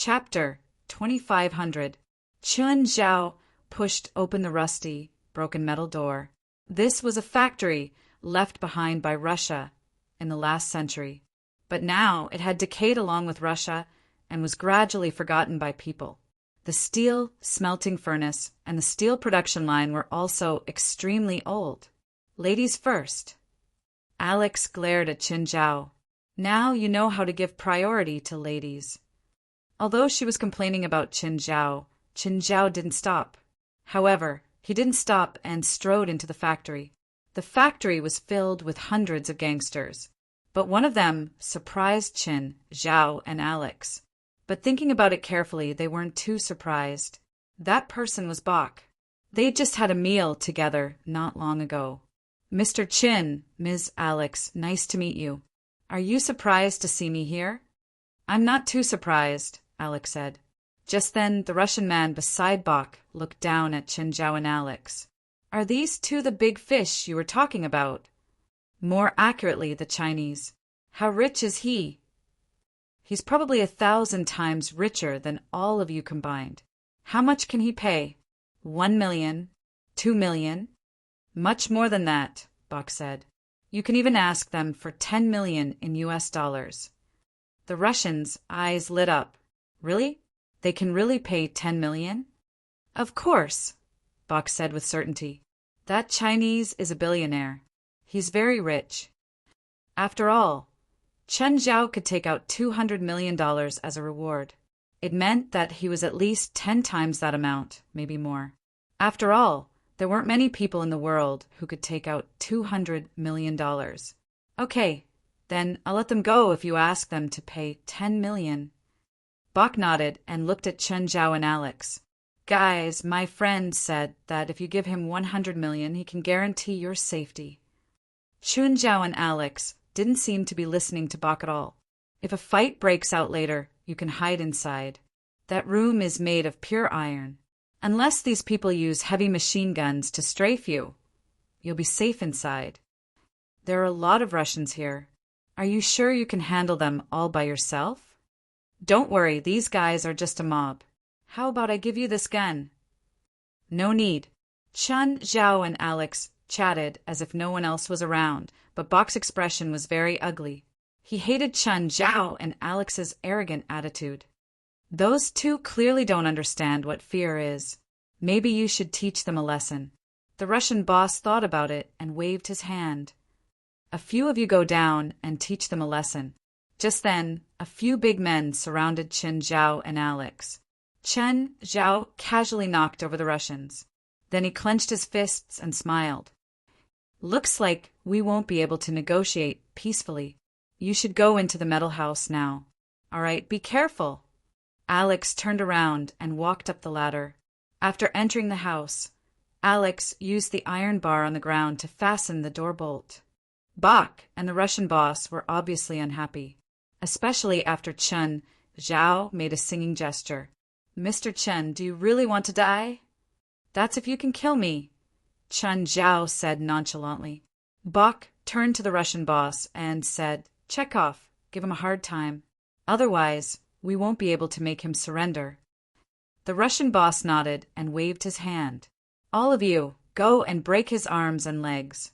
Chapter 2500. Chun Zhao pushed open the rusty, broken metal door. This was a factory left behind by Russia in the last century. But now it had decayed along with Russia and was gradually forgotten by people. The steel smelting furnace and the steel production line were also extremely old. Ladies first. Alex glared at Qin Zhao. Now you know how to give priority to ladies. Although she was complaining about Qin Zhao didn't stop. However, he didn't stop and strode into the factory. The factory was filled with hundreds of gangsters. But one of them surprised Qin Zhao and Alex. But thinking about it carefully, they weren't too surprised. That person was Bach. They'd just had a meal together not long ago. Mr. Qin, Ms. Alex, nice to meet you. Are you surprised to see me here? I'm not too surprised, Alex said. Just then, the Russian man beside Bach looked down at Qin Zhao and Alex. Are these two the big fish you were talking about? More accurately, the Chinese. How rich is he? He's probably 1,000 times richer than all of you combined. How much can he pay? 1 million? 2 million? Much more than that, Bach said. You can even ask them for 10 million in US dollars. The Russians' eyes lit up. Really? They can really pay 10 million? Of course, Bach said with certainty. That Chinese is a billionaire. He's very rich. After all, Chen Zhao could take out $200 million as a reward. It meant that he was at least 10 times that amount, maybe more. After all, there weren't many people in the world who could take out $200 million. Okay, then I'll let them go if you ask them to pay 10 million. Bach nodded and looked at Chen Zhao and Alex. Guys, my friend said that if you give him 100 million, he can guarantee your safety. Chen Zhao and Alex didn't seem to be listening to Bach at all. If a fight breaks out later, you can hide inside. That room is made of pure iron. Unless these people use heavy machine guns to strafe you, you'll be safe inside. There are a lot of Russians here. Are you sure you can handle them all by yourself? Don't worry, these guys are just a mob. How about I give you this gun? No need. Chen Zhao and Alex chatted as if no one else was around, but Bach's expression was very ugly. He hated Chen Zhao and Alex's arrogant attitude. Those two clearly don't understand what fear is. Maybe you should teach them a lesson. The Russian boss thought about it and waved his hand. A few of you go down and teach them a lesson. Just then, a few big men surrounded Chen Zhao and Alex. Chen Zhao casually knocked over the Russians. Then he clenched his fists and smiled. Looks like we won't be able to negotiate peacefully. You should go into the metal house now. All right, be careful. Alex turned around and walked up the ladder. After entering the house, Alex used the iron bar on the ground to fasten the door bolt. Bach and the Russian boss were obviously unhappy, especially after Chen Zhao made a singing gesture. Mr. Chen, do you really want to die? That's if you can kill me, Chen Zhao said nonchalantly. Bach turned to the Russian boss and said, Chekhov, give him a hard time. Otherwise, we won't be able to make him surrender. The Russian boss nodded and waved his hand. All of you, go and break his arms and legs.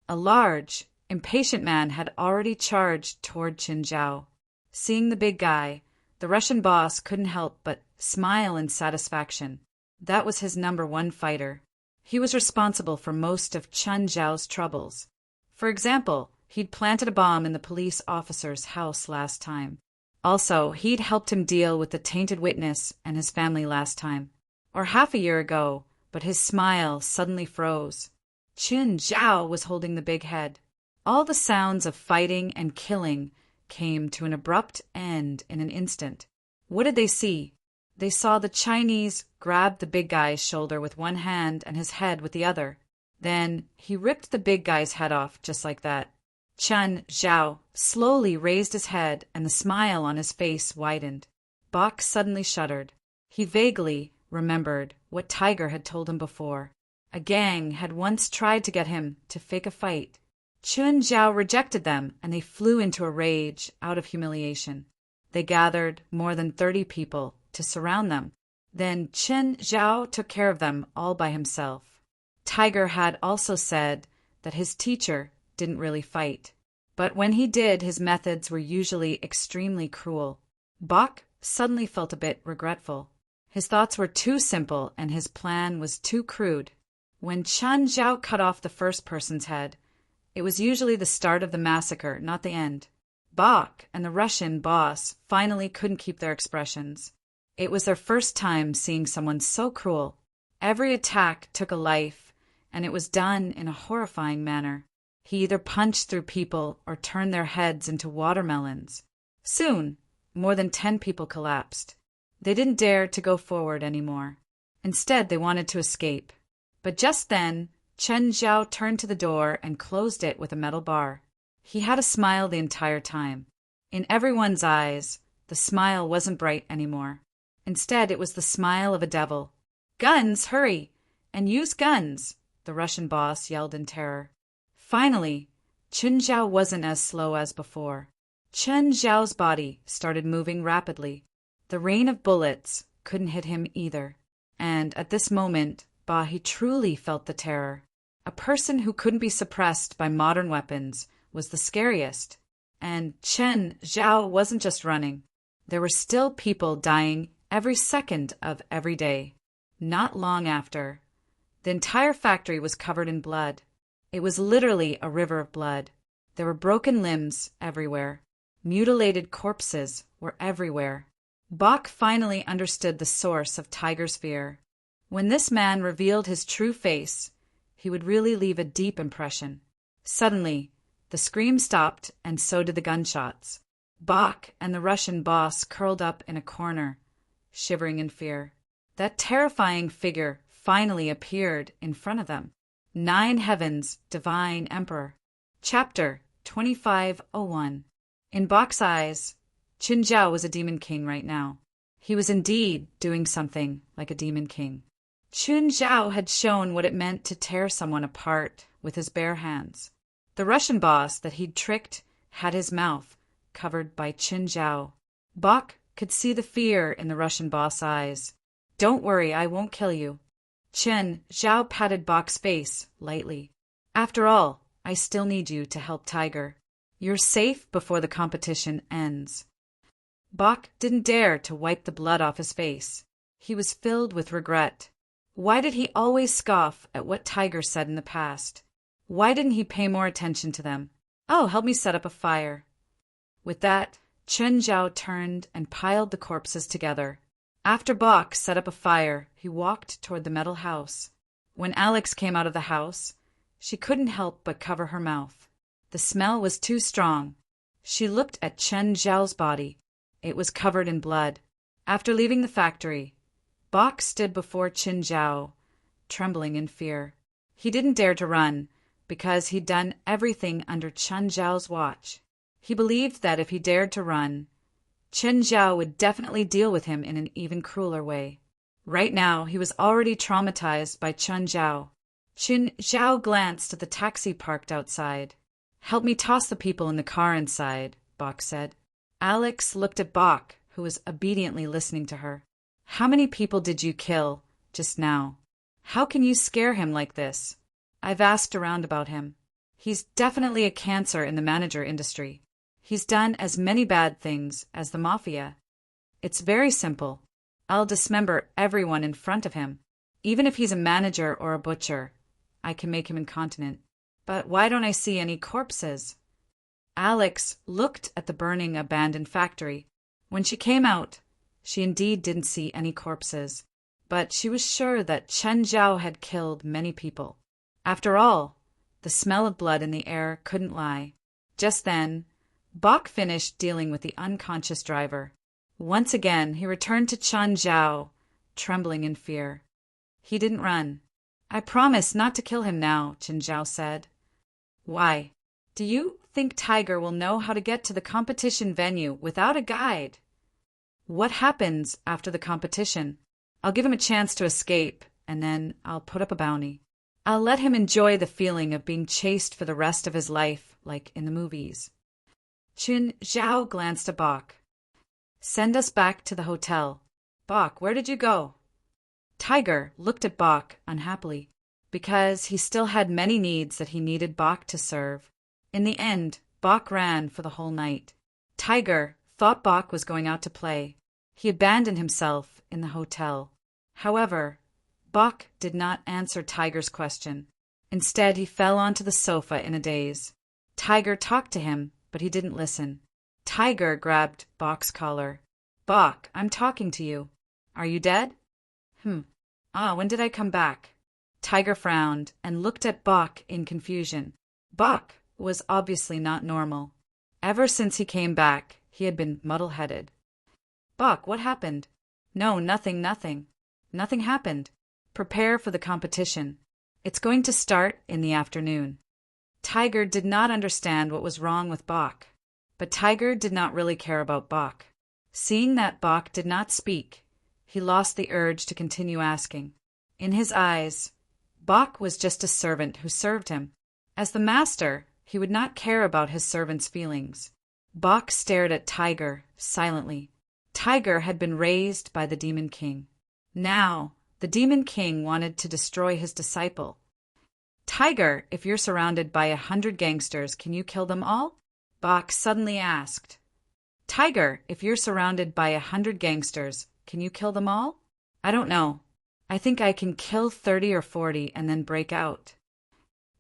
A large, impatient man had already charged toward Qin Zhao. Seeing the big guy, the Russian boss couldn't help but smile in satisfaction. That was his #1 fighter. He was responsible for most of Chen Zhao's troubles. For example, he'd planted a bomb in the police officer's house last time. Also, he'd helped him deal with the tainted witness and his family last time, or half a year ago, but his smile suddenly froze. Qin Zhao was holding the big head. All the sounds of fighting and killing came to an abrupt end in an instant. What did they see? They saw the Chinese grab the big guy's shoulder with one hand and his head with the other. Then he ripped the big guy's head off just like that. Chen Zhao slowly raised his head and the smile on his face widened. Bach suddenly shuddered. He vaguely remembered what Tiger had told him before. A gang had once tried to get him to fake a fight. Chen Zhao rejected them and they flew into a rage out of humiliation. They gathered more than 30 people to surround them. Then Chen Zhao took care of them all by himself. Tiger had also said that his teacher didn't really fight, but when he did, his methods were usually extremely cruel. Bok suddenly felt a bit regretful. His thoughts were too simple and his plan was too crude. When Chen Zhao cut off the first person's head, it was usually the start of the massacre, not the end. Bok and the Russian boss finally couldn't keep their expressions. It was their first time seeing someone so cruel. Every attack took a life, and it was done in a horrifying manner. He either punched through people or turned their heads into watermelons. Soon, more than 10 people collapsed. They didn't dare to go forward anymore. Instead, they wanted to escape. But just then, Chen Zhao turned to the door and closed it with a metal bar. He had a smile the entire time. In everyone's eyes, the smile wasn't bright anymore. Instead, it was the smile of a devil. "Guns, hurry! And use guns!" the Russian boss yelled in terror. Finally, Chen Zhao wasn't as slow as before. Chen Zhao's body started moving rapidly. The rain of bullets couldn't hit him either. And at this moment, he truly felt the terror. A person who couldn't be suppressed by modern weapons was the scariest. And Chen Zhao wasn't just running. There were still people dying every second of every day. Not long after, the entire factory was covered in blood. It was literally a river of blood. There were broken limbs everywhere. Mutilated corpses were everywhere. Bok finally understood the source of Tiger's fear. When this man revealed his true face, he would really leave a deep impression. Suddenly, the scream stopped, and so did the gunshots. Bok and the Russian boss curled up in a corner, shivering in fear. That terrifying figure finally appeared in front of them. 9 Heavens, Divine Emperor. Chapter 2501. In Bok's eyes, Chen Zhao was a demon king right now. He was indeed doing something like a demon king. Chen Zhao had shown what it meant to tear someone apart with his bare hands. The Russian boss that he'd tricked had his mouth covered by Chen Zhao. Bok could see the fear in the Russian boss' eyes. "Don't worry, I won't kill you." Chen Zhao patted Bok's face lightly. "After all, I still need you to help Tiger. You're safe before the competition ends." Bok didn't dare to wipe the blood off his face. He was filled with regret. Why did he always scoff at what Tiger said in the past? Why didn't he pay more attention to them? "Oh, help me set up a fire." With that, Chen Zhao turned and piled the corpses together. After Bok set up a fire, he walked toward the metal house. When Alex came out of the house, she couldn't help but cover her mouth. The smell was too strong. She looked at Chen Zhao's body. It was covered in blood. After leaving the factory, Bok stood before Chen Zhao, trembling in fear. He didn't dare to run, because he'd done everything under Chen Zhao's watch. He believed that if he dared to run, Chen Zhao would definitely deal with him in an even crueler way. Right now, he was already traumatized by Chen Zhao. Chen Zhao glanced at the taxi parked outside. "Help me toss the people in the car inside," Bok said. Alex looked at Bok, who was obediently listening to her. "How many people did you kill just now? How can you scare him like this? I've asked around about him. He's definitely a cancer in the manager industry. He's done as many bad things as the mafia. It's very simple. I'll dismember everyone in front of him. Even if he's a manager or a butcher, I can make him incontinent. But why don't I see any corpses?" Alex looked at the burning abandoned factory. When she came out, she indeed didn't see any corpses, but she was sure that Chen Zhao had killed many people. After all, the smell of blood in the air couldn't lie. Just then, Bok finished dealing with the unconscious driver. Once again, he returned to Chen Zhao, trembling in fear. He didn't run. "I promise not to kill him now," Chen Zhao said. "Why? Do you think Tiger will know how to get to the competition venue without a guide? What happens after the competition? I'll give him a chance to escape, and then I'll put up a bounty. I'll let him enjoy the feeling of being chased for the rest of his life, like in the movies." Chen Zhao glanced at Bok. Send us back to the hotel. Bok, where did you go? Tiger looked at Bok unhappily, because he still had many needs that he needed Bok to serve. In the end, Bok ran for the whole night. Tiger thought Bok was going out to play. He abandoned himself in the hotel. However, Bok did not answer Tiger's question. Instead, he fell onto the sofa in a daze. Tiger talked to him, but he didn't listen. Tiger grabbed Bok's collar. Bok, I'm talking to you. Are you dead? When did I come back? Tiger frowned and looked at Bok in confusion. Bok was obviously not normal. Ever since he came back, he had been muddle-headed. Bok, what happened? No, nothing. Nothing happened. Prepare for the competition. It's going to start in the afternoon. Tiger did not understand what was wrong with Bok, but Tiger did not really care about Bok. Seeing that Bok did not speak, he lost the urge to continue asking. In his eyes, Bok was just a servant who served him. As the master, he would not care about his servant's feelings. Bok stared at Tiger silently. Tiger had been raised by the Demon King. Now, the Demon King wanted to destroy his disciple. Tiger, if you're surrounded by 100 gangsters, can you kill them all? Bok suddenly asked. Tiger, if you're surrounded by 100 gangsters, can you kill them all? I don't know. I think I can kill 30 or 40 and then break out.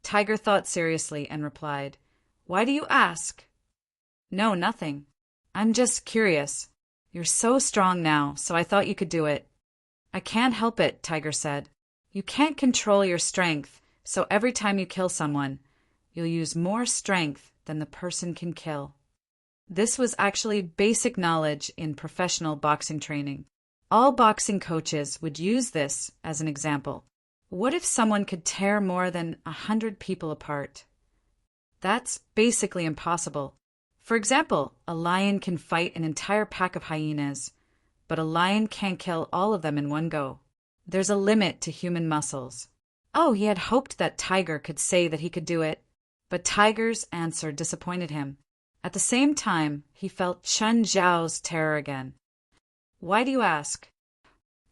Tiger thought seriously and replied, Why do you ask? No, nothing. I'm just curious. You're so strong now, so I thought you could do it. I can't help it, Tiger said. You can't control your strength, so every time you kill someone, you'll use more strength than the person can kill. This was actually basic knowledge in professional boxing training. All boxing coaches would use this as an example. What if someone could tear more than 100 people apart? That's basically impossible. For example, a lion can fight an entire pack of hyenas, but a lion can't kill all of them in one go. There's a limit to human muscles. Oh, he had hoped that Tiger could say that he could do it, but Tiger's answer disappointed him. At the same time, he felt Chen Zhao's terror again. Why do you ask?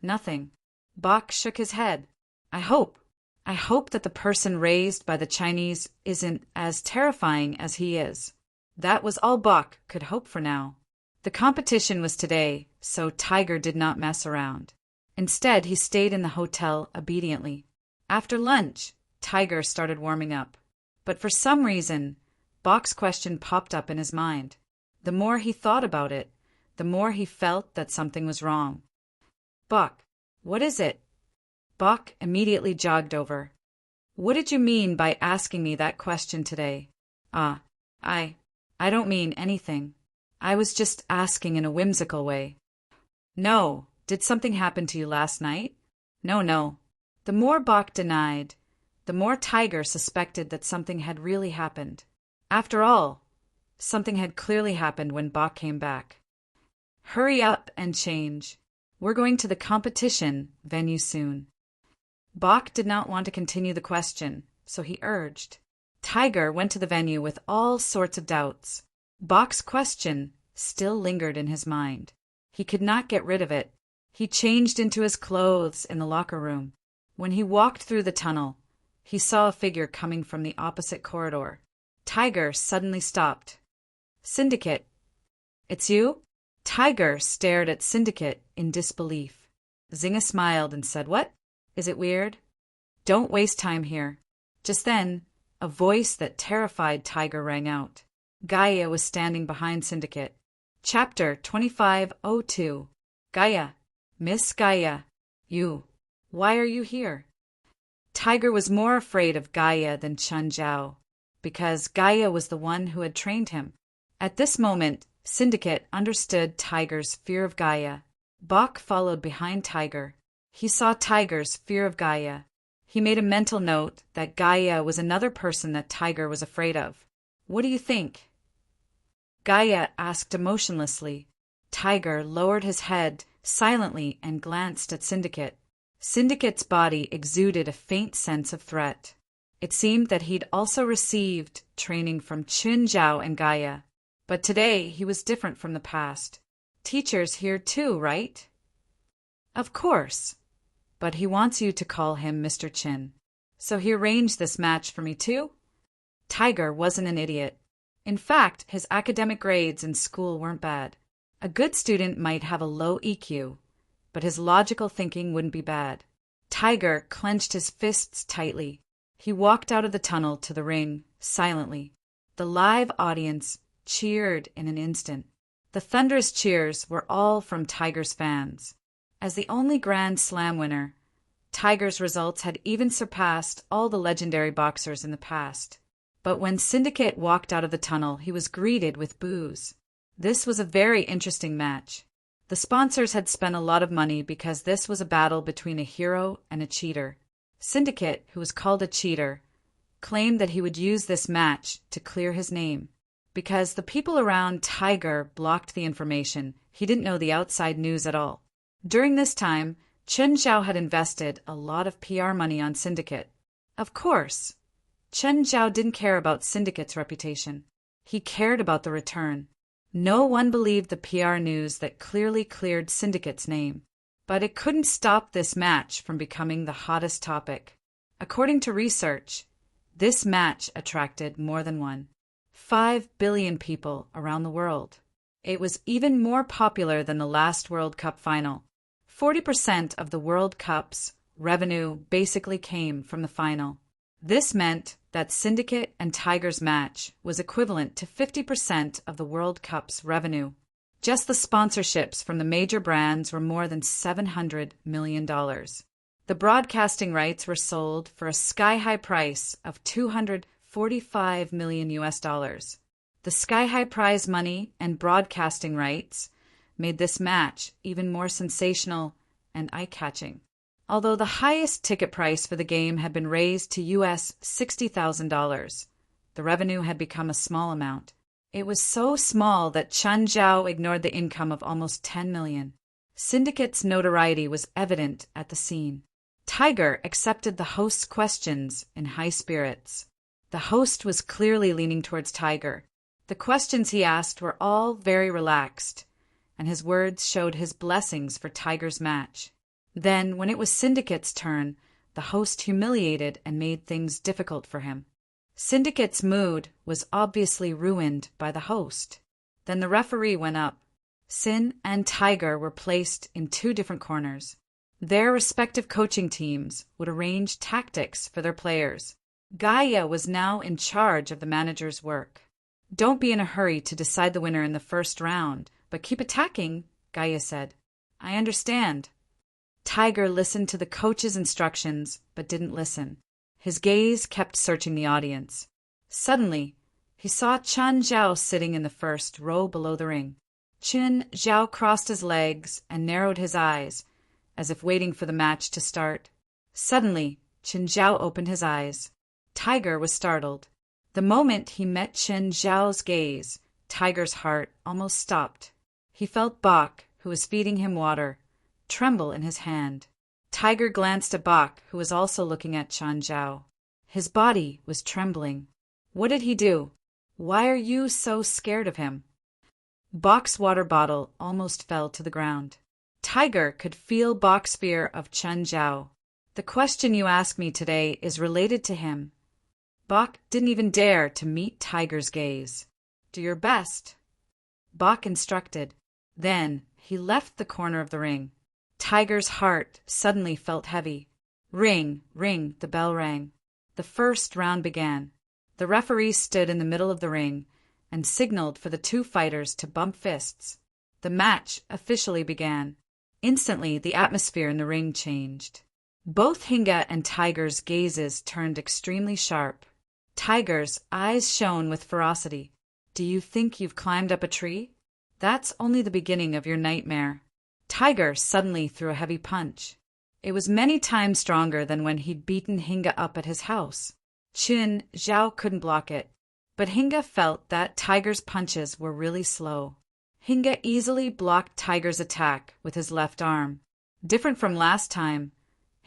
Nothing. Bok shook his head. I hope that the person raised by the Chinese isn't as terrifying as he is. That was all Bok could hope for now. The competition was today, so Tiger did not mess around. Instead, he stayed in the hotel obediently. After lunch, Tiger started warming up. But for some reason, Bok's question popped up in his mind. The more he thought about it, the more he felt that something was wrong. Bok, what is it? Bok immediately jogged over. What did you mean by asking me that question today? I don't mean anything. I was just asking in a whimsical way. No, did something happen to you last night? No. The more Bok denied, the more Tiger suspected that something had really happened. After all, something had clearly happened when Bok came back. Hurry up and change. We're going to the competition venue soon. Bok did not want to continue the question, so he urged. Tiger went to the venue with all sorts of doubts. Bok's question still lingered in his mind. He could not get rid of it. He changed into his clothes in the locker room. When he walked through the tunnel, he saw a figure coming from the opposite corridor. Tiger suddenly stopped. Syndicate. It's you? Tiger stared at Syndicate in disbelief. Zinga smiled and said, What? Is it weird? Don't waste time here. Just then, a voice that terrified Tiger rang out. Gaia was standing behind Syndicate. Chapter 2502. Gaia. Miss Gaia. You. Why are you here? Tiger was more afraid of Gaia than Chen Zhao, because Gaia was the one who had trained him. At this moment, Syndicate understood Tiger's fear of Gaia. Bok followed behind Tiger. He saw Tiger's fear of Gaia. He made a mental note that Gaia was another person that Tiger was afraid of. What do you think? Gaia asked emotionlessly. Tiger lowered his head silently and glanced at Syndicate. Syndicate's body exuded a faint sense of threat. It seemed that he'd also received training from Chen Zhao and Gaia. But today he was different from the past. Teacher's here too, right? Of course. But he wants you to call him Mr. Chin. So he arranged this match for me too? Tiger wasn't an idiot. In fact, his academic grades in school weren't bad. A good student might have a low EQ, but his logical thinking wouldn't be bad. Tiger clenched his fists tightly. He walked out of the tunnel to the ring, silently. The live audience cheered in an instant. The thunderous cheers were all from Tiger's fans. As the only Grand Slam winner, Tiger's results had even surpassed all the legendary boxers in the past. But when Syndicate walked out of the tunnel, he was greeted with boos. This was a very interesting match. The sponsors had spent a lot of money because this was a battle between a hero and a cheater. Syndicate, who was called a cheater, claimed that he would use this match to clear his name. Because the people around Tiger blocked the information, he didn't know the outside news at all. During this time, Chen Zhao had invested a lot of PR money on Syndicate. Of course, Chen Zhao didn't care about Syndicate's reputation. He cared about the return. No one believed the PR news that clearly cleared Syndicate's name. But it couldn't stop this match from becoming the hottest topic. According to research, this match attracted more than 5 billion people around the world. It was even more popular than the last World Cup final. 40% of the World Cup's revenue basically came from the final. This meant that Syndicate and Tiger's match was equivalent to 50% of the World Cup's revenue. Just the sponsorships from the major brands were more than $700 million. The broadcasting rights were sold for a sky-high price of $245 million. The sky-high prize money and broadcasting rights made this match even more sensational and eye-catching. Although the highest ticket price for the game had been raised to US $60,000, the revenue had become a small amount. It was so small that Chen Zhao ignored the income of almost $10 million. Syndicate's notoriety was evident at the scene. Tiger accepted the host's questions in high spirits. The host was clearly leaning towards Tiger. The questions he asked were all very relaxed, and his words showed his blessings for Tiger's match. Then, when it was Syndicate's turn, the host humiliated and made things difficult for him. Syndicate's mood was obviously ruined by the host. Then the referee went up. Sin and Tiger were placed in 2 different corners. Their respective coaching teams would arrange tactics for their players. Gaia was now in charge of the manager's work. Don't be in a hurry to decide the winner in the first round, but keep attacking, Gaia said. I understand. Tiger listened to the coach's instructions, but didn't listen. His gaze kept searching the audience. Suddenly, he saw Chen Zhao sitting in the first row below the ring. Chen Zhao crossed his legs and narrowed his eyes, as if waiting for the match to start. Suddenly, Chen Zhao opened his eyes. Tiger was startled. The moment he met Chen Zhao's gaze, Tiger's heart almost stopped. He felt Bach, who was feeding him water, tremble in his hand. Tiger glanced at Bach, who was also looking at Chen Zhao. His body was trembling. What did he do? Why are you so scared of him? Bach's water bottle almost fell to the ground. Tiger could feel Bach's fear of Chen Zhao. The question you ask me today is related to him. Bach didn't even dare to meet Tiger's gaze. Do your best, Bach instructed. Then he left the corner of the ring. Tiger's heart suddenly felt heavy. Ring, ring, the bell rang. The first round began. The referee stood in the middle of the ring and signaled for the 2 fighters to bump fists. The match officially began. Instantly, the atmosphere in the ring changed. Both Hinga and Tiger's gazes turned extremely sharp. Tiger's eyes shone with ferocity. Do you think you've climbed up a tree? That's only the beginning of your nightmare. Tiger suddenly threw a heavy punch. It was many times stronger than when he'd beaten Hinga up at his house. Chen Zhao couldn't block it, but Hinga felt that Tiger's punches were really slow. Hinga easily blocked Tiger's attack with his left arm. Different from last time,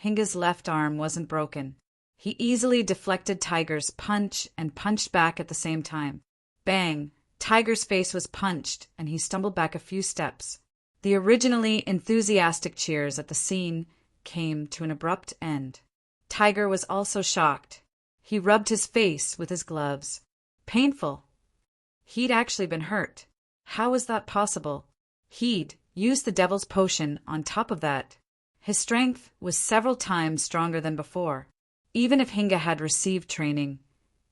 Hinga's left arm wasn't broken. He easily deflected Tiger's punch and punched back at the same time. Bang! Tiger's face was punched, and he stumbled back a few steps. The originally enthusiastic cheers at the scene came to an abrupt end. Tiger was also shocked. He rubbed his face with his gloves. Painful. He'd actually been hurt. How was that possible? He'd used the devil's potion on top of that. His strength was several times stronger than before. Even if Hinga had received training,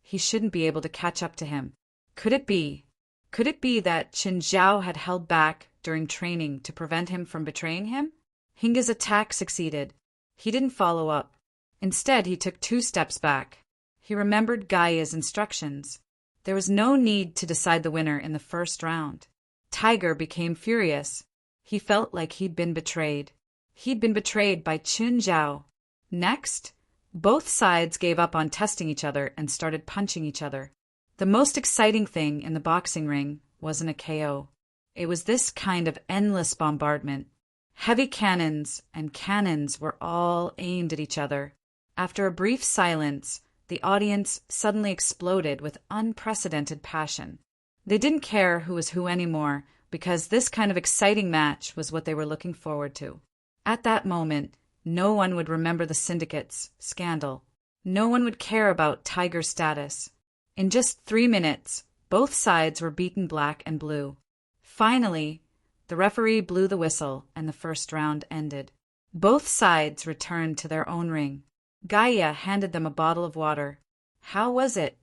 he shouldn't be able to catch up to him. Could it be that Qin Zhao had held back during training to prevent him from betraying him? Hinga's attack succeeded. He didn't follow up. Instead, he took 2 steps back. He remembered Gaia's instructions. There was no need to decide the winner in the first round. Tiger became furious. He felt like he'd been betrayed. He'd been betrayed by Qin Zhao. Next, both sides gave up on testing each other and started punching each other. The most exciting thing in the boxing ring wasn't a KO. It was this kind of endless bombardment. Heavy cannons and cannons were all aimed at each other. After a brief silence, the audience suddenly exploded with unprecedented passion. They didn't care who was who anymore, because this kind of exciting match was what they were looking forward to. At that moment, no one would remember the syndicate's scandal. No one would care about Tiger's status. In just 3 minutes, both sides were beaten black and blue. Finally, the referee blew the whistle and the first round ended. Both sides returned to their own ring. Gaia handed them a bottle of water. How was it?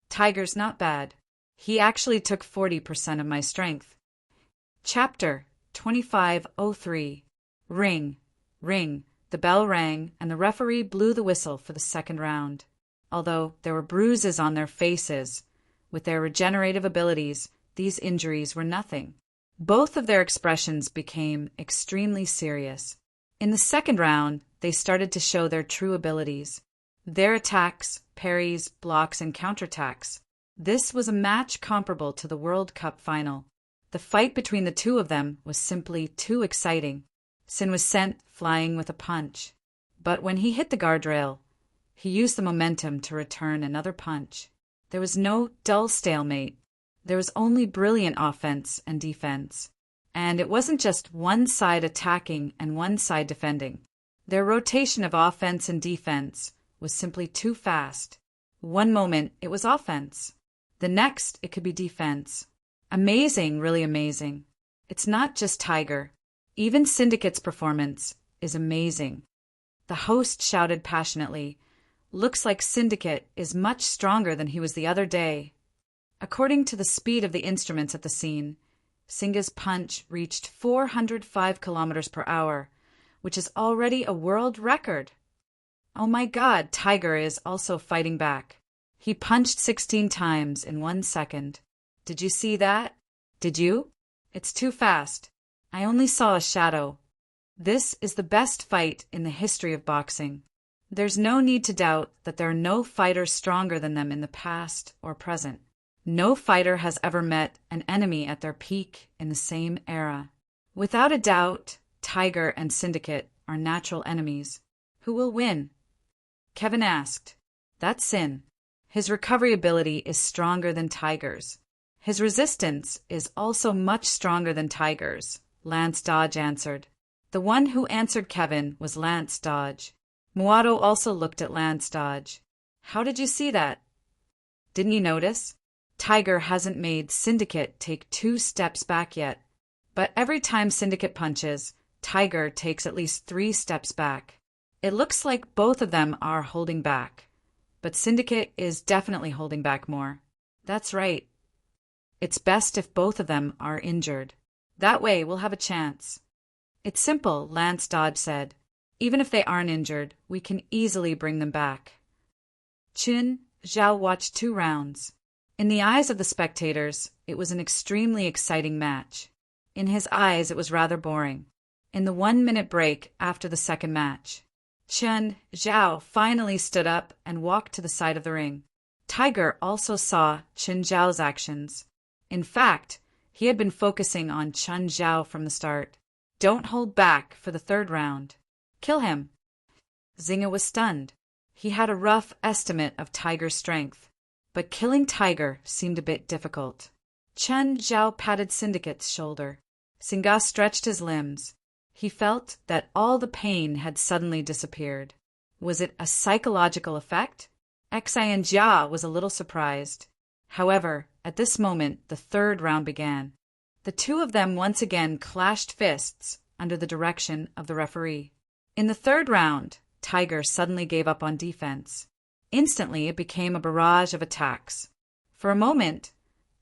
Tiger's not bad. He actually took 40% of my strength. Chapter 2503. Ring, ring. The bell rang, and the referee blew the whistle for the second round. Although there were bruises on their faces, with their regenerative abilities, these injuries were nothing. Both of their expressions became extremely serious. In the second round, they started to show their true abilities. Their attacks, parries, blocks, and counterattacks. This was a match comparable to the World Cup final. The fight between the two of them was simply too exciting. Sin was sent flying with a punch. But when he hit the guardrail, he used the momentum to return another punch. There was no dull stalemate. There was only brilliant offense and defense. And it wasn't just one side attacking and one side defending. Their rotation of offense and defense was simply too fast. One moment it was offense. The next it could be defense. Amazing, really amazing. It's not just Tiger. Even Syndicate's performance is amazing. The host shouted passionately, "Looks like Syndicate is much stronger than he was the other day." According to the speed of the instruments at the scene, Singa's punch reached 405 kilometers per hour, which is already a world record. Oh my God, Tiger is also fighting back. He punched 16 times in 1 second. Did you see that? Did you? It's too fast. I only saw a shadow. This is the best fight in the history of boxing. There's no need to doubt that there are no fighters stronger than them in the past or present. No fighter has ever met an enemy at their peak in the same era. Without a doubt, Tiger and Syndicate are natural enemies. Who will win? Kevin asked. That's Sin. His recovery ability is stronger than Tiger's. His resistance is also much stronger than Tiger's, Lance Dodge answered. The one who answered Kevin was Lance Dodge. Muato also looked at Lance Dodge. How did you see that? Didn't you notice? Tiger hasn't made Syndicate take 2 steps back yet. But every time Syndicate punches, Tiger takes at least 3 steps back. It looks like both of them are holding back. But Syndicate is definitely holding back more. That's right. It's best if both of them are injured. That way we'll have a chance. It's simple, Lance Dodge said. Even if they aren't injured, we can easily bring them back. Qin Zhao watched 2 rounds. In the eyes of the spectators, it was an extremely exciting match. In his eyes, it was rather boring. In the 1-minute break after the second match, Qin Zhao finally stood up and walked to the side of the ring. Tiger also saw Qin Zhao's actions. In fact, he had been focusing on Qin Zhao from the start. Don't hold back for the 3rd round. Kill him. Zinga was stunned. He had a rough estimate of Tiger's strength, but killing Tiger seemed a bit difficult. Qin Zhao patted Syndicate's shoulder. Singa stretched his limbs. He felt that all the pain had suddenly disappeared. Was it a psychological effect? Xian Jia was a little surprised. However, at this moment, the third round began. The two of them once again clashed fists under the direction of the referee. In the third round, Tiger suddenly gave up on defense. Instantly, it became a barrage of attacks. For a moment,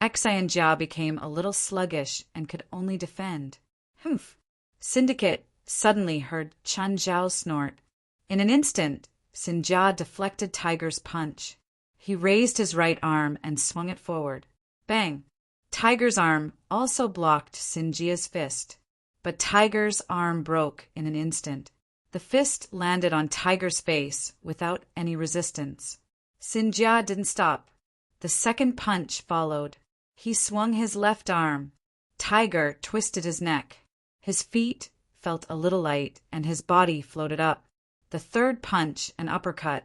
Xian Jia became a little sluggish and could only defend. Humph! Syndicate suddenly heard Chen Zhao's snort. In an instant, Sin Jia deflected Tiger's punch. He raised his right arm and swung it forward. Bang! Tiger's arm also blocked Sin Jia's fist. But Tiger's arm broke in an instant. The fist landed on Tiger's face without any resistance. Sin Jia didn't stop. The second punch followed. He swung his left arm. Tiger twisted his neck. His feet felt a little light and his body floated up. The third punch, an uppercut.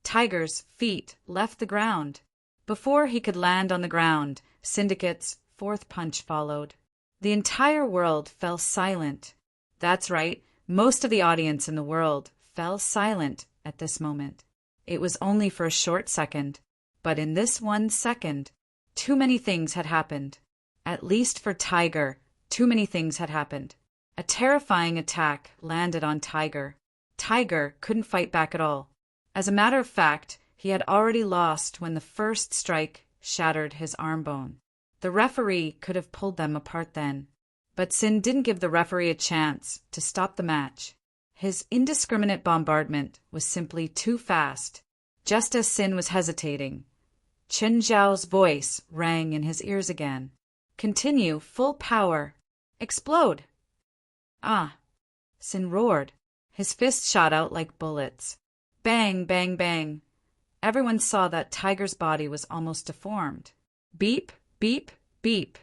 Tiger's feet left the ground. Before he could land on the ground, Syndicate's fourth punch followed. The entire world fell silent. That's right, most of the audience in the world fell silent at this moment. It was only for a short second, but in this 1 second, too many things had happened. At least for Tiger, too many things had happened. A terrifying attack landed on Tiger. Tiger couldn't fight back at all. As a matter of fact, he had already lost when the first strike shattered his arm bone. The referee could have pulled them apart then. But Sin didn't give the referee a chance to stop the match. His indiscriminate bombardment was simply too fast. Just as Sin was hesitating, Chen Zhao's voice rang in his ears again. Continue, full power. Explode! Ah! Sin roared. His fists shot out like bullets. Bang, bang, bang. Everyone saw that Tiger's body was almost deformed. Beep, beep, beep.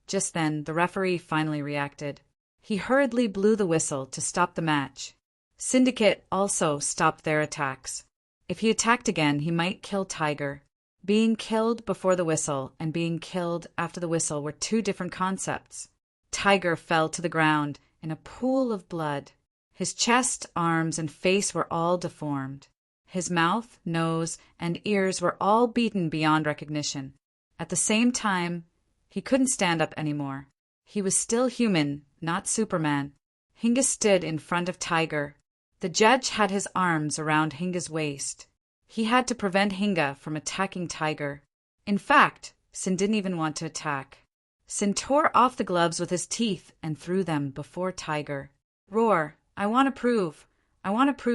Just then, the referee finally reacted. He hurriedly blew the whistle to stop the match. Syndicate also stopped their attacks. If he attacked again, he might kill Tiger. Being killed before the whistle and being killed after the whistle were two different concepts. Tiger fell to the ground in a pool of blood. His chest, arms, and face were all deformed. His mouth, nose, and ears were all beaten beyond recognition. At the same time, he couldn't stand up anymore. He was still human, not Superman. Hinga stood in front of Tiger. The judge had his arms around Hinga's waist. He had to prevent Hinga from attacking Tiger. In fact, Sin didn't even want to attack. Sin tore off the gloves with his teeth and threw them before Tiger. Roar, I want to prove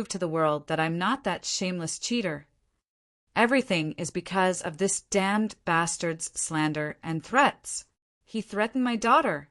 to the world that I'm not that shameless cheater. Everything is because of this damned bastard's slander and threats. He threatened my daughter.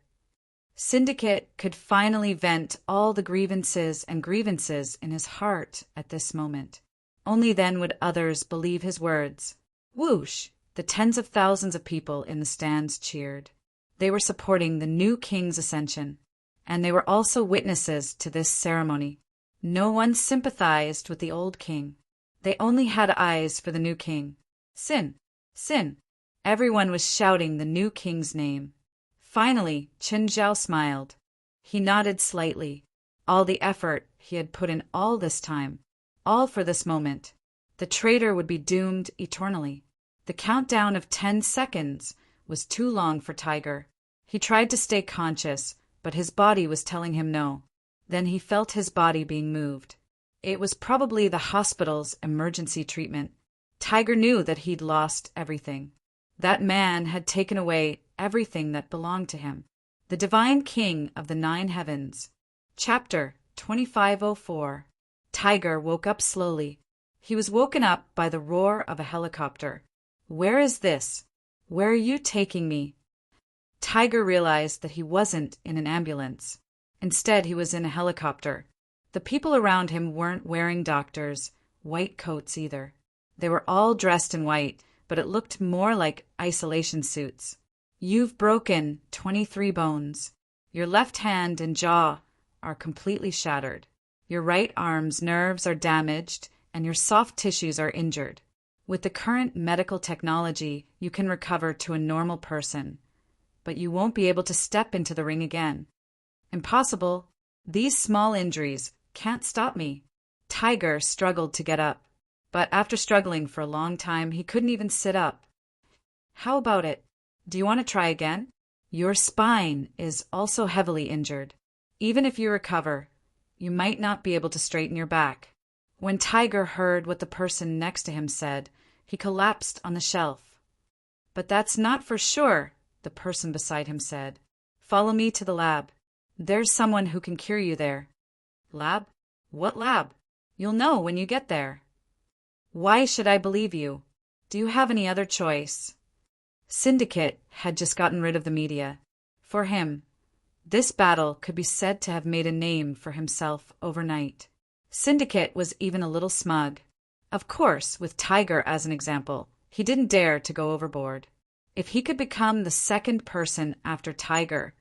Syndicate could finally vent all the grievances in his heart at this moment. Only then would others believe his words. Whoosh! The tens of thousands of people in the stands cheered. They were supporting the new king's ascension, and they were also witnesses to this ceremony. No one sympathized with the old king. They only had eyes for the new king. Sin! Sin! Everyone was shouting the new king's name. Finally, Chen Zhao smiled. He nodded slightly. All the effort he had put in all this time, all for this moment. The traitor would be doomed eternally. The countdown of 10 seconds was too long for Tiger. He tried to stay conscious, but his body was telling him no. Then he felt his body being moved. It was probably the hospital's emergency treatment. Tiger knew that he'd lost everything. That man had taken away everything that belonged to him. The Divine King of the Nine Heavens. Chapter 2504. Tiger woke up slowly. He was woken up by the roar of a helicopter. Where is this? Where are you taking me? Tiger realized that he wasn't in an ambulance. Instead, he was in a helicopter. The people around him weren't wearing doctors' white coats either. They were all dressed in white, but it looked more like isolation suits. You've broken 23 bones. Your left hand and jaw are completely shattered. Your right arm's nerves are damaged, and your soft tissues are injured. With the current medical technology, you can recover to a normal person. but you won't be able to step into the ring again. Impossible. These small injuries can't stop me. Tiger struggled to get up, but after struggling for a long time, he couldn't even sit up. How about it? Do you want to try again? Your spine is also heavily injured. Even if you recover, you might not be able to straighten your back. When Tiger heard what the person next to him said, he collapsed on the shelf. But that's not for sure, the person beside him said. Follow me to the lab. There's someone who can cure you there. Lab? What lab? You'll know when you get there. Why should I believe you? Do you have any other choice? Syndicate had just gotten rid of the media. For him, this battle could be said to have made a name for himself overnight. Syndicate was even a little smug. Of course, with Tiger as an example, he didn't dare to go overboard. If he could become the second person after Tiger,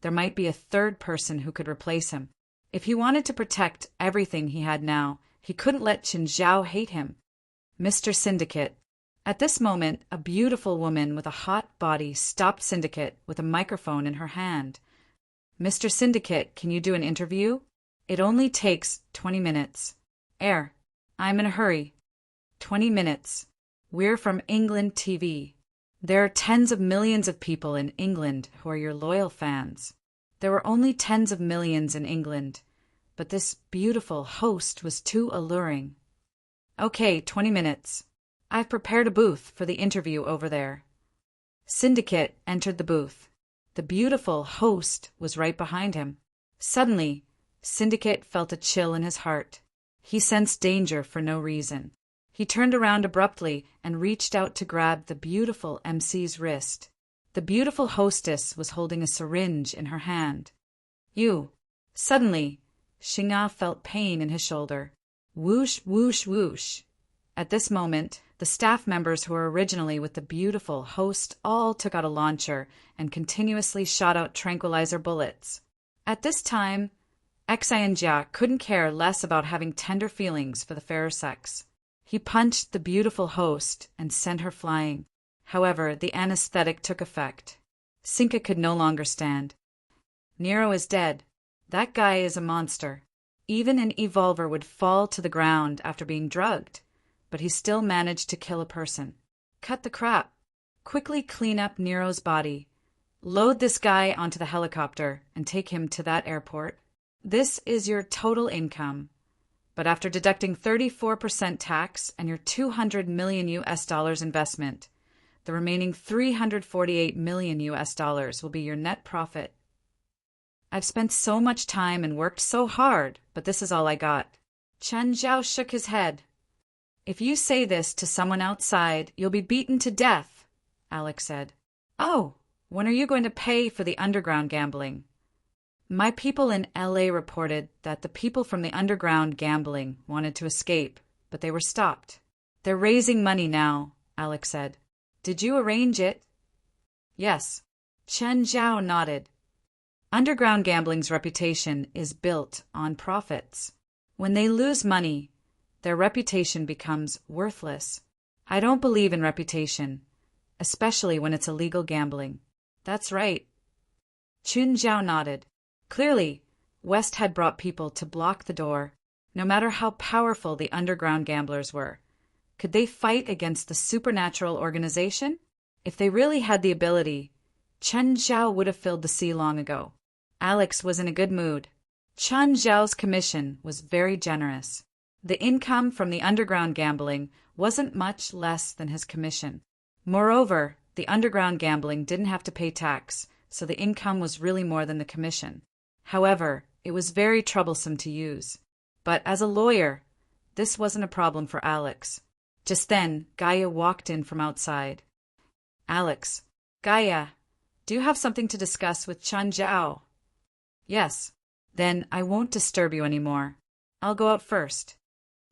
there might be a third person who could replace him. If he wanted to protect everything he had now, he couldn't let Qin Zhao hate him. Mr. Syndicate. At this moment, a beautiful woman with a hot body stopped Syndicate with a microphone in her hand. Mr. Syndicate, can you do an interview? It only takes 20 minutes. I'm in a hurry. 20 minutes. We're from England TV. There are tens of millions of people in England who are your loyal fans. There were only tens of millions in England, but this beautiful host was too alluring. Okay, 20 minutes. I've prepared a booth for the interview over there. Syndicate entered the booth. The beautiful host was right behind him. Suddenly, Syndicate felt a chill in his heart. He sensed danger for no reason. He turned around abruptly and reached out to grab the beautiful MC's wrist. The beautiful hostess was holding a syringe in her hand. Suddenly, Xing'a felt pain in his shoulder. Whoosh, whoosh, whoosh. At this moment, the staff members who were originally with the beautiful host all took out a launcher and continuously shot out tranquilizer bullets. At this time, Xianjia couldn't care less about having tender feelings for the fairer sex. He punched the beautiful host and sent her flying. However, the anesthetic took effect. Sinka could no longer stand. Nero is dead. That guy is a monster. Even an evolver would fall to the ground after being drugged, but he still managed to kill a person. Cut the crap. Quickly clean up Nero's body. Load this guy onto the helicopter and take him to that airport. This is your total income. But after deducting 34% tax and your $200 million investment, the remaining $348 million will be your net profit. I've spent so much time and worked so hard, but this is all I got. Chen Zhao shook his head. If you say this to someone outside, you'll be beaten to death, Alex said. Oh, when are you going to pay for the underground gambling? My people in LA reported that the people from the underground gambling wanted to escape, but they were stopped. They're raising money now, Alex said. Did you arrange it? Yes. Chen Zhao nodded. Underground gambling's reputation is built on profits. When they lose money, their reputation becomes worthless. I don't believe in reputation, especially when it's illegal gambling. That's right. Qin Zhao nodded. Clearly, West had brought people to block the door, no matter how powerful the underground gamblers were. Could they fight against the supernatural organization? If they really had the ability, Chen Zhao would have filled the sea long ago. Alex was in a good mood. Chen Zhao's commission was very generous. The income from the underground gambling wasn't much less than his commission. Moreover, the underground gambling didn't have to pay tax, so the income was really more than the commission. However, it was very troublesome to use. But as a lawyer, this wasn't a problem for Alex. Just then, Gaia walked in from outside. Alex, Gaia, do you have something to discuss with Chen Zhao? Yes. Then I won't disturb you anymore. I'll go out first.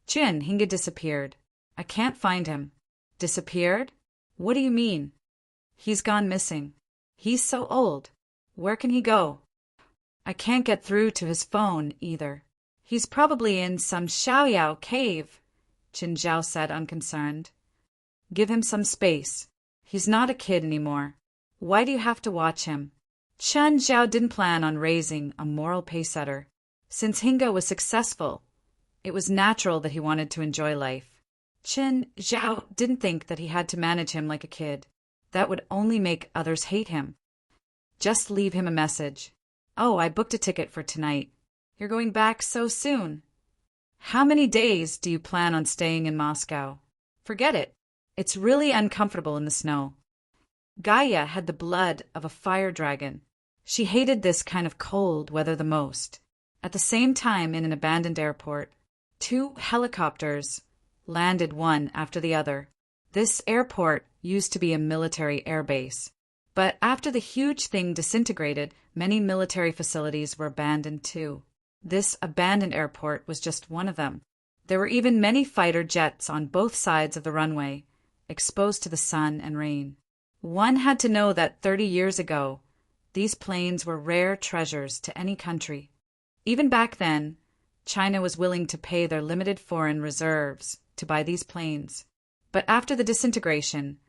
Jin Hinga disappeared. I can't find him. Disappeared? What do you mean? He's gone missing. He's so old. Where can he go? I can't get through to his phone either. He's probably in some Xiaoyao cave, Qin Zhao said unconcerned. Give him some space. He's not a kid anymore. Why do you have to watch him? Chen Zhao didn't plan on raising a moral pacesetter. Since Hinga was successful, it was natural that he wanted to enjoy life. Chen Zhao didn't think that he had to manage him like a kid. That would only make others hate him. Just leave him a message. Oh, I booked a ticket for tonight. You're going back so soon. How many days do you plan on staying in Moscow? Forget it. It's really uncomfortable in the snow. Gaia had the blood of a fire dragon. She hated this kind of cold weather the most. At the same time, in an abandoned airport, 2 helicopters landed one after the other. This airport used to be a military airbase. But after the huge thing disintegrated, many military facilities were abandoned too. This abandoned airport was just one of them. There were even many fighter jets on both sides of the runway, exposed to the sun and rain. One had to know that 30 years ago, these planes were rare treasures to any country. Even back then, China was willing to pay their limited foreign reserves to buy these planes. But after the disintegration,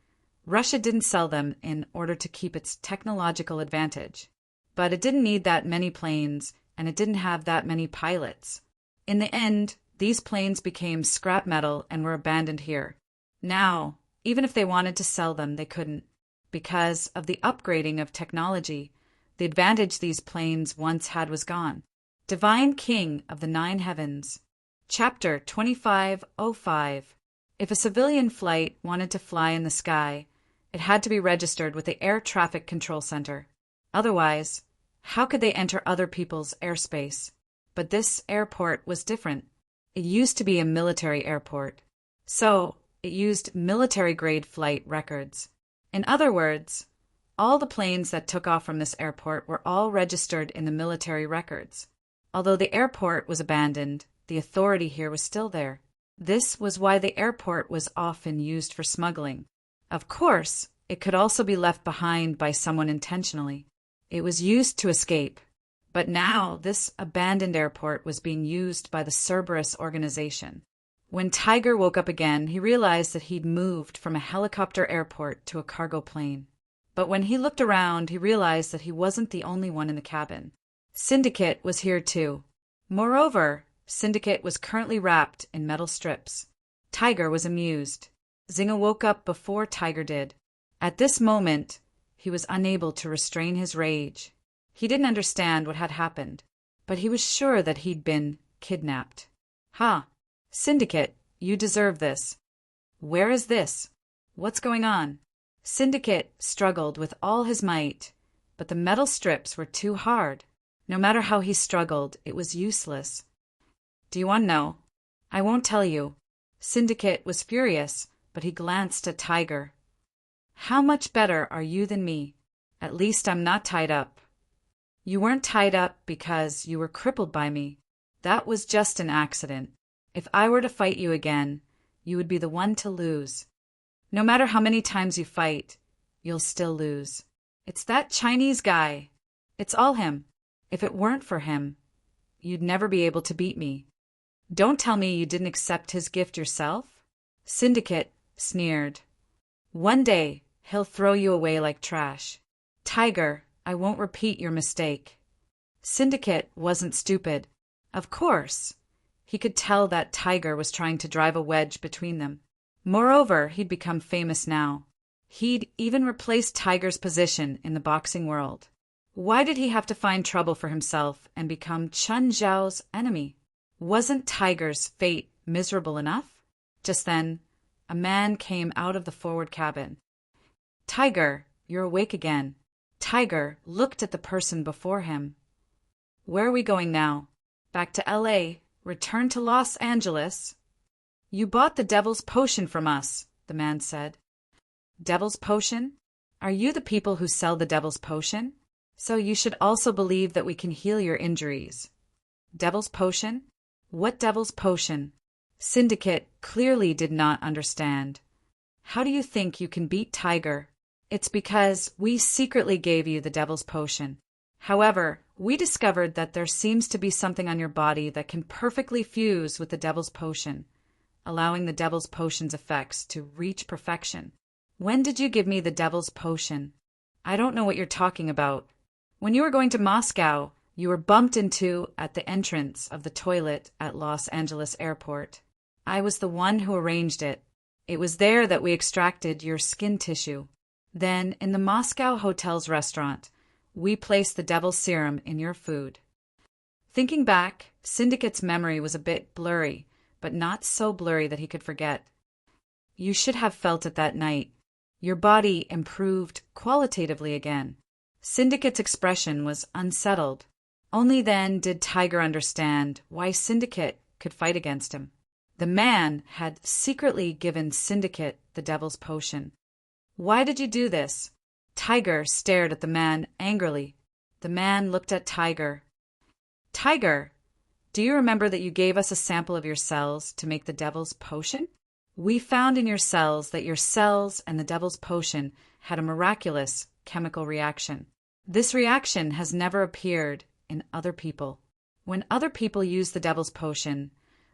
Russia didn't sell them in order to keep its technological advantage. But it didn't need that many planes, and it didn't have that many pilots. In the end, these planes became scrap metal and were abandoned here. Now, even if they wanted to sell them, they couldn't. Because of the upgrading of technology, the advantage these planes once had was gone. Divine King of the Nine Heavens. Chapter 2505. If a civilian flight wanted to fly in the sky, it had to be registered with the Air Traffic Control Center. Otherwise, how could they enter other people's airspace? But this airport was different. It used to be a military airport. So, it used military-grade flight records. In other words, all the planes that took off from this airport were all registered in the military records. Although the airport was abandoned, the authority here was still there. This was why the airport was often used for smuggling. Of course, it could also be left behind by someone intentionally. It was used to escape. But now, this abandoned airport was being used by the Cerberus organization. When Tiger woke up again, he realized that he'd moved from a helicopter airport to a cargo plane. But when he looked around, he realized that he wasn't the only one in the cabin. Syndicate was here too. Moreover, Syndicate was currently wrapped in metal strips. Tiger was amused. Zinga woke up before Tiger did. At this moment, he was unable to restrain his rage. He didn't understand what had happened, but he was sure that he'd been kidnapped. Ha! Syndicate, you deserve this. Where is this? What's going on? Syndicate struggled with all his might, but the metal strips were too hard. No matter how he struggled, it was useless. Do you want to know? I won't tell you. Syndicate was furious, but he glanced at Tiger. How much better are you than me? At least I'm not tied up. You weren't tied up because you were crippled by me. That was just an accident. If I were to fight you again, you would be the one to lose. No matter how many times you fight, you'll still lose. It's that Chinese guy. It's all him. If it weren't for him, you'd never be able to beat me. Don't tell me you didn't accept his gift yourself? Syndicate sneered. One day, he'll throw you away like trash. Tiger, I won't repeat your mistake. Syndicate wasn't stupid. Of course. He could tell that Tiger was trying to drive a wedge between them. Moreover, he'd become famous now. He'd even replaced Tiger's position in the boxing world. Why did he have to find trouble for himself and become Chen Zhao's enemy? Wasn't Tiger's fate miserable enough? Just then, a man came out of the forward cabin. Tiger, you're awake again. Tiger looked at the person before him. Where are we going now? Back to L.A., return to Los Angeles? You bought the devil's potion from us, the man said. Devil's potion? Are you the people who sell the devil's potion? So you should also believe that we can heal your injuries. Devil's potion? What devil's potion? Syndicate clearly did not understand. How do you think you can beat Tiger? It's because we secretly gave you the devil's potion. However, we discovered that there seems to be something on your body that can perfectly fuse with the devil's potion, allowing the devil's potion's effects to reach perfection. When did you give me the devil's potion? I don't know what you're talking about. When you were going to Moscow, you were bumped into at the entrance of the toilet at Los Angeles airport. I was the one who arranged it. It was there that we extracted your skin tissue. Then, in the Moscow hotel's restaurant, we placed the devil's serum in your food. Thinking back, Syndicate's memory was a bit blurry, but not so blurry that he could forget. You should have felt it that night. Your body improved qualitatively again. Syndicate's expression was unsettled. Only then did Tiger understand why Syndicate could fight against him. The man had secretly given Syndicate the devil's potion. Why did you do this? Tiger stared at the man angrily. The man looked at Tiger. Tiger, do you remember that you gave us a sample of your cells to make the devil's potion? We found in your cells that your cells and the devil's potion had a miraculous chemical reaction. This reaction has never appeared in other people. When other people use the devil's potion,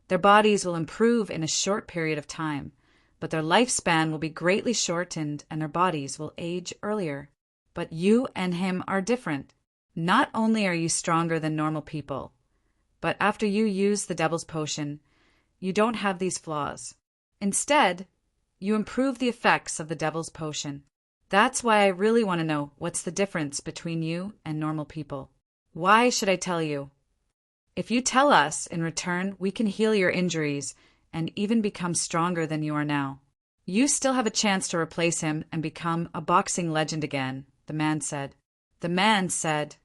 their bodies will improve in a short period of time, but their lifespan will be greatly shortened and their bodies will age earlier. But you and him are different. Not only are you stronger than normal people, but after you use the devil's potion, you don't have these flaws. Instead, you improve the effects of the devil's potion. That's why I really want to know what's the difference between you and normal people. Why should I tell you? If you tell us, in return, we can heal your injuries and even become stronger than you are now. You still have a chance to replace him and become a boxing legend again, the man said. The man said,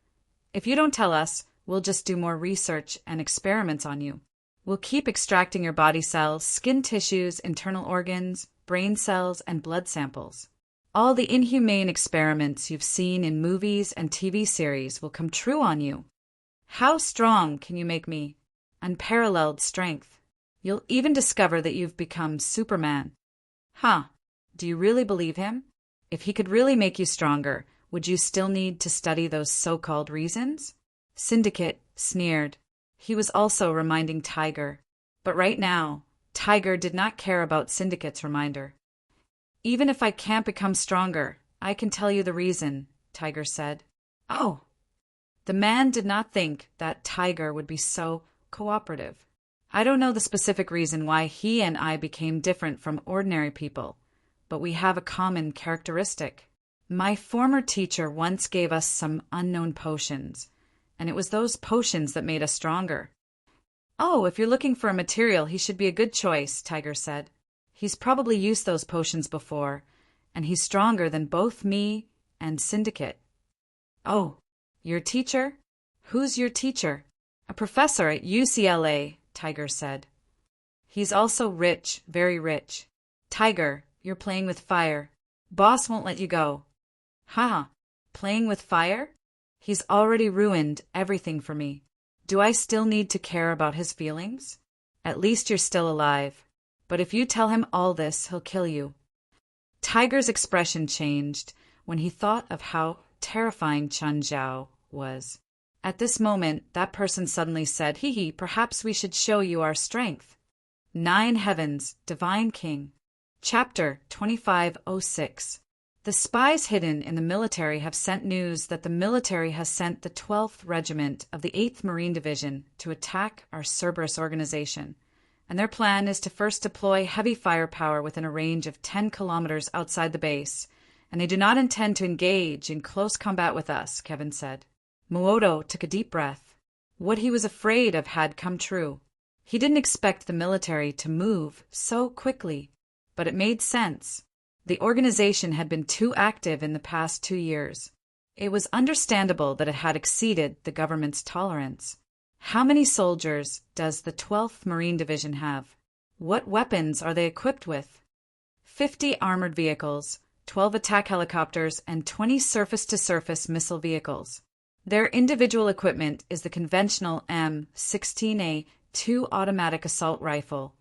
if you don't tell us, we'll just do more research and experiments on you. We'll keep extracting your body cells, skin tissues, internal organs, brain cells, and blood samples. All the inhumane experiments you've seen in movies and TV series will come true on you. How strong can you make me? Unparalleled strength. You'll even discover that you've become Superman. Huh, do you really believe him? If he could really make you stronger, would you still need to study those so-called reasons? Syndicate sneered. He was also reminding Tiger. But right now, Tiger did not care about Syndicate's reminder. Even if I can't become stronger, I can tell you the reason, Tiger said. Oh! The man did not think that Tiger would be so cooperative. I don't know the specific reason why he and I became different from ordinary people, but we have a common characteristic. My former teacher once gave us some unknown potions, and it was those potions that made us stronger. Oh, if you're looking for a material, he should be a good choice, Tiger said. He's probably used those potions before, and he's stronger than both me and Syndicate. Oh, your teacher? Who's your teacher? A professor at UCLA, Tiger said. He's also rich, very rich. Tiger, you're playing with fire. Boss won't let you go. Ha! Playing with fire? He's already ruined everything for me. Do I still need to care about his feelings? At least you're still alive. But if you tell him all this, he'll kill you. Tiger's expression changed when he thought of how terrifying Chun Zhao was. At this moment, that person suddenly said, Hee, perhaps we should show you our strength. 9 Heavens, Divine King. Chapter 2506. The spies hidden in the military have sent news that the military has sent the 12th Regiment of the 8th Marine Division to attack our Cerberus organization, and their plan is to first deploy heavy firepower within a range of 10 kilometers outside the base, and they do not intend to engage in close combat with us, Kevin said. Muoto took a deep breath. What he was afraid of had come true. He didn't expect the military to move so quickly, but it made sense. The organization had been too active in the past 2 years. It was understandable that it had exceeded the government's tolerance. How many soldiers does the 12th Marine Division have? What weapons are they equipped with? 50 armored vehicles, 12 attack helicopters, and 20 surface-to-surface missile vehicles. Their individual equipment is the conventional M16A 2 automatic assault rifle,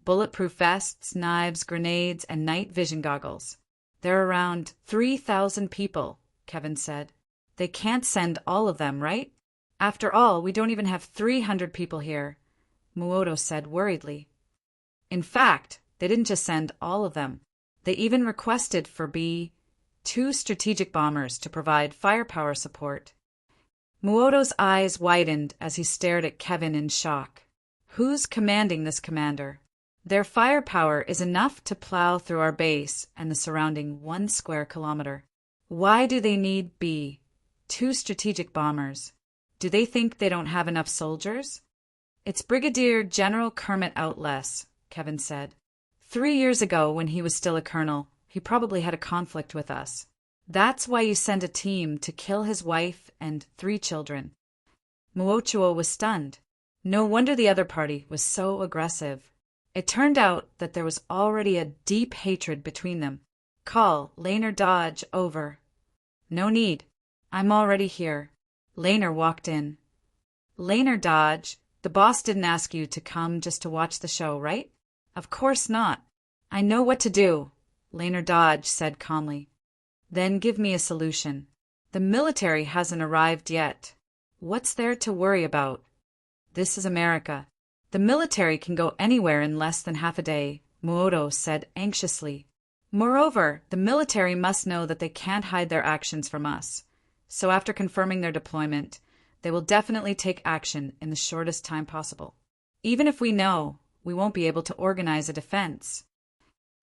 bulletproof vests, knives, grenades, and night vision goggles. There are around 3,000 people, Kevin said. They can't send all of them, right? After all, we don't even have 300 people here, Muoto said worriedly. In fact, they didn't just send all of them. They even requested for 2 strategic bombers to provide firepower support. Muoto's eyes widened as he stared at Kevin in shock. Who's commanding this commander? Their firepower is enough to plow through our base and the surrounding 1 square kilometer. Why do they need 2 strategic bombers? Do they think they don't have enough soldiers? It's Brigadier General Kermit Outless, Kevin said. 3 years ago, when he was still a colonel, he probably had a conflict with us. That's why you send a team to kill his wife and 3 children. Muochuo was stunned. No wonder the other party was so aggressive. It turned out that there was already a deep hatred between them. Call Laner Dodge over. No need. I'm already here. Laner walked in. Laner Dodge, the boss didn't ask you to come just to watch the show, right? Of course not. I know what to do, Laner Dodge said calmly. Then give me a solution. The military hasn't arrived yet. What's there to worry about? This is America. The military can go anywhere in less than half a day, Muoto said anxiously. Moreover, the military must know that they can't hide their actions from us. So after confirming their deployment, they will definitely take action in the shortest time possible. Even if we know, we won't be able to organize a defense.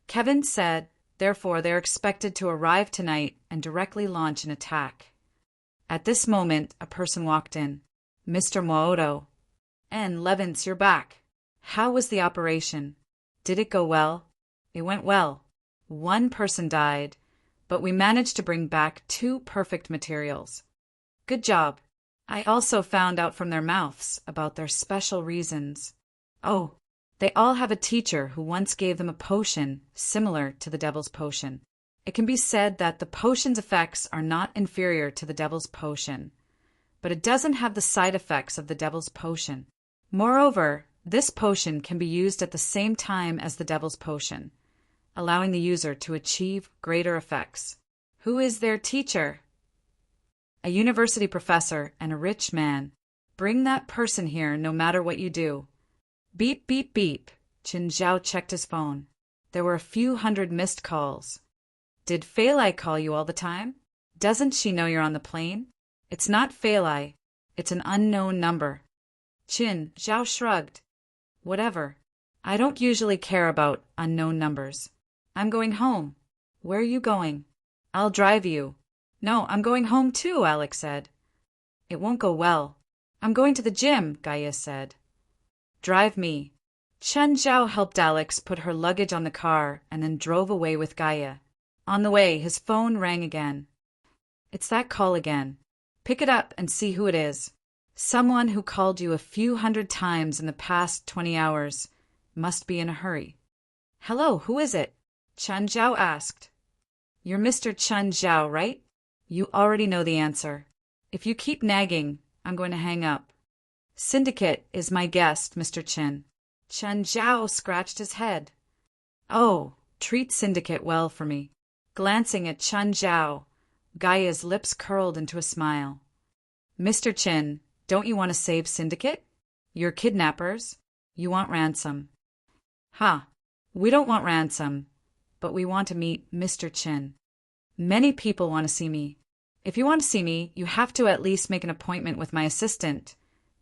Kevin said, therefore they are expected to arrive tonight and directly launch an attack. At this moment, a person walked in. Mr. Muoto. And Levins, you're back. How was the operation? Did it go well? It went well. 1 person died, but we managed to bring back 2 perfect materials. Good job. I also found out from their mouths about their special reasons. Oh, they all have a teacher who once gave them a potion similar to the Devil's Potion. It can be said that the potion's effects are not inferior to the Devil's Potion, but it doesn't have the side effects of the Devil's Potion. Moreover, this potion can be used at the same time as the Devil's Potion, allowing the user to achieve greater effects. Who is their teacher? A university professor and a rich man. Bring that person here no matter what you do. Beep, beep, beep. Qin Zhao checked his phone. There were a few hundred missed calls. Did Feilai call you all the time? Doesn't she know you're on the plane? It's not Feilai. It's an unknown number. Qin Zhao shrugged. Whatever. I don't usually care about unknown numbers. I'm going home. Where are you going? I'll drive you. No, I'm going home too, Alex said. It won't go well. I'm going to the gym, Gaia said. Drive me. Chen Zhao helped Alex put her luggage on the car and then drove away with Gaia. On the way, his phone rang again. It's that call again. Pick it up and see who it is. Someone who called you a few hundred times in the past 20 hours must be in a hurry. Hello, who is it? Chen Zhao asked. You're Mr. Chen Zhao, right? You already know the answer. If you keep nagging, I'm going to hang up. Syndicate is my guest, Mr. Chen. Chen Zhao scratched his head. Oh, treat Syndicate well for me. Glancing at Chen Zhao, Gaia's lips curled into a smile. Mr. Chen, don't you want to save Syndicate? You're kidnappers. You want ransom. Ha! We don't want ransom, but we want to meet Mr. Chen. Many people want to see me. If you want to see me, you have to at least make an appointment with my assistant,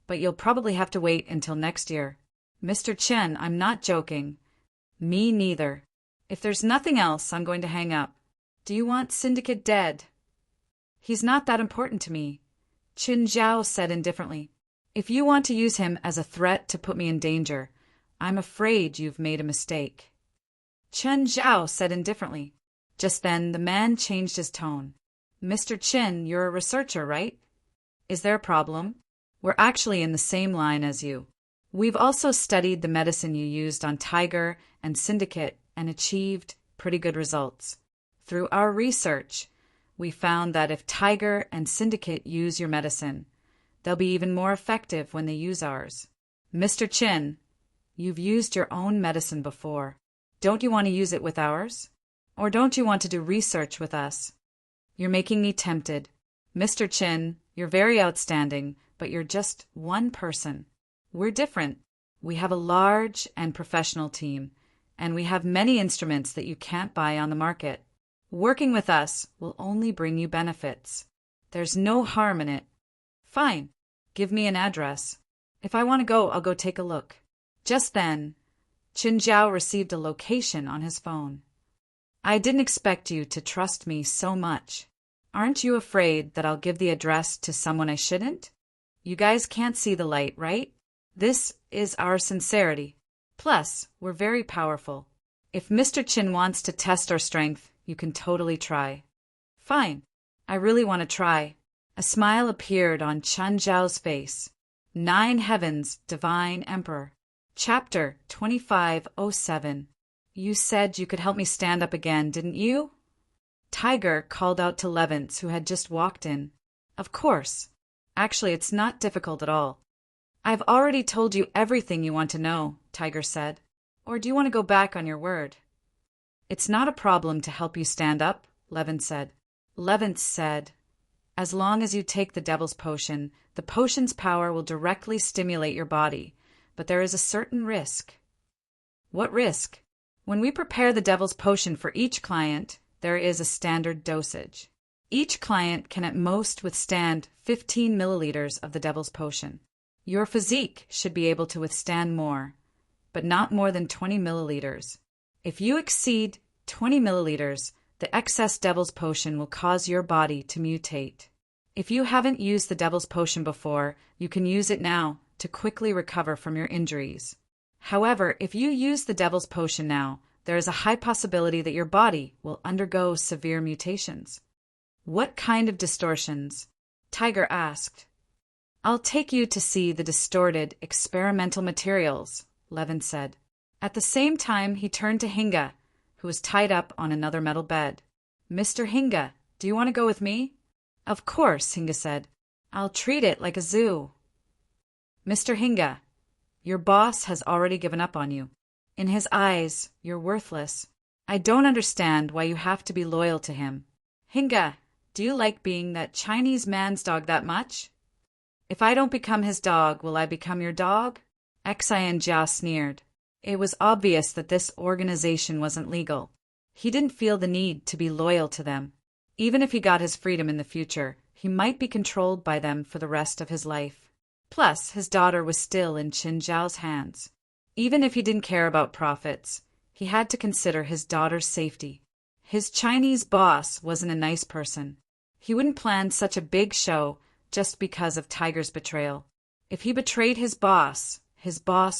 but you'll probably have to wait until next year. Mr. Chen, I'm not joking. Me neither. If there's nothing else, I'm going to hang up. Do you want Syndicate dead? He's not that important to me, Qin Zhao said indifferently. If you want to use him as a threat to put me in danger, I'm afraid you've made a mistake. Chen Zhao said indifferently. Just then, the man changed his tone. Mr. Qin, you're a researcher, right? Is there a problem? We're actually in the same line as you. We've also studied the medicine you used on Tiger and Syndicate and achieved pretty good results. Through our research, we found that if Tiger and Syndicate use your medicine, they'll be even more effective when they use ours. Mr. Qin, you've used your own medicine before. Don't you want to use it with ours? Or don't you want to do research with us? You're making me tempted. Mr. Qin, you're very outstanding, but you're just one person. We're different. We have a large and professional team, and we have many instruments that you can't buy on the market. Working with us will only bring you benefits. There's no harm in it. Fine. Give me an address. If I want to go, I'll go take a look. Just then, Qin Zhao received a location on his phone. I didn't expect you to trust me so much. Aren't you afraid that I'll give the address to someone I shouldn't? You guys can't see the light, right? This is our sincerity. Plus, we're very powerful. If Mr. Qin wants to test our strength, you can totally try. Fine. I really want to try. A smile appeared on Qin Zhao's face. 9 Heavens, Divine Emperor. Chapter 2507. You said you could help me stand up again, didn't you? Tiger called out to Levins, who had just walked in. Of course. Actually, it's not difficult at all. I've already told you everything you want to know, Tiger said. Or do you want to go back on your word? It's not a problem to help you stand up, Levins said. Levins said, as long as you take the devil's potion, the potion's power will directly stimulate your body, but there is a certain risk. What risk? When we prepare the devil's potion for each client, there is a standard dosage. Each client can at most withstand 15 milliliters of the devil's potion. Your physique should be able to withstand more, but not more than 20 milliliters. If you exceed 20 milliliters, the excess devil's potion will cause your body to mutate. If you haven't used the devil's potion before, you can use it now to quickly recover from your injuries. However, if you use the devil's potion now, there is a high possibility that your body will undergo severe mutations. What kind of distortions? Tiger asked. I'll take you to see the distorted experimental materials, Levin said. At the same time, he turned to Hinga, who was tied up on another metal bed. Mr. Hinga, do you want to go with me? Of course, Hinga said. I'll treat it like a zoo. Mr. Hinga, your boss has already given up on you. In his eyes, you're worthless. I don't understand why you have to be loyal to him. Hinga, do you like being that Chinese man's dog that much? If I don't become his dog, will I become your dog? Xian Jia sneered. It was obvious that this organization wasn't legal. He didn't feel the need to be loyal to them. Even if he got his freedom in the future, he might be controlled by them for the rest of his life. Plus, his daughter was still in Qin Zhao's hands. Even if he didn't care about profits, he had to consider his daughter's safety. His Chinese boss wasn't a nice person. He wouldn't plan such a big show just because of Tiger's betrayal. If he betrayed his boss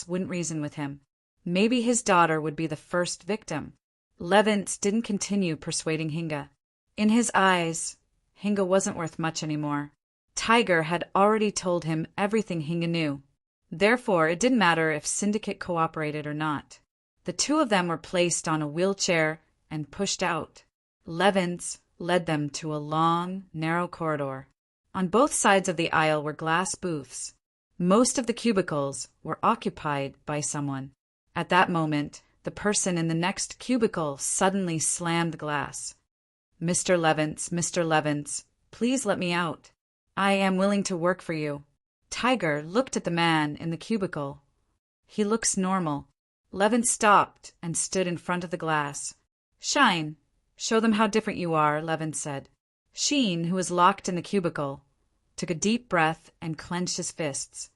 wouldn't reason with him. Maybe his daughter would be the first victim. Levins didn't continue persuading Hinga. In his eyes, Hinga wasn't worth much anymore. Tiger had already told him everything Hinga knew. Therefore, it didn't matter if Syndicate cooperated or not. The two of them were placed on a wheelchair and pushed out. Levins led them to a long, narrow corridor. On both sides of the aisle were glass booths. Most of the cubicles were occupied by someone. At that moment, the person in the next cubicle suddenly slammed the glass. Mr. Levins, please let me out. I am willing to work for you. Tiger looked at the man in the cubicle. He looks normal. Levins stopped and stood in front of the glass. Shine. Show them how different you are, Levins said. Sheen, who was locked in the cubicle, took a deep breath and clenched his fists.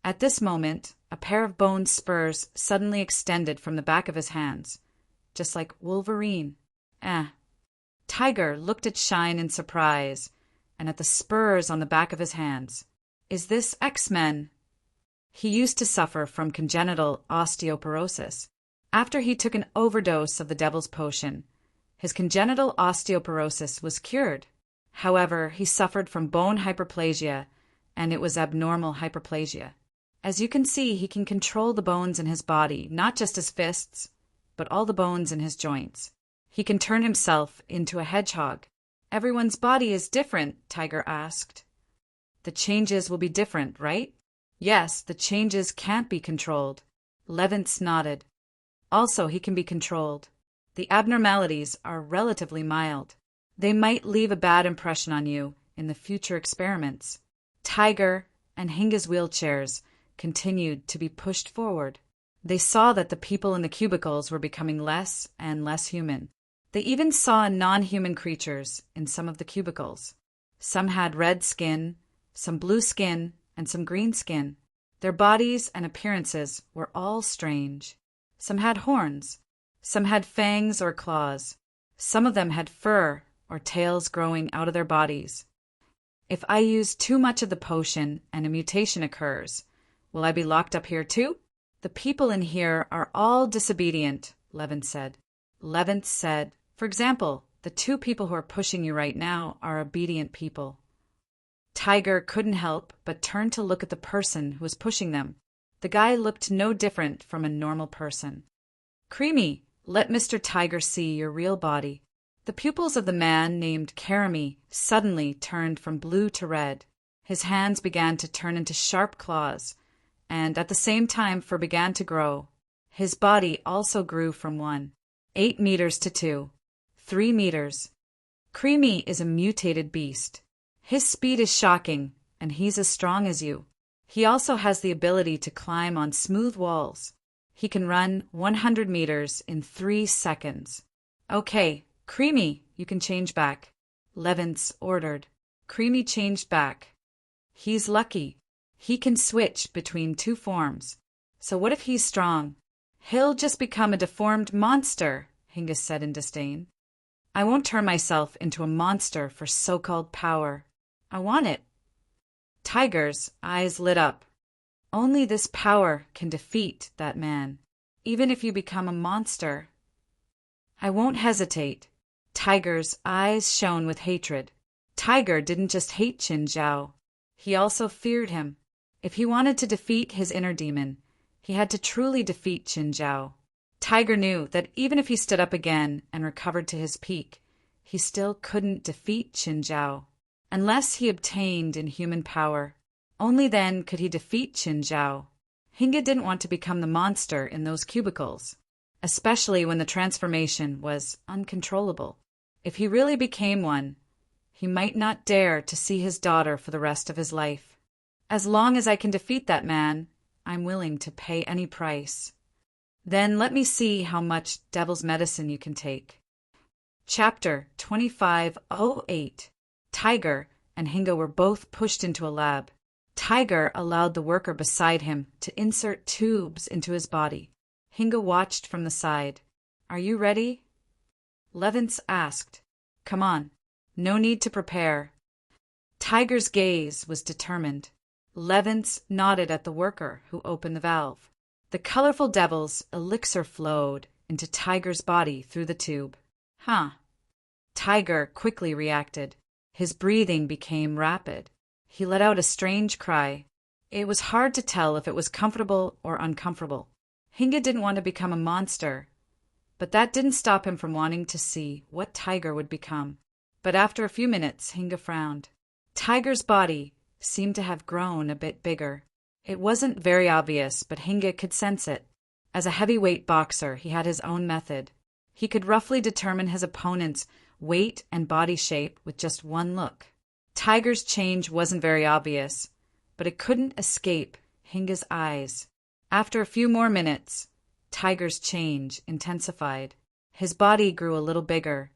At this moment, a pair of bone spurs suddenly extended from the back of his hands, just like Wolverine. Tiger looked at Shine in surprise, and at the spurs on the back of his hands. Is this X-Men? He used to suffer from congenital osteoporosis. After he took an overdose of the devil's potion, his congenital osteoporosis was cured. However, he suffered from bone hyperplasia, and it was abnormal hyperplasia. As you can see, he can control the bones in his body, not just his fists, but all the bones in his joints. He can turn himself into a hedgehog. Everyone's body is different, Tiger asked. The changes will be different, right? Yes, the changes can't be controlled. Levins nodded. Also, he can be controlled. The abnormalities are relatively mild. They might leave a bad impression on you in the future experiments. Tiger and Hinga's wheelchairs continued to be pushed forward. They saw that the people in the cubicles were becoming less and less human. They even saw non-human creatures in some of the cubicles. Some had red skin, some blue skin, and some green skin. Their bodies and appearances were all strange. Some had horns. Some had fangs or claws. Some of them had fur or tails growing out of their bodies. If I use too much of the potion and a mutation occurs, will I be locked up here too? The people in here are all disobedient, Levinth said. Levinth said, for example, the two people who are pushing you right now are obedient people. Tiger couldn't help but turn to look at the person who was pushing them. The guy looked no different from a normal person. Creamy, let Mr. Tiger see your real body. The pupils of the man named Karami suddenly turned from blue to red. His hands began to turn into sharp claws, and at the same time fur began to grow. His body also grew from 8 meters to 2, 3 meters. Creamy is a mutated beast. His speed is shocking, and he's as strong as you. He also has the ability to climb on smooth walls. He can run 100 meters in 3 seconds. Okay, Creamy, you can change back, Levinth ordered. Creamy changed back. He's lucky. He can switch between 2 forms. So what if he's strong? He'll just become a deformed monster, Hingis said in disdain. I won't turn myself into a monster for so-called power. I want it. Tiger's eyes lit up. Only this power can defeat that man, even if you become a monster. I won't hesitate. Tiger's eyes shone with hatred. Tiger didn't just hate Qin Zhao. He also feared him. If he wanted to defeat his inner demon, he had to truly defeat Qin Zhao. Tiger knew that even if he stood up again and recovered to his peak, he still couldn't defeat Qin Zhao. Unless he obtained inhuman power, only then could he defeat Qin Zhao. Hinga didn't want to become the monster in those cubicles, especially when the transformation was uncontrollable. If he really became one, he might not dare to see his daughter for the rest of his life. As long as I can defeat that man, I'm willing to pay any price. Then let me see how much devil's medicine you can take. Chapter 2508. Tiger and Hinga were both pushed into a lab. Tiger allowed the worker beside him to insert tubes into his body. Hinga watched from the side. Are you ready? Levinth asked. Come on. No need to prepare. Tiger's gaze was determined. Levinth nodded at the worker who opened the valve. The colorful devil's elixir flowed into Tiger's body through the tube. Huh. Tiger quickly reacted. His breathing became rapid. He let out a strange cry. It was hard to tell if it was comfortable or uncomfortable. Hinga didn't want to become a monster, but that didn't stop him from wanting to see what Tiger would become. But after a few minutes, Hinga frowned. Tiger's body seemed to have grown a bit bigger. It wasn't very obvious, but Hinga could sense it. As a heavyweight boxer, he had his own method. He could roughly determine his opponent's weight and body shape with just one look. Tiger's change wasn't very obvious, but it couldn't escape Hinga's eyes. After a few more minutes, Tiger's change intensified. His body grew a little bigger,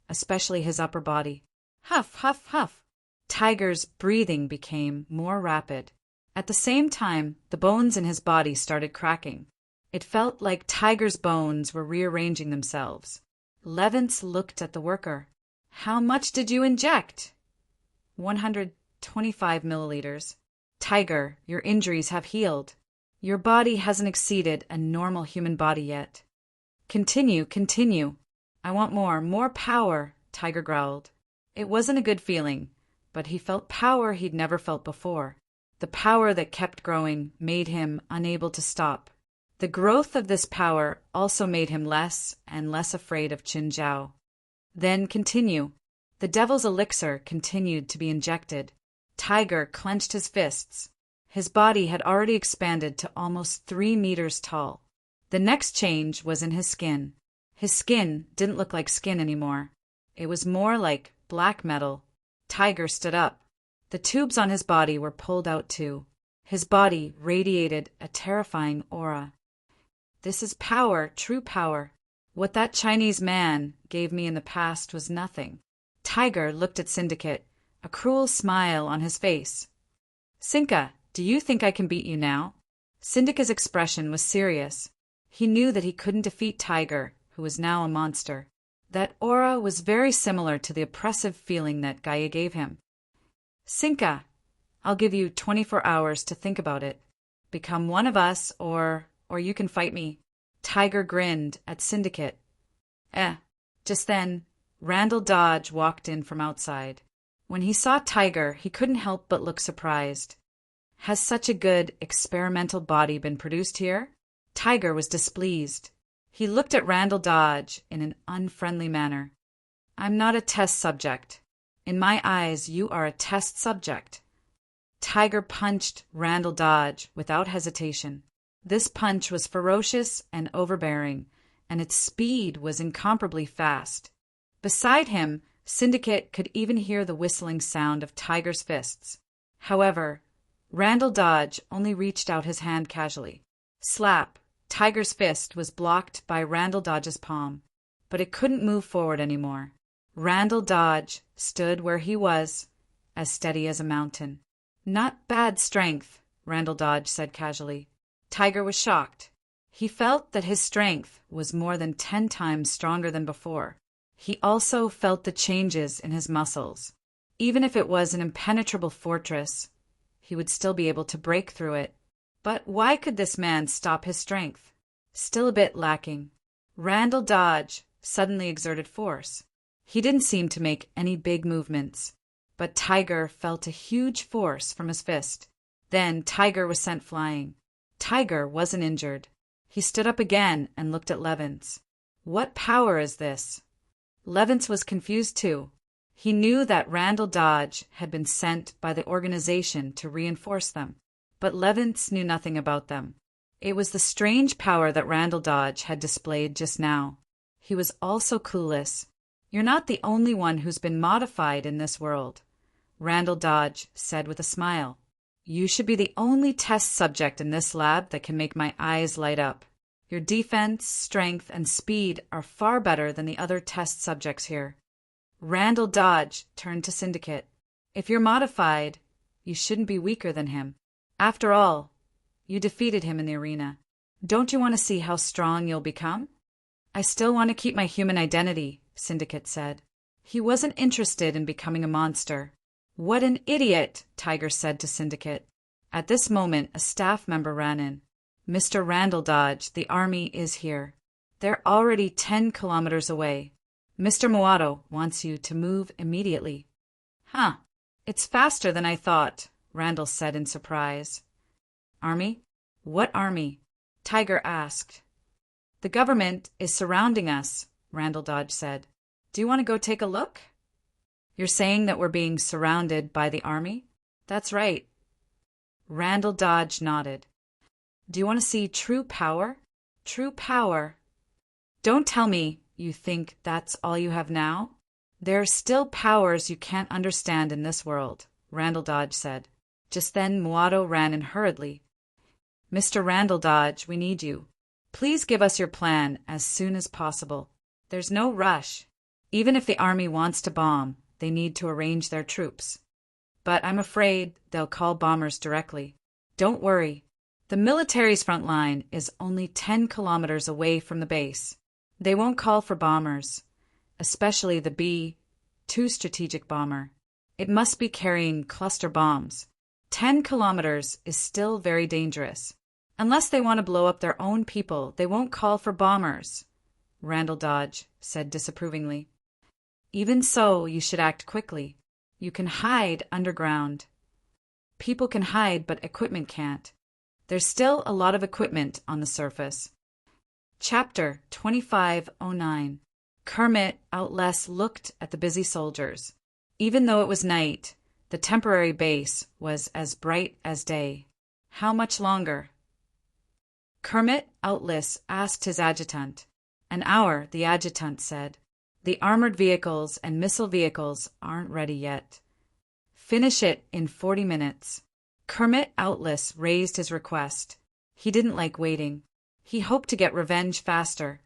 especially his upper body. Huff, huff, huff. Tiger's breathing became more rapid. At the same time, the bones in his body started cracking. It felt like Tiger's bones were rearranging themselves. Levinth looked at the worker. How much did you inject? 125 milliliters. Tiger, your injuries have healed. Your body hasn't exceeded a normal human body yet. Continue, continue. I want more power, Tiger growled. It wasn't a good feeling, but he felt power he'd never felt before. The power that kept growing made him unable to stop. The growth of this power also made him less and less afraid of Qin Zhao. Then continue. The devil's elixir continued to be injected. Tiger clenched his fists. His body had already expanded to almost 3 meters tall. The next change was in his skin. His skin didn't look like skin anymore. It was more like black metal. Tiger stood up. The tubes on his body were pulled out too. His body radiated a terrifying aura. This is power, true power. What that Chinese man gave me in the past was nothing. Tiger looked at Syndicate, a cruel smile on his face. Cinca, do you think I can beat you now? Syndicate's expression was serious. He knew that he couldn't defeat Tiger, who was now a monster. That aura was very similar to the oppressive feeling that Gaia gave him. Cinca, I'll give you 24 hours to think about it. Become one of us, or you can fight me. Tiger grinned at Syndicate. Just then, Randall Dodge walked in from outside. When he saw Tiger, he couldn't help but look surprised. Has such a good, experimental body been produced here? Tiger was displeased. He looked at Randall Dodge in an unfriendly manner. I'm not a test subject. In my eyes, you are a test subject. Tiger punched Randall Dodge without hesitation. This punch was ferocious and overbearing, and its speed was incomparably fast. Beside him, Syndicate could even hear the whistling sound of Tiger's fists. However, Randall Dodge only reached out his hand casually. Slap! Tiger's fist was blocked by Randall Dodge's palm, but it couldn't move forward anymore. Randall Dodge stood where he was, as steady as a mountain. Not bad strength, Randall Dodge said casually. Tiger was shocked. He felt that his strength was more than 10 times stronger than before. He also felt the changes in his muscles. Even if it was an impenetrable fortress, he would still be able to break through it. But why could this man stop his strength? Still a bit lacking. Randall Dodge suddenly exerted force. He didn't seem to make any big movements, but Tiger felt a huge force from his fist. Then Tiger was sent flying. Tiger wasn't injured. He stood up again and looked at Levins. What power is this? Levins was confused too. He knew that Randall Dodge had been sent by the organization to reinforce them, but Levins knew nothing about them. It was the strange power that Randall Dodge had displayed just now. He was also clueless. You're not the only one who's been modified in this world, Randall Dodge said with a smile. You should be the only test subject in this lab that can make my eyes light up. Your defense, strength, and speed are far better than the other test subjects here. Randall Dodge turned to Syndicate. If you're modified, you shouldn't be weaker than him. After all, you defeated him in the arena. Don't you want to see how strong you'll become? I still want to keep my human identity, Syndicate said. He wasn't interested in becoming a monster. What an idiot, Tiger said to Syndicate. At this moment, a staff member ran in. Mr. Randall Dodge, the army is here. They're already 10 kilometers away. Mr. Muato wants you to move immediately. Huh, it's faster than I thought, Randall said in surprise. Army? What army? Tiger asked. The government is surrounding us, Randall Dodge said. Do you want to go take a look? You're saying that we're being surrounded by the army? That's right. Randall Dodge nodded. Do you want to see true power? True power? Don't tell me you think that's all you have now. There are still powers you can't understand in this world, Randall Dodge said. Just then Muato ran in hurriedly. Mr. Randall Dodge, we need you. Please give us your plan as soon as possible. There's no rush. Even if the army wants to bomb, they need to arrange their troops. But I'm afraid they'll call bombers directly. Don't worry. The military's front line is only 10 kilometers away from the base. They won't call for bombers, especially the B-2 strategic bomber. It must be carrying cluster bombs. 10 kilometers is still very dangerous. Unless they want to blow up their own people, they won't call for bombers, Randall Dodge said disapprovingly. Even so, you should act quickly. You can hide underground. People can hide, but equipment can't. There's still a lot of equipment on the surface. Chapter 2509. Kermit Outless looked at the busy soldiers. Even though it was night, the temporary base was as bright as day. How much longer? Kermit Outless asked his adjutant. An hour, the adjutant said. The armored vehicles and missile vehicles aren't ready yet. Finish it in 40 minutes. Kermit Outless raised his request. He didn't like waiting. He hoped to get revenge faster.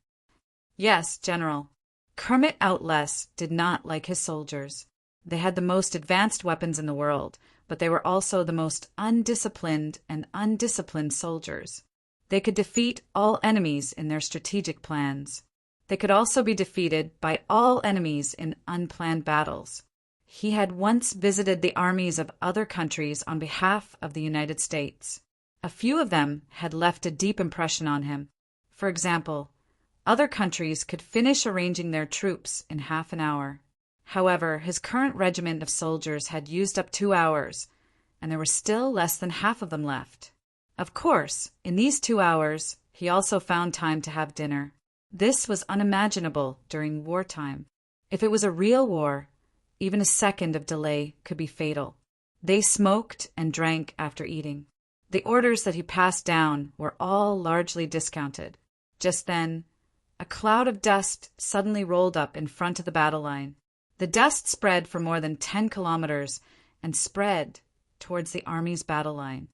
Yes, General. Kermit Outless did not like his soldiers. They had the most advanced weapons in the world, but they were also the most undisciplined and undisciplined soldiers. They could defeat all enemies in their strategic plans. They could also be defeated by all enemies in unplanned battles. He had once visited the armies of other countries on behalf of the United States. A few of them had left a deep impression on him. For example, other countries could finish arranging their troops in half an hour. However, his current regiment of soldiers had used up 2 hours, and there were still less than half of them left. Of course, in these 2 hours, he also found time to have dinner. This was unimaginable during wartime. If it was a real war, even a second of delay could be fatal. They smoked and drank after eating. The orders that he passed down were all largely discounted. Just then, a cloud of dust suddenly rolled up in front of the battle line. The dust spread for more than 10 kilometers and spread towards the army's battle line.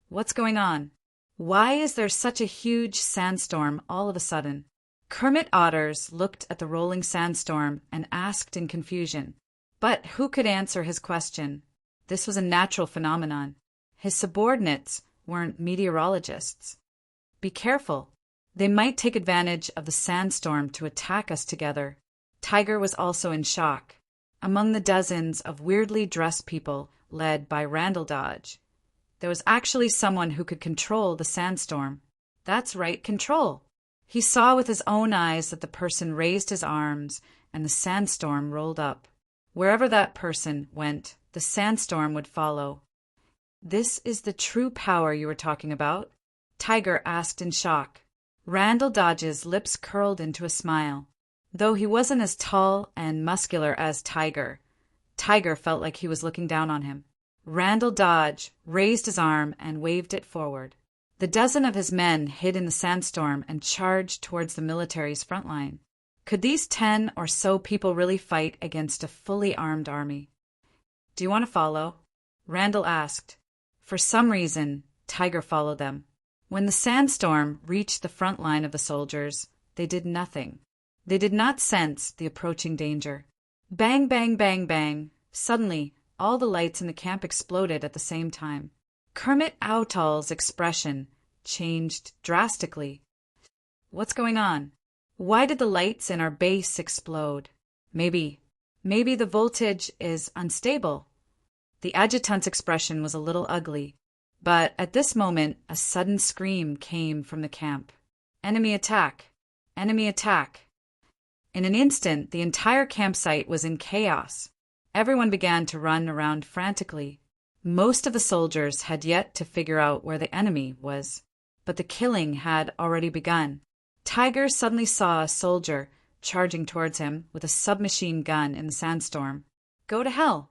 What's going on? Why is there such a huge sandstorm all of a sudden? Kermit Otters looked at the rolling sandstorm and asked in confusion. But who could answer his question? This was a natural phenomenon. His subordinates weren't meteorologists. Be careful. They might take advantage of the sandstorm to attack us together. Tiger was also in shock. Among the dozens of weirdly dressed people led by Randall Dodge, there was actually someone who could control the sandstorm. That's right, control. He saw with his own eyes that the person raised his arms and the sandstorm rolled up. Wherever that person went, the sandstorm would follow. This is the true power you were talking about? Tiger asked in shock. Randall Dodge's lips curled into a smile. Though he wasn't as tall and muscular as Tiger, Tiger felt like he was looking down on him. Randall Dodge raised his arm and waved it forward. The dozen of his men hid in the sandstorm and charged towards the military's front line. Could these 10 or so people really fight against a fully armed army? Do you want to follow? Randall asked. For some reason, Tiger followed them. When the sandstorm reached the front line of the soldiers, they did nothing. They did not sense the approaching danger. Bang, bang, bang, bang. Suddenly, all the lights in the camp exploded at the same time. Kermit Owl's expression changed drastically. What's going on? Why did the lights in our base explode? Maybe the voltage is unstable. The adjutant's expression was a little ugly, but at this moment a sudden scream came from the camp. Enemy attack! Enemy attack! In an instant, the entire campsite was in chaos. Everyone began to run around frantically. Most of the soldiers had yet to figure out where the enemy was, but the killing had already begun. Tiger suddenly saw a soldier charging towards him with a submachine gun in the sandstorm. Go to hell!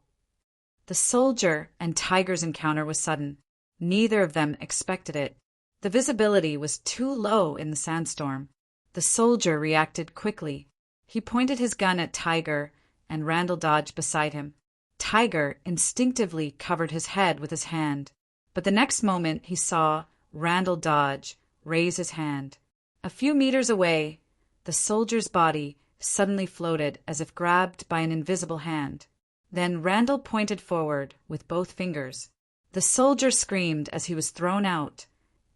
The soldier and Tiger's encounter was sudden. Neither of them expected it. The visibility was too low in the sandstorm. The soldier reacted quickly. He pointed his gun at Tiger and Randall Dodge beside him. Tiger instinctively covered his head with his hand, but the next moment he saw Randall Dodge raise his hand. A few meters away, the soldier's body suddenly floated as if grabbed by an invisible hand. Then Randall pointed forward with both fingers. The soldier screamed as he was thrown out,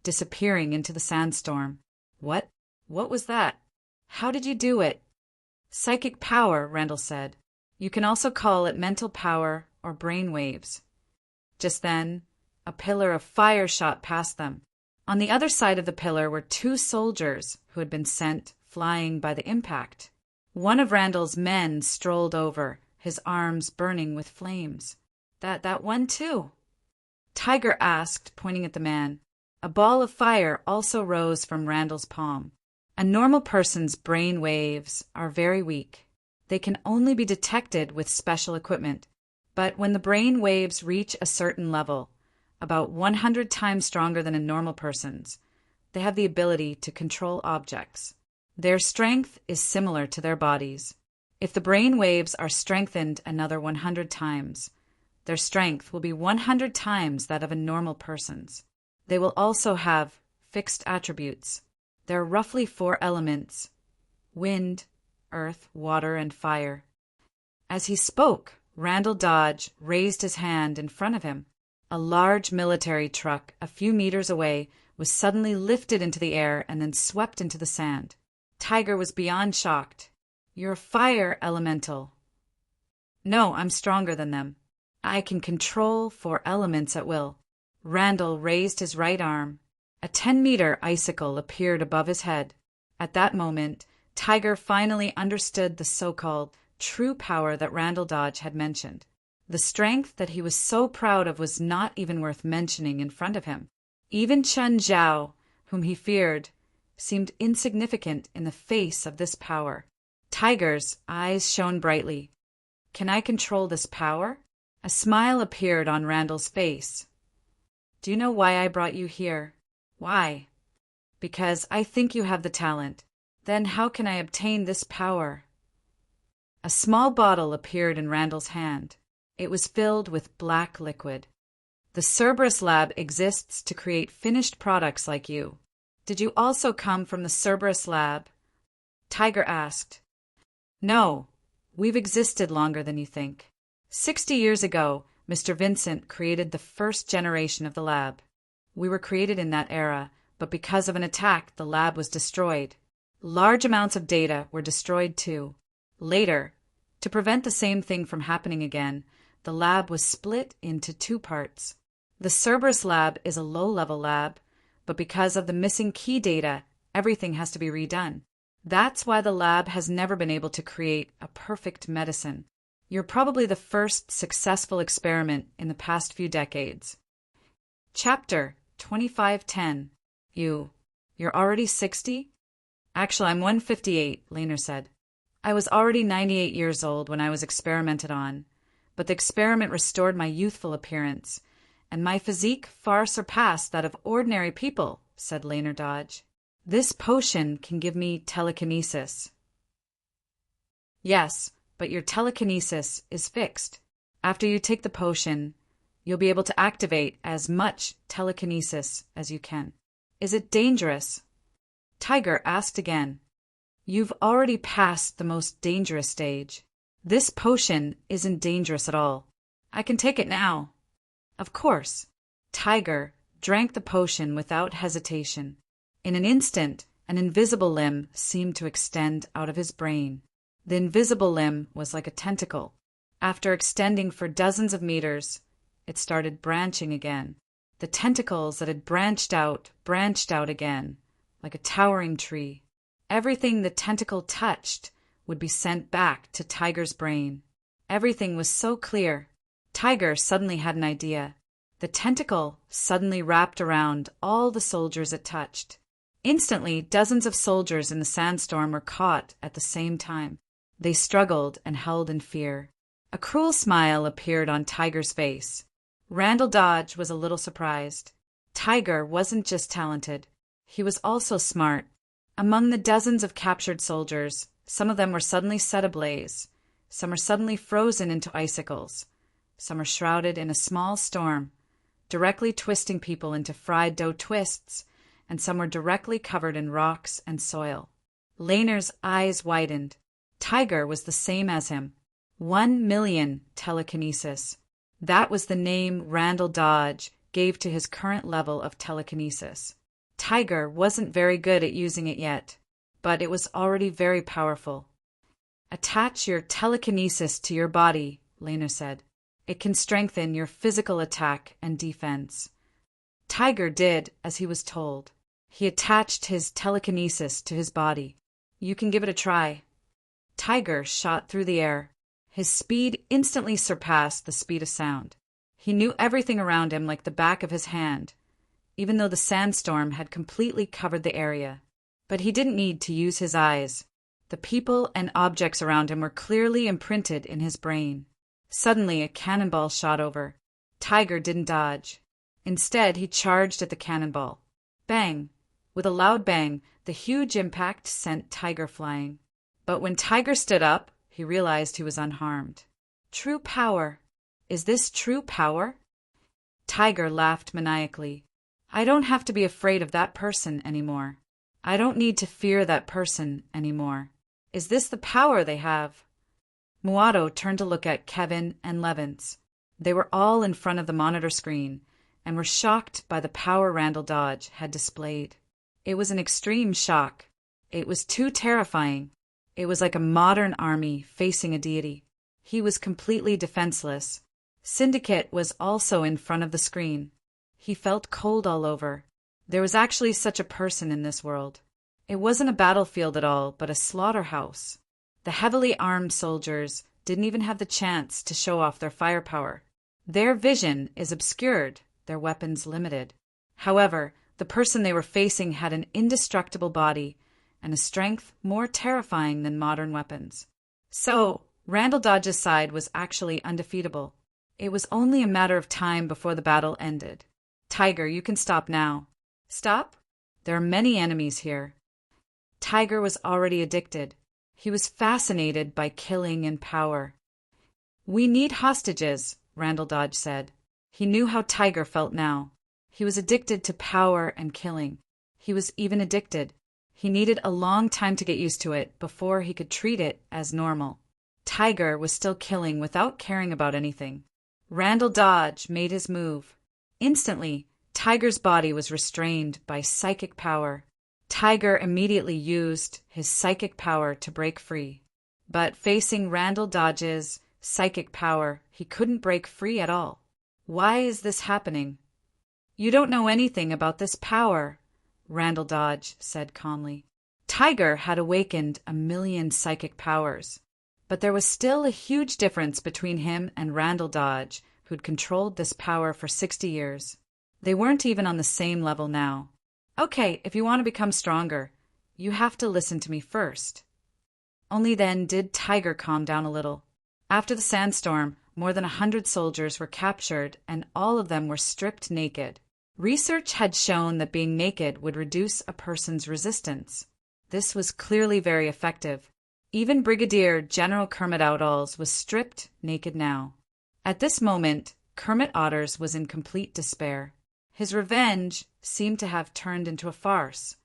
disappearing into the sandstorm. What? What was that? How did you do it? Psychic power, Randall said. You can also call it mental power or brain waves. Just then, a pillar of fire shot past them. On the other side of the pillar were 2 soldiers who had been sent flying by the impact. One of Randall's men strolled over, his arms burning with flames. That one too? Tiger asked, pointing at the man. A ball of fire also rose from Randall's palm. A normal person's brain waves are very weak. They can only be detected with special equipment. But when the brain waves reach a certain level, about 100 times stronger than a normal person's, they have the ability to control objects. Their strength is similar to their bodies. If the brain waves are strengthened another 100 times, their strength will be 100 times that of a normal person's. They will also have fixed attributes. There are roughly 4 elements: wind, earth, water, and fire. As he spoke, Randall Dodge raised his hand in front of him. A large military truck a few meters away was suddenly lifted into the air and then swept into the sand. Tiger was beyond shocked. "You're a fire elemental." "No, I'm stronger than them. I can control 4 elements at will." Randall raised his right arm. A 10-meter icicle appeared above his head. At that moment, Tiger finally understood the so-called true power that Randall Dodge had mentioned. The strength that he was so proud of was not even worth mentioning in front of him. Even Chen Zhao, whom he feared, seemed insignificant in the face of this power. Tiger's eyes shone brightly. "Can I control this power?" A smile appeared on Randall's face. "Do you know why I brought you here?" "Why?" "Because I think you have the talent. Then how can I obtain this power?" A small bottle appeared in Randall's hand. It was filled with black liquid. "The Cerberus Lab exists to create finished products like you." "Did you also come from the Cerberus Lab?" Tiger asked. "No, we've existed longer than you think. 60 years ago, Mr. Vincent created the first generation of the lab. We were created in that era, but because of an attack, the lab was destroyed. Large amounts of data were destroyed too. Later, to prevent the same thing from happening again, the lab was split into 2 parts. The Cerberus Lab is a low-level lab, but because of the missing key data, everything has to be redone. That's why the lab has never been able to create a perfect medicine. You're probably the first successful experiment in the past few decades." Chapter 2510. You're already 60? "Actually, I'm 158, Lehner said. "I was already 98 years old when I was experimented on, but the experiment restored my youthful appearance, and my physique far surpassed that of ordinary people," said Lehner Dodge. "This potion can give me telekinesis." "Yes, but your telekinesis is fixed. After you take the potion, you'll be able to activate as much telekinesis as you can." "Is it dangerous?" Tiger asked again. "You've already passed the most dangerous stage. This potion isn't dangerous at all. I can take it now." "Of course." Tiger drank the potion without hesitation. In an instant, an invisible limb seemed to extend out of his brain. The invisible limb was like a tentacle. After extending for dozens of meters, it started branching again. The tentacles that had branched out again, like a towering tree. Everything the tentacle touched would be sent back to Tiger's brain. Everything was so clear. Tiger suddenly had an idea. The tentacle suddenly wrapped around all the soldiers it touched. Instantly, dozens of soldiers in the sandstorm were caught at the same time. They struggled and held in fear. A cruel smile appeared on Tiger's face. Randall Dodge was a little surprised. Tiger wasn't just talented. He was also smart. Among the dozens of captured soldiers, some of them were suddenly set ablaze. Some are suddenly frozen into icicles. Some are shrouded in a small storm, directly twisting people into fried dough twists, and some were directly covered in rocks and soil. Lehner's eyes widened. Tiger was the same as him. 1,000,000 telekinesis. That was the name Randall Dodge gave to his current level of telekinesis. Tiger wasn't very good at using it yet, but it was already very powerful. "Attach your telekinesis to your body," Lehner said. "It can strengthen your physical attack and defense." Tiger did as he was told. He attached his telekinesis to his body. "You can give it a try." Tiger shot through the air. His speed instantly surpassed the speed of sound. He knew everything around him like the back of his hand, even though the sandstorm had completely covered the area. But he didn't need to use his eyes. The people and objects around him were clearly imprinted in his brain. Suddenly, a cannonball shot over. Tiger didn't dodge. Instead, he charged at the cannonball. Bang! With a loud bang, the huge impact sent Tiger flying. But when Tiger stood up, he realized he was unharmed. True power. Is this true power? Tiger laughed maniacally. I don't have to be afraid of that person anymore. I don't need to fear that person anymore. Is this the power they have? Muato turned to look at Kevin and Levins. They were all in front of the monitor screen and were shocked by the power Randall Dodge had displayed. It was an extreme shock. It was too terrifying. It was like a modern army facing a deity. He was completely defenseless. Syndicate was also in front of the screen. He felt cold all over. There was actually such a person in this world. It wasn't a battlefield at all, but a slaughterhouse. The heavily armed soldiers didn't even have the chance to show off their firepower. Their vision is obscured, their weapons limited. However, the person they were facing had an indestructible body and a strength more terrifying than modern weapons. So, Randall Dodge's side was actually undefeatable. It was only a matter of time before the battle ended. Tiger, you can stop now. Stop? There are many enemies here. Tiger was already addicted. He was fascinated by killing and power. We need hostages, Randall Dodge said. He knew how Tiger felt now. He was addicted to power and killing. He was even addicted. He needed a long time to get used to it before he could treat it as normal. Tiger was still killing without caring about anything. Randall Dodge made his move. Instantly, Tiger's body was restrained by psychic power. Tiger immediately used his psychic power to break free. But facing Randall Dodge's psychic power, he couldn't break free at all. Why is this happening? You don't know anything about this power, Randall Dodge said calmly. Tiger had awakened 1,000,000 psychic powers. But there was still a huge difference between him and Randall Dodge, who'd controlled this power for 60 years. They weren't even on the same level now. Okay, if you want to become stronger, you have to listen to me first. Only then did Tiger calm down a little. After the sandstorm, more than 100 soldiers were captured and all of them were stripped naked. Research had shown that being naked would reduce a person's resistance. This was clearly very effective. Even Brigadier General Kermit Outals was stripped naked now. At this moment, Kermit Otters was in complete despair. His revenge seemed to have turned into a farce.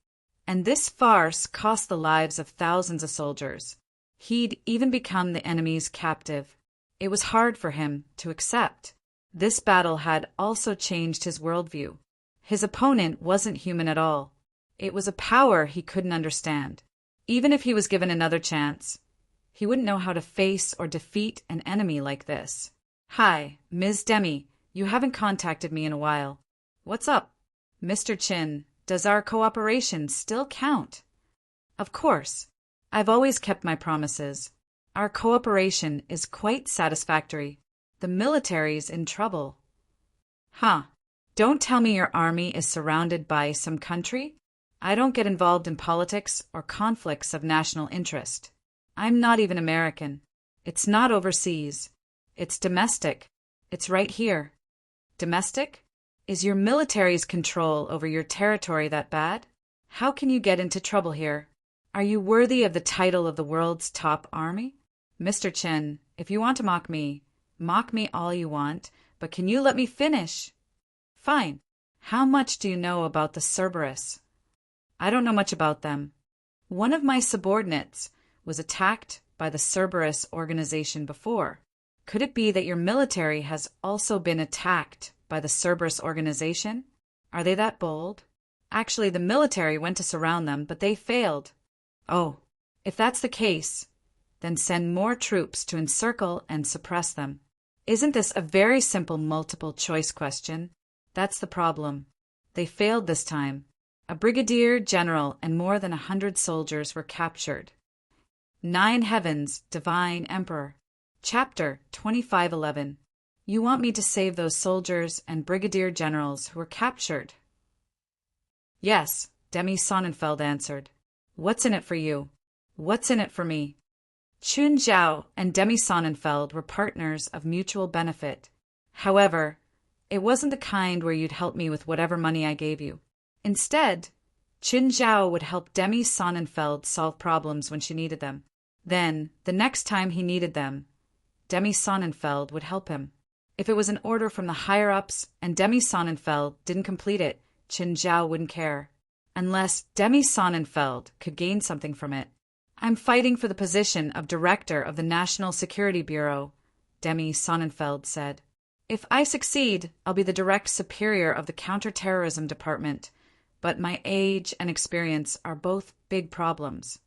And this farce cost the lives of thousands of soldiers. He'd even become the enemy's captive. It was hard for him to accept. This battle had also changed his worldview. His opponent wasn't human at all. It was a power he couldn't understand. Even if he was given another chance, he wouldn't know how to face or defeat an enemy like this. Hi, Ms. Demi, you haven't contacted me in a while. What's up? Mr. Chin, does our cooperation still count? Of course. I've always kept my promises. Our cooperation is quite satisfactory. The military's in trouble. Huh. Don't tell me your army is surrounded by some country? I don't get involved in politics or conflicts of national interest. I'm not even American. It's not overseas. It's domestic. It's right here. Domestic? Is your military's control over your territory that bad? How can you get into trouble here? Are you worthy of the title of the world's top army? Mr. Chen, if you want to mock me all you want, but can you let me finish? Fine. How much do you know about the Cerberus? I don't know much about them. One of my subordinates was attacked by the Cerberus organization before. Could it be that your military has also been attacked by the Cerberus organization? Are they that bold? Actually, the military went to surround them, but they failed. Oh, if that's the case, then send more troops to encircle and suppress them. Isn't this a very simple multiple choice question? That's the problem. They failed this time. A brigadier general and more than 100 soldiers were captured. 9 Heavens, Divine Emperor. Chapter 2511. You want me to save those soldiers and brigadier generals who were captured? Yes, Demi Sonnenfeld answered. What's in it for you? What's in it for me? Chun Zhao and Demi Sonnenfeld were partners of mutual benefit. However, it wasn't the kind where you'd help me with whatever money I gave you. Instead, Chun Zhao would help Demi Sonnenfeld solve problems when she needed them. Then, the next time he needed them, Demi Sonnenfeld would help him. If it was an order from the higher-ups and Demi Sonnenfeld didn't complete it, Chun Zhao wouldn't care. Unless Demi Sonnenfeld could gain something from it. I'm fighting for the position of director of the National Security Bureau, Demi Sonnenfeld said. If I succeed, I'll be the direct superior of the counterterrorism department, but my age and experience are both big problems.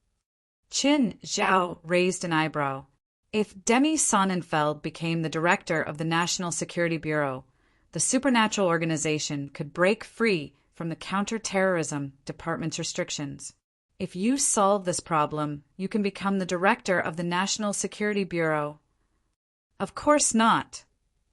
Qin Zhao raised an eyebrow. If Demi Sonnenfeld became the director of the National Security Bureau, the supernatural organization could break free from the counterterrorism department's restrictions. If you solve this problem, you can become the director of the National Security Bureau. Of course not,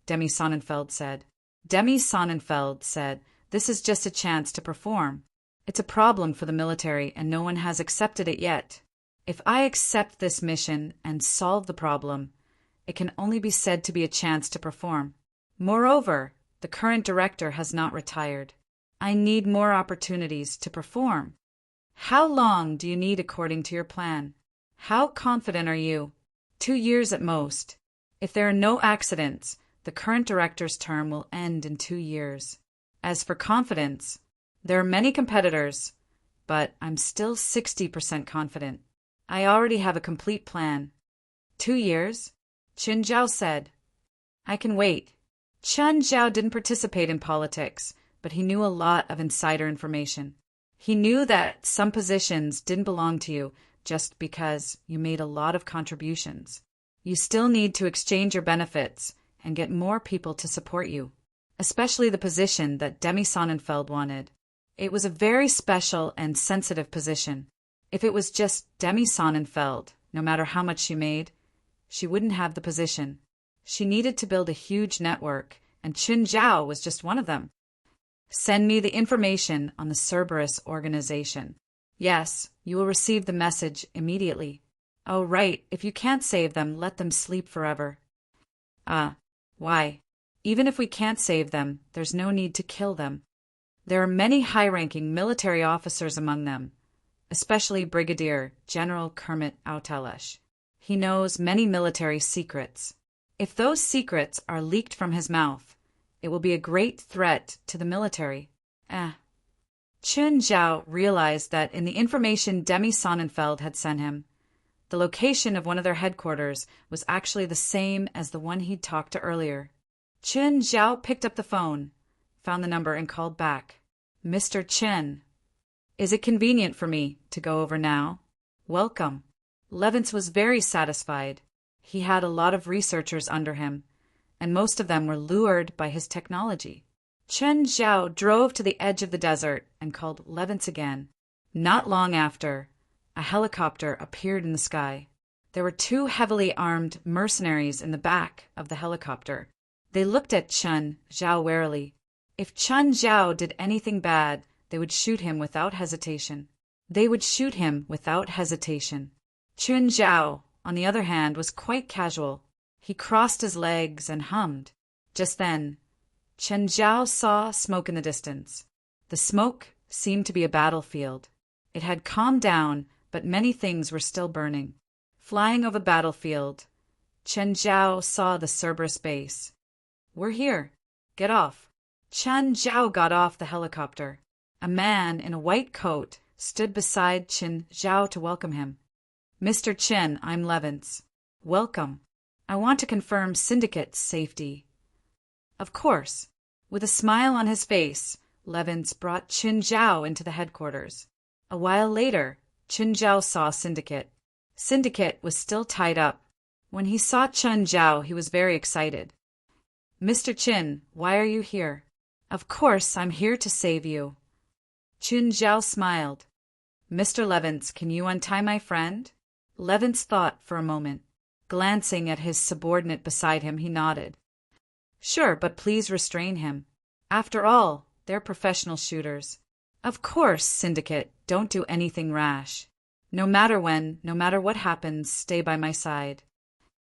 Demi Sonnenfeld said. Demi Sonnenfeld said, this is just a chance to perform. It's a problem for the military and no one has accepted it yet. If I accept this mission and solve the problem, it can only be said to be a chance to perform. Moreover, the current director has not retired. I need more opportunities to perform. How long do you need according to your plan? How confident are you? 2 years at most. If there are no accidents, the current director's term will end in 2 years. As for confidence, there are many competitors, but I'm still 60% confident. I already have a complete plan. 2 years? Qin Zhao said. I can wait. Qin Zhao didn't participate in politics, but he knew a lot of insider information. He knew that some positions didn't belong to you just because you made a lot of contributions. You still need to exchange your benefits and get more people to support you, especially the position that Demi Sonnenfeld wanted. It was a very special and sensitive position. If it was just Demi Sonnenfeld, no matter how much she made, she wouldn't have the position. She needed to build a huge network, and Qin Zhao was just one of them. Send me the information on the Cerberus organization. Yes, you will receive the message immediately. Oh, right, if you can't save them, let them sleep forever. Why? Even if we can't save them, there's no need to kill them. There are many high-ranking military officers among them, especially Brigadier General Kermit Autelesh. He knows many military secrets. If those secrets are leaked from his mouth, it will be a great threat to the military. Qin Zhao realized that in the information Demi Sonnenfeld had sent him, the location of one of their headquarters was actually the same as the one he'd talked to earlier. Qin Zhao picked up the phone, found the number, and called back. Mr. Chen, is it convenient for me to go over now? Welcome. Levins was very satisfied. He had a lot of researchers under him, and most of them were lured by his technology. Qin Zhao drove to the edge of the desert and called Levins again. Not long after, a helicopter appeared in the sky. There were 2 heavily armed mercenaries in the back of the helicopter. They looked at Qin Zhao warily. If Qin Zhao did anything bad, they would shoot him without hesitation. Qin Zhao, on the other hand, was quite casual. He crossed his legs and hummed. Just then, Qin Zhao saw smoke in the distance. The smoke seemed to be a battlefield. It had calmed down, but many things were still burning. Flying over the battlefield, Qin Zhao saw the Cerberus base. We're here. Get off. Qin Zhao got off the helicopter. A man in a white coat stood beside Qin Zhao to welcome him. Mr. Qin, I'm Levins. Welcome. I want to confirm syndicate safety. Of course. With a smile on his face, Levins brought Qin Zhao into the headquarters. A while later, Qin Zhao saw Syndicate. Syndicate was still tied up. When he saw Qin Zhao, he was very excited. Mr. Qin, why are you here? Of course, I'm here to save you. Qin Zhao smiled. Mr. Levins, can you untie my friend? Levins thought for a moment. Glancing at his subordinate beside him, he nodded. Sure, but please restrain him. After all, they're professional shooters. Of course, Syndicate, don't do anything rash. No matter when, no matter what happens, stay by my side.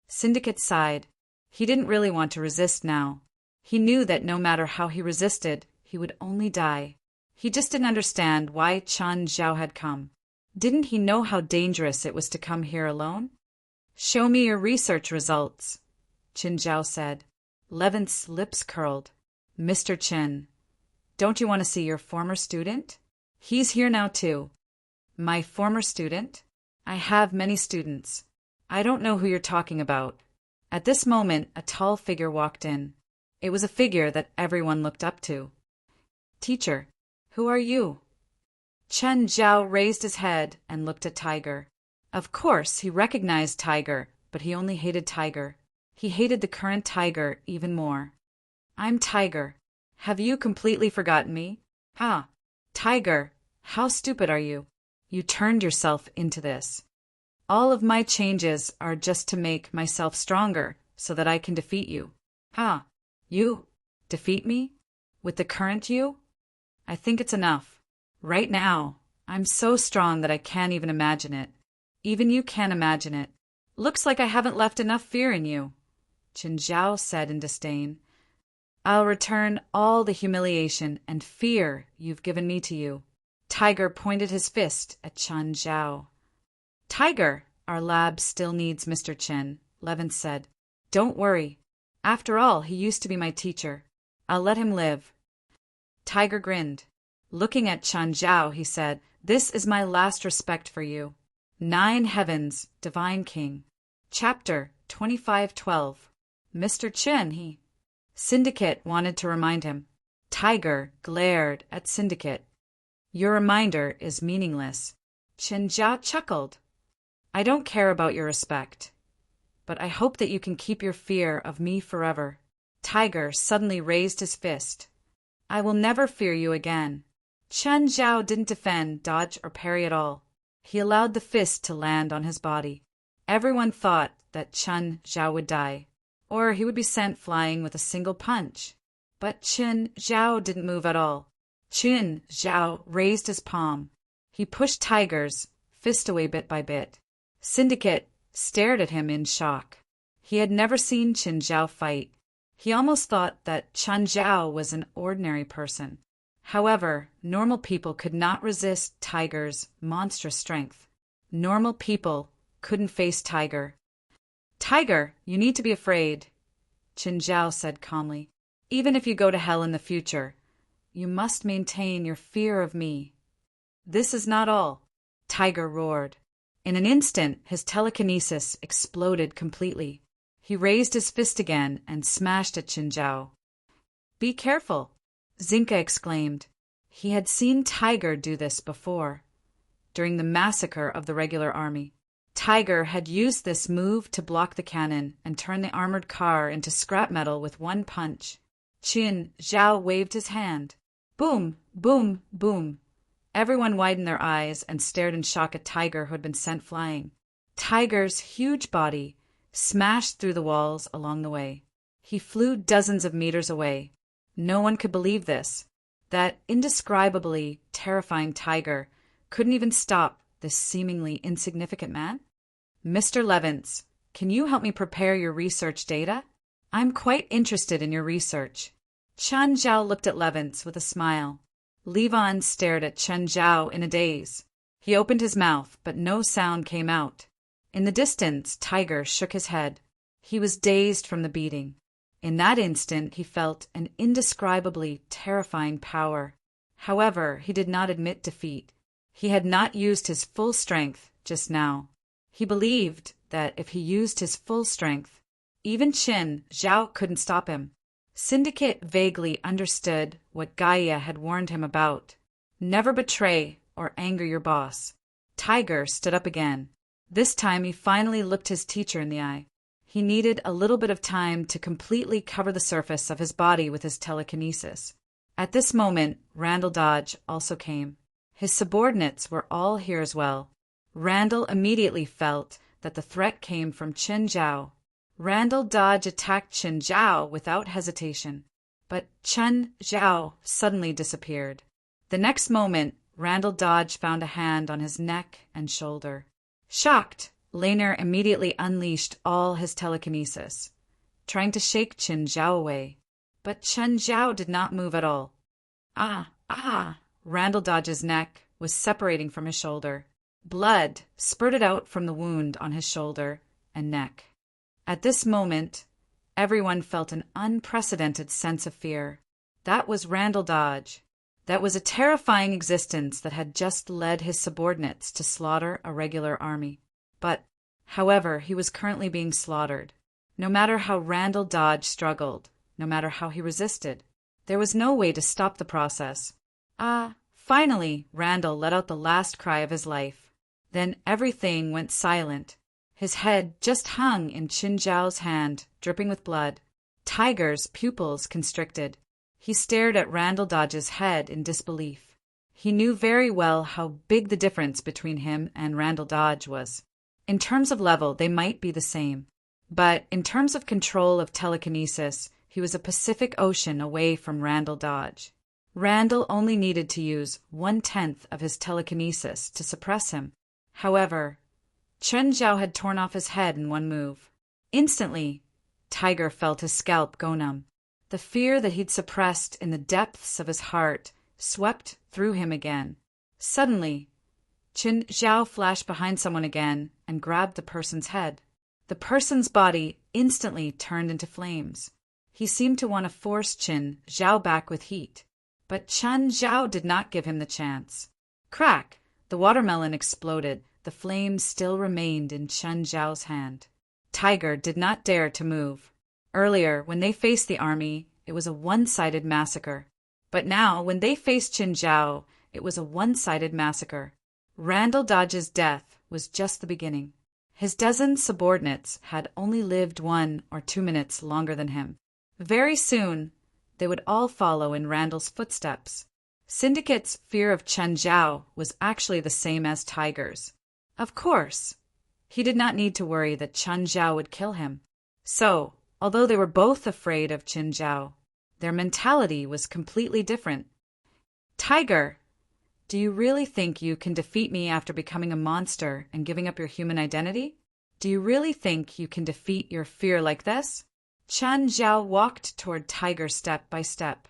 Syndicate sighed. He didn't really want to resist now. He knew that no matter how he resisted, he would only die. He just didn't understand why Qin Zhao had come. Didn't he know how dangerous it was to come here alone? Show me your research results, Qin Zhao said. Levin's lips curled. Mr. Qin, don't you want to see your former student? He's here now too. My former student? I have many students. I don't know who you're talking about. At this moment, a tall figure walked in. It was a figure that everyone looked up to. Teacher, who are you? Chen Zhao raised his head and looked at Tiger. Of course, he recognized Tiger, but he only hated Tiger. He hated the current Tiger even more. I'm Tiger. Have you completely forgotten me? Ah, Tiger, how stupid are you? You turned yourself into this. All of my changes are just to make myself stronger so that I can defeat you. Ah, you? Defeat me? With the current you? I think it's enough. Right now, I'm so strong that I can't even imagine it. Even you can't imagine it. Looks like I haven't left enough fear in you, Qin Zhao said in disdain. I'll return all the humiliation and fear you've given me to you. Tiger pointed his fist at Chen Zhao. Tiger, our lab still needs Mr. Chen, Levin said. Don't worry. After all, he used to be my teacher. I'll let him live. Tiger grinned. Looking at Chen Zhao, he said, This is my last respect for you. 9 Heavens, Divine King. Chapter 2512. Mr. Chen, he... Syndicate wanted to remind him. Tiger glared at Syndicate. Your reminder is meaningless. Chen Zhao chuckled. I don't care about your respect, but I hope that you can keep your fear of me forever. Tiger suddenly raised his fist. I will never fear you again. Chen Zhao didn't defend, dodge, or parry at all. He allowed the fist to land on his body. Everyone thought that Chen Zhao would die, or he would be sent flying with a single punch. But Chen Zhao didn't move at all. Chen Zhao raised his palm. He pushed Tiger's fist away bit by bit. Syndicate stared at him in shock. He had never seen Chen Zhao fight. He almost thought that Chen Zhao was an ordinary person. However, normal people could not resist Tiger's monstrous strength. Normal people couldn't face Tiger. Tiger, you need to be afraid, Chen Zhao said calmly. Even if you go to hell in the future, you must maintain your fear of me. This is not all, Tiger roared. In an instant, his telekinesis exploded completely. He raised his fist again and smashed at Chen Zhao. Be careful, Zinka exclaimed. He had seen Tiger do this before. During the massacre of the regular army, Tiger had used this move to block the cannon and turn the armored car into scrap metal with one punch. Chen Zhao waved his hand. Boom, boom, boom. Everyone widened their eyes and stared in shock at Tiger, who had been sent flying. Tiger's huge body smashed through the walls along the way. He flew dozens of meters away. No one could believe this. That indescribably terrifying Tiger couldn't even stop this seemingly insignificant man? Mr. Levins, can you help me prepare your research data? I'm quite interested in your research. Chen Zhao looked at Levins with a smile. Levon stared at Chen Zhao in a daze. He opened his mouth, but no sound came out. In the distance, Tiger shook his head. He was dazed from the beating. In that instant, he felt an indescribably terrifying power. However, he did not admit defeat. He had not used his full strength just now. He believed that if he used his full strength, even Chen Zhao couldn't stop him. Syndicate vaguely understood what Gaia had warned him about. Never betray or anger your boss. Tiger stood up again. This time he finally looked his teacher in the eye. He needed a little bit of time to completely cover the surface of his body with his telekinesis. At this moment, Randall Dodge also came. His subordinates were all here as well. Randall immediately felt that the threat came from Chen Zhao. Randall Dodge attacked Chen Zhao without hesitation, but Chen Zhao suddenly disappeared. The next moment, Randall Dodge found a hand on his neck and shoulder. Shocked, Lehner immediately unleashed all his telekinesis, trying to shake Chen Zhao away. But Chen Zhao did not move at all. Ah! Randall Dodge's neck was separating from his shoulder. Blood spurted out from the wound on his shoulder and neck. At this moment, everyone felt an unprecedented sense of fear. That was Randall Dodge. That was a terrifying existence that had just led his subordinates to slaughter a regular army. But, however, he was currently being slaughtered. No matter how Randall Dodge struggled, no matter how he resisted, there was no way to stop the process. Finally, Randall let out the last cry of his life. Then everything went silent. His head just hung in Qin Zhao's hand, dripping with blood. Tiger's pupils constricted. He stared at Randall Dodge's head in disbelief. He knew very well how big the difference between him and Randall Dodge was. In terms of level, they might be the same. But in terms of control of telekinesis, he was a Pacific Ocean away from Randall Dodge. Randall only needed to use 1/10 of his telekinesis to suppress him. However, Chen Zhao had torn off his head in one move. Instantly, Tiger felt his scalp go numb. The fear that he'd suppressed in the depths of his heart swept through him again. Suddenly, Chen Zhao flashed behind someone again and grabbed the person's head. The person's body instantly turned into flames. He seemed to want to force Chen Zhao back with heat. But Chen Zhao did not give him the chance. Crack! The watermelon exploded. The flames still remained in Chen Zhao's hand. Tiger did not dare to move. Earlier, when they faced the army, it was a one-sided massacre. But now, when they faced Qin Zhao, it was a one-sided massacre. Randall Dodge's death was just the beginning. His dozen subordinates had only lived 1 or 2 minutes longer than him. Very soon, they would all follow in Randall's footsteps. Syndicate's fear of Chen Zhao was actually the same as Tiger's. Of course, he did not need to worry that Chen Zhao would kill him. So, although they were both afraid of Qin Zhao, their mentality was completely different. Tiger, do you really think you can defeat me after becoming a monster and giving up your human identity? Do you really think you can defeat your fear like this? Chen Zhao walked toward Tiger step by step.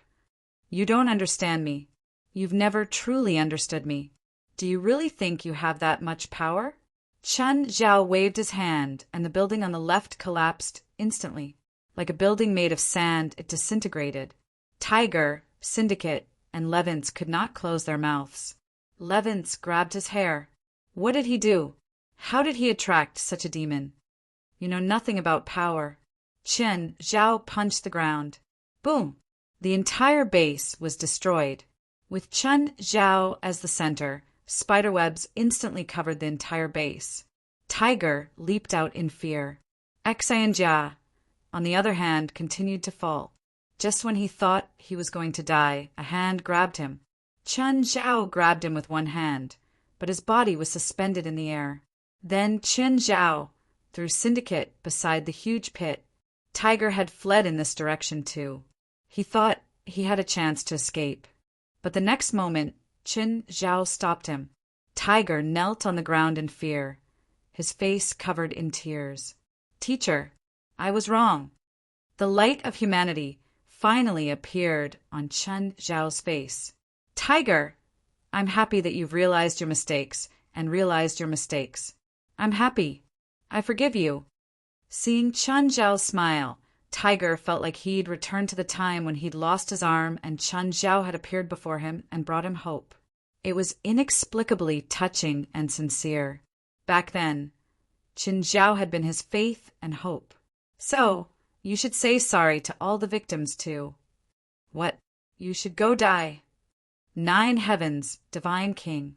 You don't understand me. You've never truly understood me. Do you really think you have that much power? Chen Zhao waved his hand, and the building on the left collapsed instantly. Like a building made of sand, it disintegrated. Tiger, Syndicate, and Levins could not close their mouths. Levins grabbed his hair. What did he do? How did he attract such a demon? You know nothing about power. Chen Zhao punched the ground. Boom! The entire base was destroyed. With Chen Zhao as the center, spiderwebs instantly covered the entire base. Tiger leaped out in fear. Xianjia, on the other hand, continued to fall. Just when he thought he was going to die, a hand grabbed him. Chen Zhao grabbed him with one hand, but his body was suspended in the air. Then Qin Zhao threw Syndicate beside the huge pit. Tiger had fled in this direction too. He thought he had a chance to escape. But the next moment, Qin Zhao stopped him. Tiger knelt on the ground in fear, his face covered in tears. Teacher, I was wrong. The light of humanity finally appeared on Chen Zhao's face. Tiger, I'm happy that you've realized your mistakes and realized your mistakes. I'm happy. I forgive you. Seeing Chen Zhao smile, Tiger felt like he'd returned to the time when he'd lost his arm and Chen Zhao had appeared before him and brought him hope. It was inexplicably touching and sincere. Back then, Qin Zhao had been his faith and hope. So, you should say sorry to all the victims too. What? You should go die. 9 Heavens, Divine King.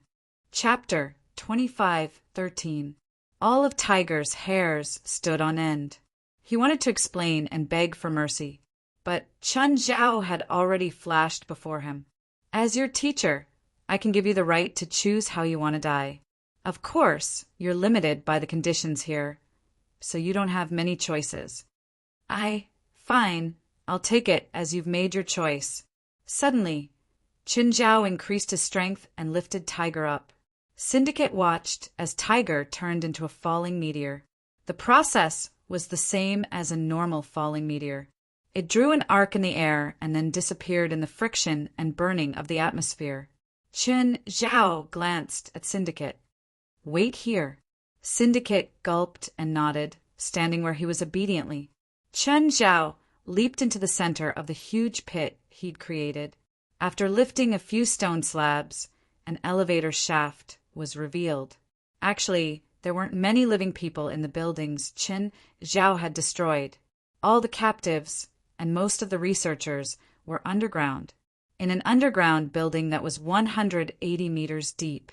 Chapter 25:13. All of Tiger's hairs stood on end. He wanted to explain and beg for mercy, but Chen Zhao had already flashed before him. As your teacher, I can give you the right to choose how you want to die. Of course, you're limited by the conditions here, so you don't have many choices. Fine, I'll take it as you've made your choice. Suddenly, Qin Zhao increased his strength and lifted Tiger up. Syndicate watched as Tiger turned into a falling meteor. The process was the same as a normal falling meteor. It drew an arc in the air and then disappeared in the friction and burning of the atmosphere. Qin Zhao glanced at Syndicate. Wait here. Syndicate gulped and nodded, standing where he was obediently. Chen Zhao leaped into the center of the huge pit he'd created. After lifting a few stone slabs, an elevator shaft was revealed. Actually, there weren't many living people in the buildings Qin Zhao had destroyed. All the captives and most of the researchers were underground, in an underground building that was 180 meters deep.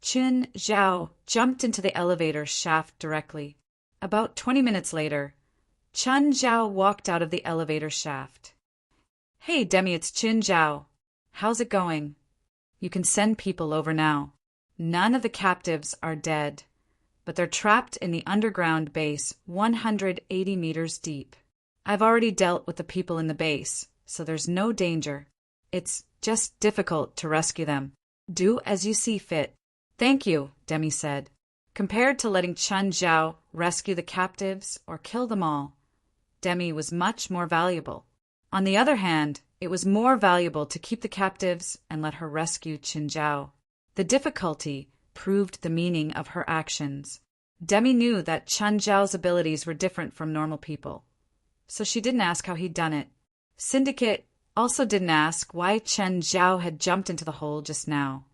Qin Zhao jumped into the elevator shaft directly. About 20 minutes later, Qin Zhao walked out of the elevator shaft. "Hey, Demi, it's Qin Zhao. How's it going? You can send people over now. None of the captives are dead, but they're trapped in the underground base 180 meters deep. I've already dealt with the people in the base, so there's no danger. It's just difficult to rescue them. Do as you see fit." "Thank you," Demi said. Compared to letting Qin Zhao rescue the captives or kill them all, Demi was much more valuable. On the other hand, it was more valuable to keep the captives and let her rescue Qin Zhao. The difficulty proved the meaning of her actions. Demi knew that Qin Zhao's abilities were different from normal people, so she didn't ask how he'd done it. Syndicate also didn't ask why Qin Zhao had jumped into the hole just now.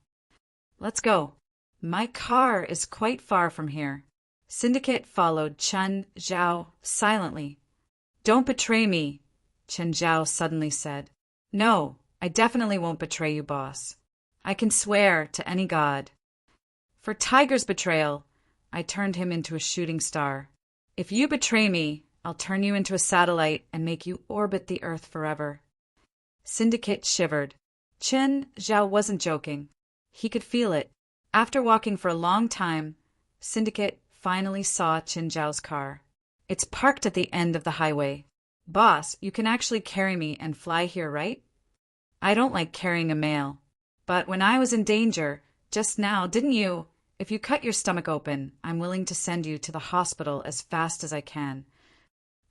"Let's go. My car is quite far from here." Syndicate followed Qin Zhao silently. "Don't betray me," Qin Zhao suddenly said. "No, I definitely won't betray you, boss. I can swear to any god. For Tiger's betrayal, I turned him into a shooting star. If you betray me, I'll turn you into a satellite and make you orbit the Earth forever." Syndicate shivered. Qin Zhao wasn't joking. He could feel it. After walking for a long time, Syndicate finally saw Qin Zhao's car. "It's parked at the end of the highway. Boss, you can actually carry me and fly here, right?" "I don't like carrying a mail. But when I was in danger, just now, didn't you? If you cut your stomach open, I'm willing to send you to the hospital as fast as I can."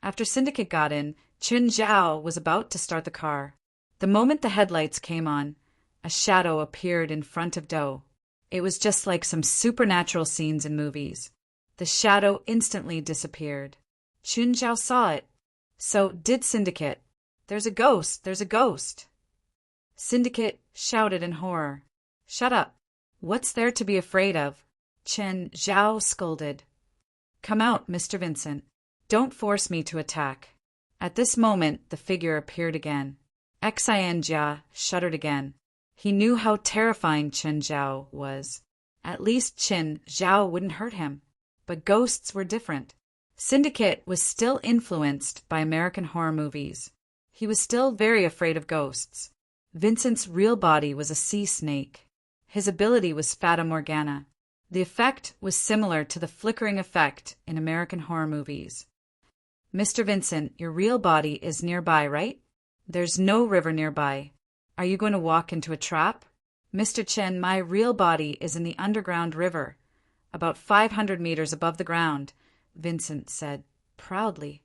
After Syndicate got in, Qin Zhao was about to start the car. The moment the headlights came on, a shadow appeared in front of Doe. It was just like some supernatural scenes in movies. The shadow instantly disappeared. Qin Zhao saw it. So did Syndicate. "There's a ghost! There's a ghost!" Syndicate shouted in horror. "Shut up! What's there to be afraid of?" Qin Zhao scolded. "Come out, Mr. Vincent. Don't force me to attack." At this moment, the figure appeared again. Xian Jia shuddered again. He knew how terrifying Qin Zhao was. At least Qin Zhao wouldn't hurt him. But ghosts were different. Syndicate was still influenced by American horror movies. He was still very afraid of ghosts. Vincent's real body was a sea snake. His ability was Fata Morgana. The effect was similar to the flickering effect in American horror movies. "Mr. Vincent, your real body is nearby, right?" "There's no river nearby. Are you going to walk into a trap?" "Mr. Qin, my real body is in the underground river, about 500 meters above the ground," Vincent said proudly.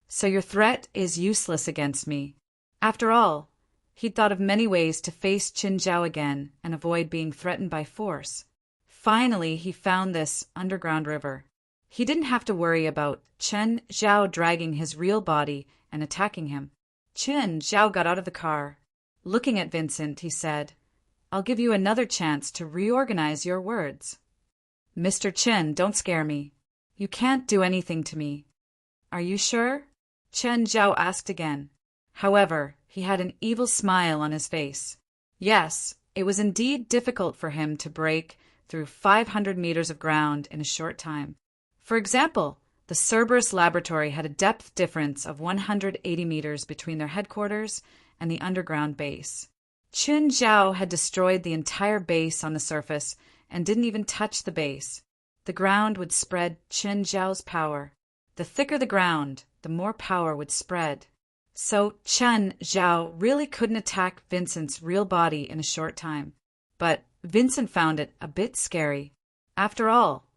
"So your threat is useless against me." After all, he'd thought of many ways to face Qin Zhao again and avoid being threatened by force. Finally, he found this underground river. He didn't have to worry about Qin Zhao dragging his real body and attacking him. Qin Zhao got out of the car. Looking at Vincent, he said, "I'll give you another chance to reorganize your words." "Mr. Qin, don't scare me. You can't do anything to me." "Are you sure?" Qin Zhao asked again. However, he had an evil smile on his face. Yes, it was indeed difficult for him to break through 500 meters of ground in a short time. For example, the Cerberus laboratory had a depth difference of 180 meters between their headquarters and the underground base. Qin Zhao had destroyed the entire base on the surface and didn't even touch the base. The ground would spread Qin Zhao's power. The thicker the ground, the more power would spread. So Qin Zhao really couldn't attack Vincent's real body in a short time. But Vincent found it a bit scary. After all,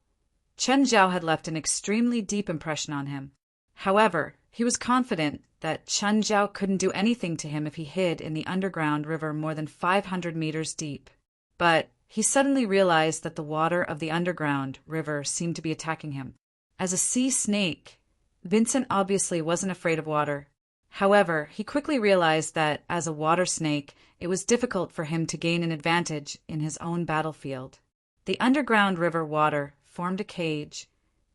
Qin Zhao had left an extremely deep impression on him. However, he was confident that Qin Zhao couldn't do anything to him if he hid in the underground river more than 500 meters deep. But he suddenly realized that the water of the underground river seemed to be attacking him. As a sea snake, Vincent obviously wasn't afraid of water. However, he quickly realized that, as a water snake, it was difficult for him to gain an advantage in his own battlefield. The underground river water formed a cage,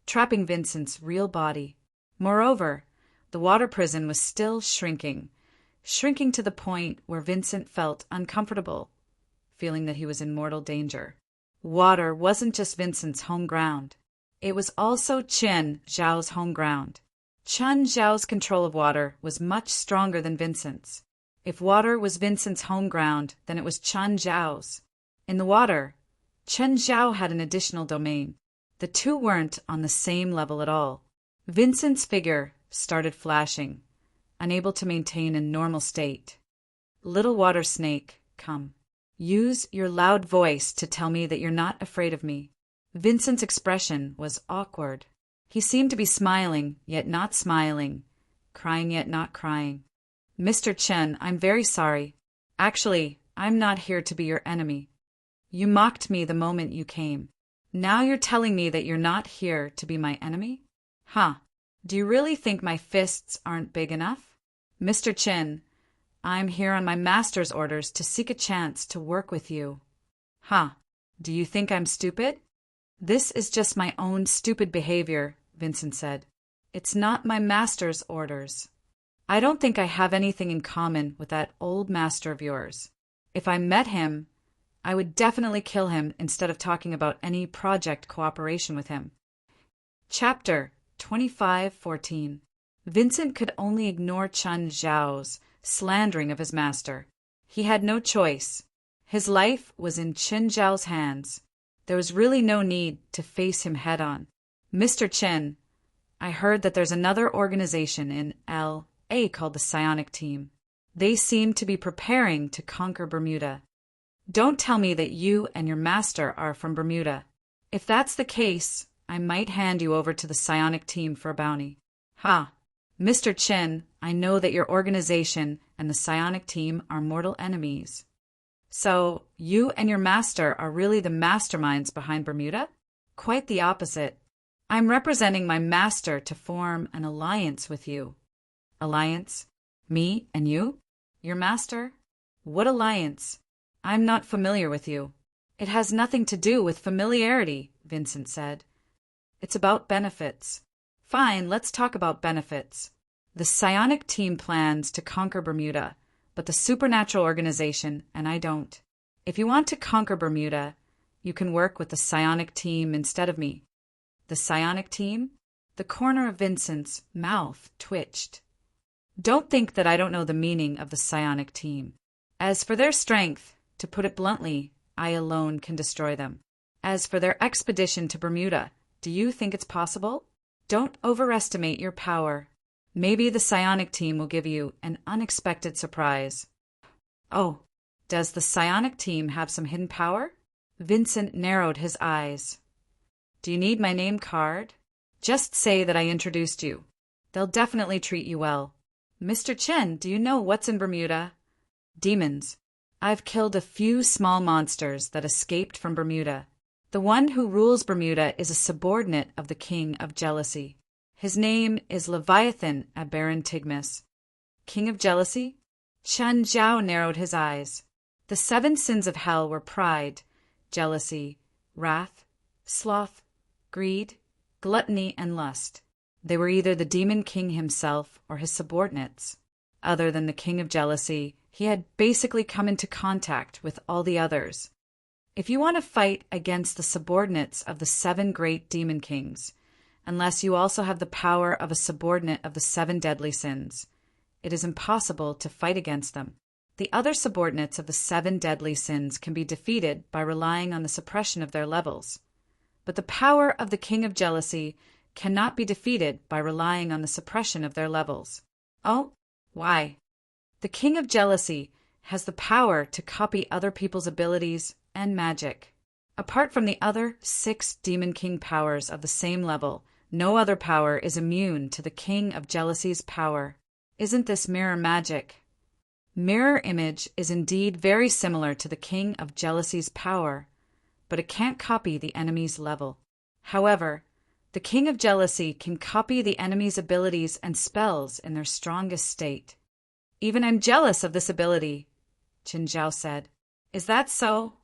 trapping Vincent's real body. Moreover, the water prison was still shrinking to the point where Vincent felt uncomfortable, feeling that he was in mortal danger. Water wasn't just Vincent's home ground. It was also Chen Zhao's home ground. Chen Zhao's control of water was much stronger than Vincent's. If water was Vincent's home ground, then it was Chen Zhao's. In the water, Chen Zhao had an additional domain. The two weren't on the same level at all. Vincent's figure started flashing, unable to maintain a normal state. Little water snake, come. Use your loud voice to tell me that you're not afraid of me. Vincent's expression was awkward. He seemed to be smiling, yet not smiling, crying yet not crying. Mr. Chen, I'm very sorry. Actually, I'm not here to be your enemy. You mocked me the moment you came. Now you're telling me that you're not here to be my enemy? Huh. Do you really think my fists aren't big enough? Mr. Chen, I'm here on my master's orders to seek a chance to work with you. Huh. Do you think I'm stupid? This is just my own stupid behavior, Vincent said. It's not my master's orders. I don't think I have anything in common with that old master of yours. If I met him, I would definitely kill him instead of talking about any project cooperation with him. Chapter 25:14. Vincent could only ignore Chen Zhao's slandering of his master. He had no choice. His life was in Chen Zhao's hands. There was really no need to face him head-on. Mr. Chen, I heard that there's another organization in L.A. called the Psionic Team. They seem to be preparing to conquer Bermuda. Don't tell me that you and your master are from Bermuda. If that's the case, I might hand you over to the Psionic Team for a bounty. Ha! Mr. Chen, I know that your organization and the Psionic Team are mortal enemies. So, you and your master are really the masterminds behind Bermuda? Quite the opposite. I'm representing my master to form an alliance with you. Alliance? Me and you? Your master? What alliance? I'm not familiar with you. It has nothing to do with familiarity, Vincent said. It's about benefits. Fine, let's talk about benefits. The Psionic Team plans to conquer Bermuda, but the supernatural organization, and I don't. If you want to conquer Bermuda, you can work with the Psionic Team instead of me. The Psionic Team? The corner of Vincent's mouth twitched. Don't think that I don't know the meaning of the Psionic Team. As for their strength, to put it bluntly, I alone can destroy them. As for their expedition to Bermuda, do you think it's possible? Don't overestimate your power. Maybe the Psionic Team will give you an unexpected surprise. Oh, does the Psionic Team have some hidden power? Vincent narrowed his eyes. Do you need my name card? Just say that I introduced you. They'll definitely treat you well. Mr. Chen, do you know what's in Bermuda? Demons. I've killed a few small monsters that escaped from Bermuda. The one who rules Bermuda is a subordinate of the King of Jealousy. His name is Leviathan Aberantigmus. King of Jealousy? Chen Zhao narrowed his eyes. The 7 sins of hell were pride, jealousy, wrath, sloth, greed, gluttony, and lust. They were either the demon king himself or his subordinates. Other than the King of Jealousy, he had basically come into contact with all the others. If you want to fight against the subordinates of the 7 great demon kings, unless you also have the power of a subordinate of the 7 deadly sins, it is impossible to fight against them. The other subordinates of the 7 deadly sins can be defeated by relying on the suppression of their levels. But the power of the King of Jealousy cannot be defeated by relying on the suppression of their levels. Oh, why? The King of Jealousy has the power to copy other people's abilities and magic. Apart from the other 6 Demon King powers of the same level, no other power is immune to the King of Jealousy's power. Isn't this mirror magic? Mirror image is indeed very similar to the King of Jealousy's power, but it can't copy the enemy's level. However, the The king of jealousy can copy the enemy's abilities and spells in their strongest state. Even I'm jealous of this ability, Qin Zhao said. Is that so?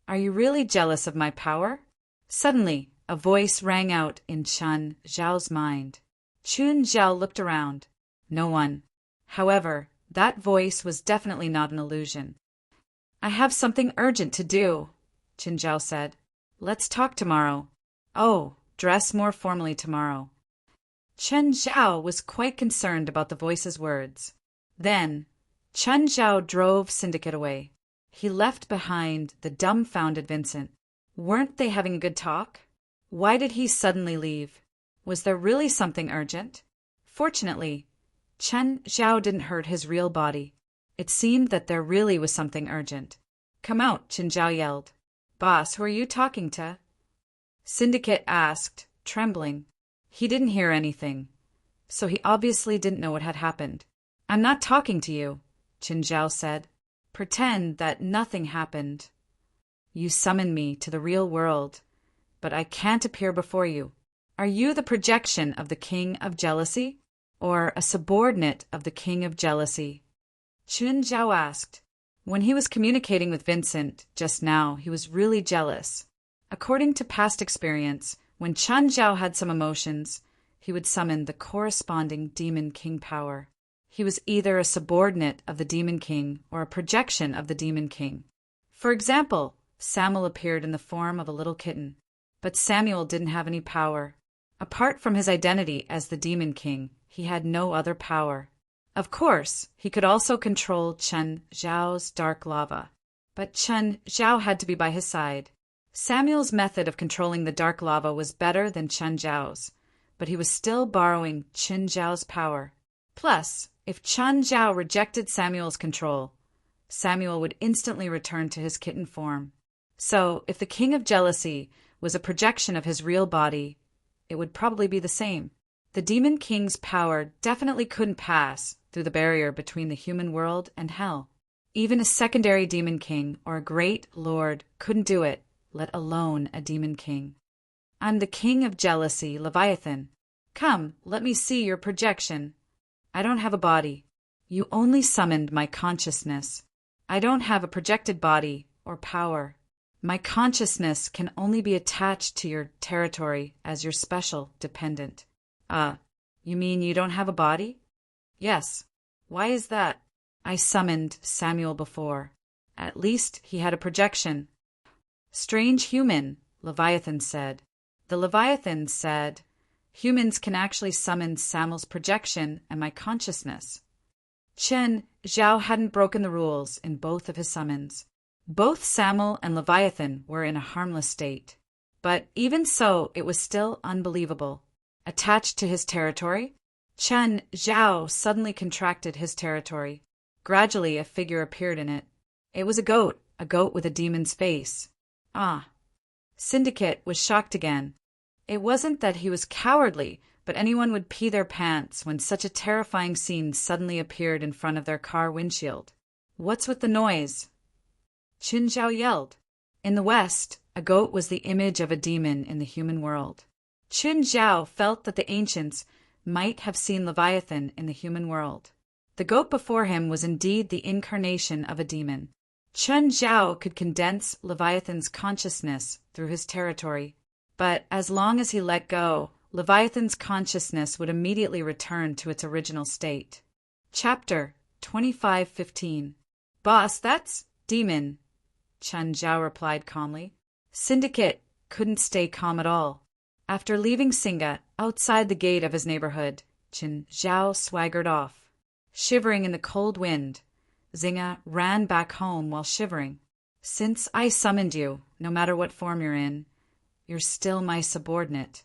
Are you really jealous of my power? Suddenly, a voice rang out in Qin Zhao's mind. Qin Zhao looked around. No one. However, that voice was definitely not an illusion. I have something urgent to do, Qin Zhao said. Let's talk tomorrow. Oh, dress more formally tomorrow. Qin Zhao was quite concerned about the voice's words. Then, Qin Zhao drove Syndicate away. He left behind the dumbfounded Vincent. Weren't they having a good talk? Why did he suddenly leave? Was there really something urgent? Fortunately, Qin Zhao didn't hurt his real body. It seemed that there really was something urgent. Come out, Qin Zhao yelled. Boss, who are you talking to? Syndicate asked, trembling. He didn't hear anything, so he obviously didn't know what had happened. I'm not talking to you, Qin Zhao said. Pretend that nothing happened. You summoned me to the real world, but I can't appear before you. Are you the projection of the king of jealousy, or a subordinate of the king of jealousy? Qin Zhao asked. When he was communicating with Vincent just now, he was really jealous. According to past experience, when Qin Zhao had some emotions, he would summon the corresponding demon king power. He was either a subordinate of the demon king or a projection of the demon king. For example, Samuel appeared in the form of a little kitten, but Samuel didn't have any power. Apart from his identity as the demon king, he had no other power. Of course, he could also control Qin Zhao's dark lava, but Qin Zhao had to be by his side. Samuel's method of controlling the dark lava was better than Qin Zhao's, but he was still borrowing Qin Zhao's power. Plus, if Qin Zhao rejected Samuel's control, Samuel would instantly return to his kitten form. So, if the king of jealousy was a projection of his real body, it would probably be the same. The demon king's power definitely couldn't pass through the barrier between the human world and hell. Even a secondary demon king or a great lord couldn't do it, let alone a demon king. I'm the king of jealousy, Leviathan. Come, let me see your projection. I don't have a body. You only summoned my consciousness. I don't have a projected body or power. My consciousness can only be attached to your territory as your special dependent. You mean you don't have a body? Yes. Why is that? I summoned Samuel before. At least he had a projection. Strange human, Leviathan said. The Leviathan said, humans can actually summon Samuel's projection and my consciousness. Qin Zhao hadn't broken the rules in both of his summons. Both Samuel and Leviathan were in a harmless state. But even so, it was still unbelievable. Attached to his territory, Qin Zhao suddenly contracted his territory. Gradually, a figure appeared in it. It was a goat with a demon's face. Syndicate was shocked again. It wasn't that he was cowardly, but anyone would pee their pants when such a terrifying scene suddenly appeared in front of their car windshield. What's with the noise? Qin Zhao yelled. In the West, a goat was the image of a demon in the human world. Qin Zhao felt that the ancients might have seen Leviathan in the human world. The goat before him was indeed the incarnation of a demon. Qin Zhao could condense Leviathan's consciousness through his territory, but as long as he let go, Leviathan's consciousness would immediately return to its original state. Chapter 25:15. Boss, that's demon, Qin Zhao replied calmly. Syndicate couldn't stay calm at all. After leaving Singa outside the gate of his neighborhood, Qin Zhao swaggered off. Shivering in the cold wind, Zinga ran back home while shivering. Since I summoned you, no matter what form you're in, you're still my subordinate.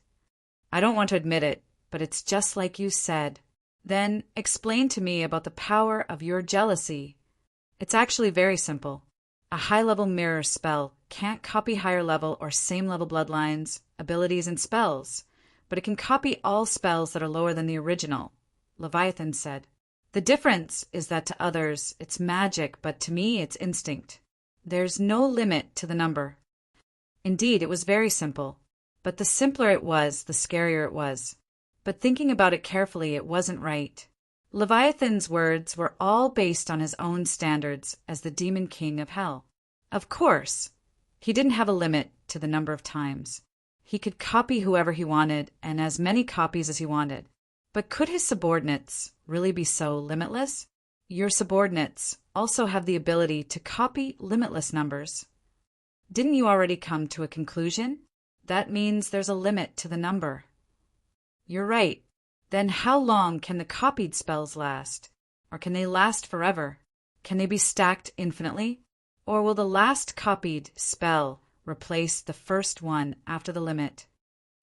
I don't want to admit it, but it's just like you said. Then explain to me about the power of your jealousy. It's actually very simple. A high-level mirror spell can't copy higher-level or same-level bloodlines, abilities, and spells, but it can copy all spells that are lower than the original, Leviathan said. The difference is that to others, it's magic, but to me, it's instinct. There's no limit to the number. Indeed, it was very simple. But the simpler it was, the scarier it was. But thinking about it carefully, it wasn't right. Leviathan's words were all based on his own standards as the demon king of hell. Of course, he didn't have a limit to the number of times. He could copy whoever he wanted and as many copies as he wanted. But could his subordinates really be so limitless? Your subordinates also have the ability to copy limitless numbers. Didn't you already come to a conclusion? That means there's a limit to the number. You're right. Then how long can the copied spells last? Or can they last forever? Can they be stacked infinitely? Or will the last copied spell replace the first one after the limit?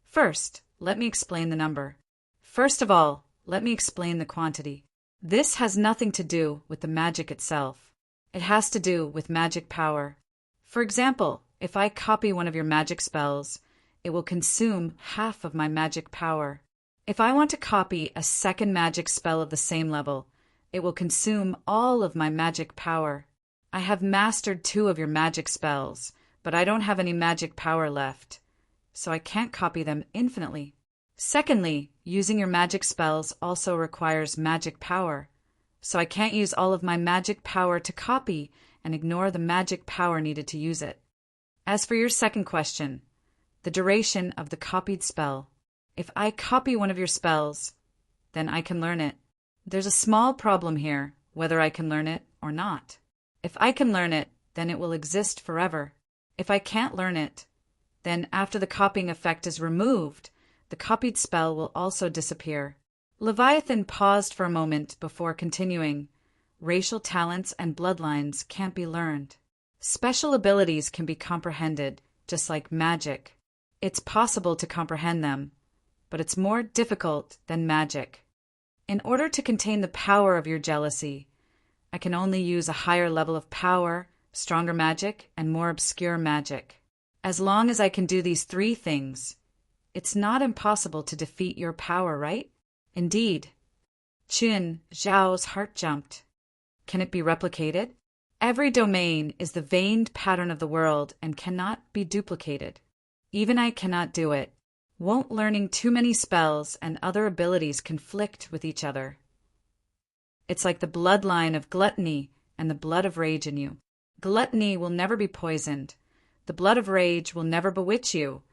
First, let me explain the number. First of all, let me explain the quantity. This has nothing to do with the magic itself. It has to do with magic power. For example, if I copy one of your magic spells, it will consume half of my magic power. If I want to copy a second magic spell of the same level, it will consume all of my magic power. I have mastered 2 of your magic spells, but I don't have any magic power left, so I can't copy them infinitely. Secondly, using your magic spells also requires magic power, so I can't use all of my magic power to copy and ignore the magic power needed to use it. As for your second question, the duration of the copied spell. If I copy one of your spells, then I can learn it. There's a small problem here, whether I can learn it or not. If I can learn it, then it will exist forever. If I can't learn it, then after the copying effect is removed, the copied spell will also disappear. Leviathan paused for a moment before continuing. Racial talents and bloodlines can't be learned. Special abilities can be comprehended, just like magic. It's possible to comprehend them, but it's more difficult than magic. In order to contain the power of your jealousy, I can only use a higher level of power, stronger magic, and more obscure magic. As long as I can do these 3 things, it's not impossible to defeat your power, right? Indeed. Qin Zhao's heart jumped. Can it be replicated? Every domain is the veined pattern of the world and cannot be duplicated. Even I cannot do it. Won't learning too many spells and other abilities conflict with each other? It's like the bloodline of gluttony and the blood of rage in you. Gluttony will never be poisoned. The blood of rage will never bewitch you.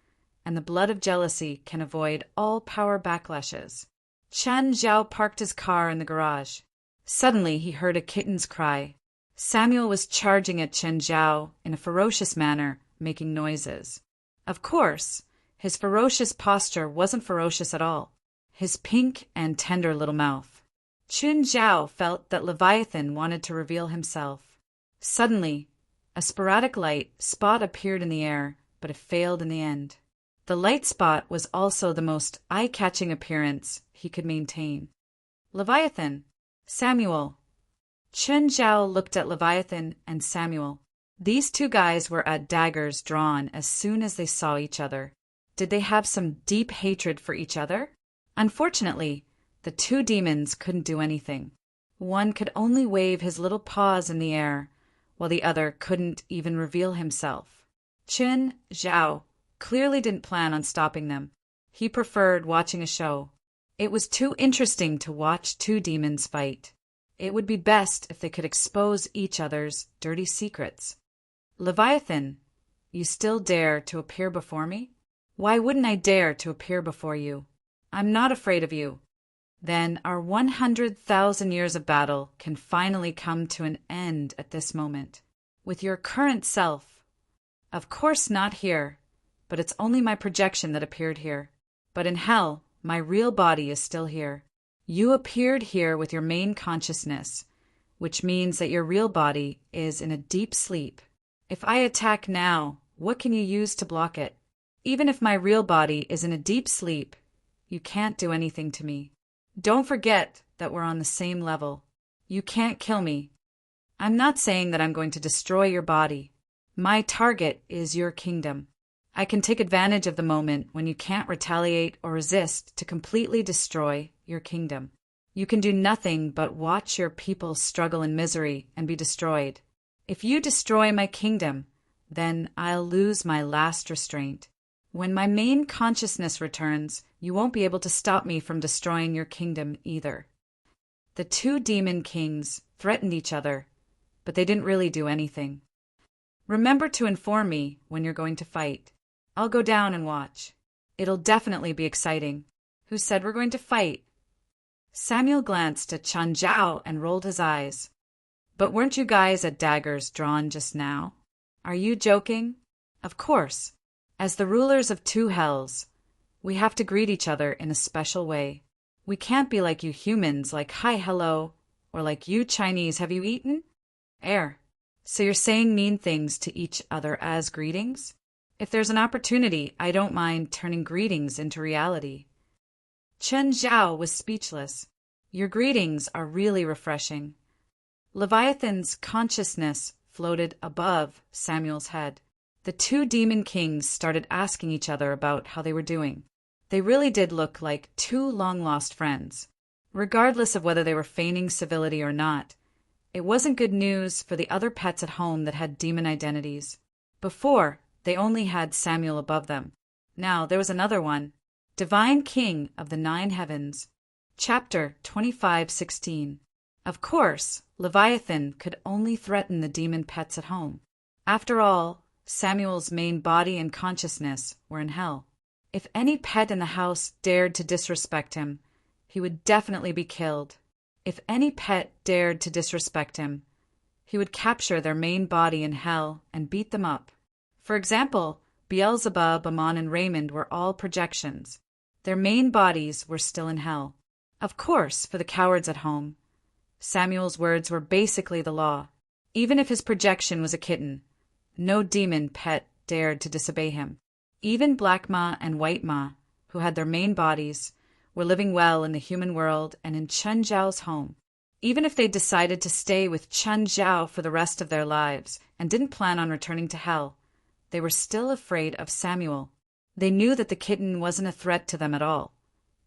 And the blood of jealousy can avoid all power backlashes. Chen Zhao parked his car in the garage. Suddenly he heard a kitten's cry. Samuel was charging at Chen Zhao in a ferocious manner, making noises. Of course, his ferocious posture wasn't ferocious at all. His pink and tender little mouth. Chen Zhao felt that Leviathan wanted to reveal himself. Suddenly, a sporadic light spot appeared in the air, but it failed in the end. The light spot was also the most eye-catching appearance he could maintain. Leviathan, Samuel. Chen Zhao looked at Leviathan and Samuel. These 2 guys were at daggers drawn as soon as they saw each other. Did they have some deep hatred for each other? Unfortunately, the 2 demons couldn't do anything. One could only wave his little paws in the air, while the other couldn't even reveal himself. Chen Zhao clearly didn't plan on stopping them. He preferred watching a show. It was too interesting to watch 2 demons fight. It would be best if they could expose each other's dirty secrets. Leviathan, you still dare to appear before me? Why wouldn't I dare to appear before you? I'm not afraid of you. Then our 100,000 years of battle can finally come to an end at this moment. With your current self. Of course not here, but it's only my projection that appeared here. But in hell, my real body is still here. You appeared here with your main consciousness, which means that your real body is in a deep sleep. If I attack now, what can you use to block it? Even if my real body is in a deep sleep, you can't do anything to me. Don't forget that we're on the same level. You can't kill me. I'm not saying that I'm going to destroy your body. My target is your kingdom. I can take advantage of the moment when you can't retaliate or resist to completely destroy your kingdom. You can do nothing but watch your people struggle in misery and be destroyed. If you destroy my kingdom, then I'll lose my last restraint. When my main consciousness returns, you won't be able to stop me from destroying your kingdom either. The two demon kings threatened each other, but they didn't really do anything. Remember to inform me when you're going to fight. I'll go down and watch. It'll definitely be exciting. Who said we're going to fight? Samuel glanced at Chen Zhao and rolled his eyes. But weren't you guys at daggers drawn just now? Are you joking? Of course. As the rulers of two hells, we have to greet each other in a special way. We can't be like you humans, like hi, hello, or like you Chinese, have you eaten? So you're saying mean things to each other as greetings? If there's an opportunity, I don't mind turning greetings into reality. Chen Zhao was speechless. Your greetings are really refreshing. Leviathan's consciousness floated above Samuel's head. The two demon kings started asking each other about how they were doing. They really did look like two long-lost friends. Regardless of whether they were feigning civility or not, it wasn't good news for the other pets at home that had demon identities. Before, they only had Samuel above them. Now there was another one, Divine King of the Nine Heavens. Chapter 25:16. Of course, Leviathan could only threaten the demon pets at home. After all, Samuel's main body and consciousness were in hell. If any pet in the house dared to disrespect him, he would definitely be killed. If any pet dared to disrespect him, he would capture their main body in hell and beat them up. For example, Beelzebub, Ammon, and Raymond were all projections. Their main bodies were still in hell. Of course, for the cowards at home, Samuel's words were basically the law. Even if his projection was a kitten, no demon pet dared to disobey him. Even Black Ma and White Ma, who had their main bodies, were living well in the human world and in Chen Zhao's home. Even if they decided to stay with Chen Zhao for the rest of their lives and didn't plan on returning to hell, they were still afraid of Samuel. They knew that the kitten wasn't a threat to them at all,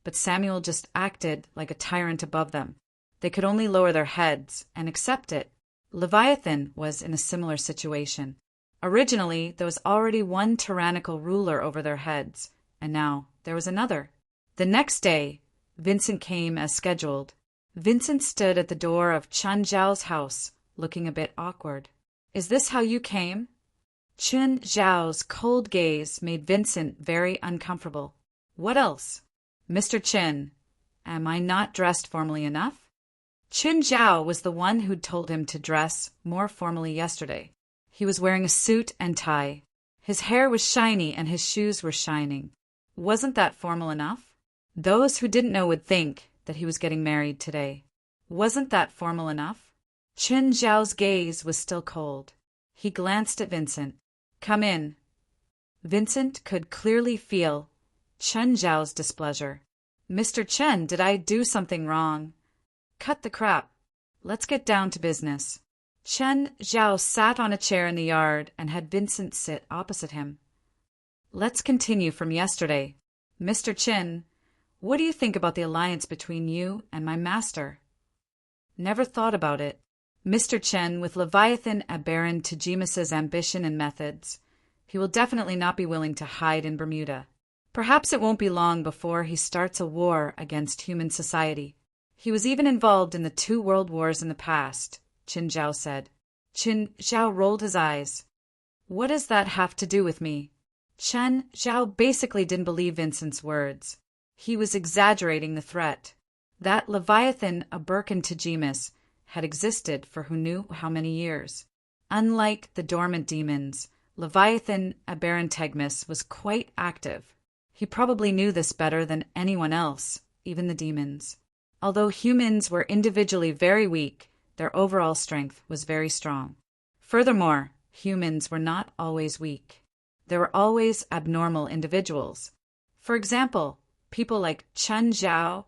but Samuel just acted like a tyrant above them. They could only lower their heads and accept it. Leviathan was in a similar situation. Originally, there was already one tyrannical ruler over their heads, and now there was another. The next day, Vincent came as scheduled. Vincent stood at the door of Chen Zhao's house, looking a bit awkward. Is this how you came? Chen Zhao's cold gaze made Vincent very uncomfortable. What else? Mr. Chen, am I not dressed formally enough? Chen Zhao was the one who'd told him to dress more formally yesterday. He was wearing a suit and tie. His hair was shiny and his shoes were shining. Wasn't that formal enough? Those who didn't know would think that he was getting married today. Wasn't that formal enough? Chen Zhao's gaze was still cold. He glanced at Vincent. Come in. Vincent could clearly feel Chen Zhao's displeasure. Mr. Chen, did I do something wrong? Cut the crap. Let's get down to business. Chen Zhao sat on a chair in the yard and had Vincent sit opposite him. Let's continue from yesterday. Mr. Chen, what do you think about the alliance between you and my master? Never thought about it. Mr. Chen, with Leviathan Aberrant Tegemus's ambition and methods, he will definitely not be willing to hide in Bermuda. Perhaps it won't be long before he starts a war against human society. He was even involved in the 2 world wars in the past, Chen Zhao said. Chen Zhao rolled his eyes. What does that have to do with me? Chen Zhao basically didn't believe Vincent's words. He was exaggerating the threat. That Leviathan Aberrant Tegemus had existed for who knew how many years. Unlike the dormant demons, Leviathan Aberrant Tegemus was quite active. He probably knew this better than anyone else, even the demons. Although humans were individually very weak, their overall strength was very strong. Furthermore, humans were not always weak. There were always abnormal individuals. For example, people like Chen Zhao,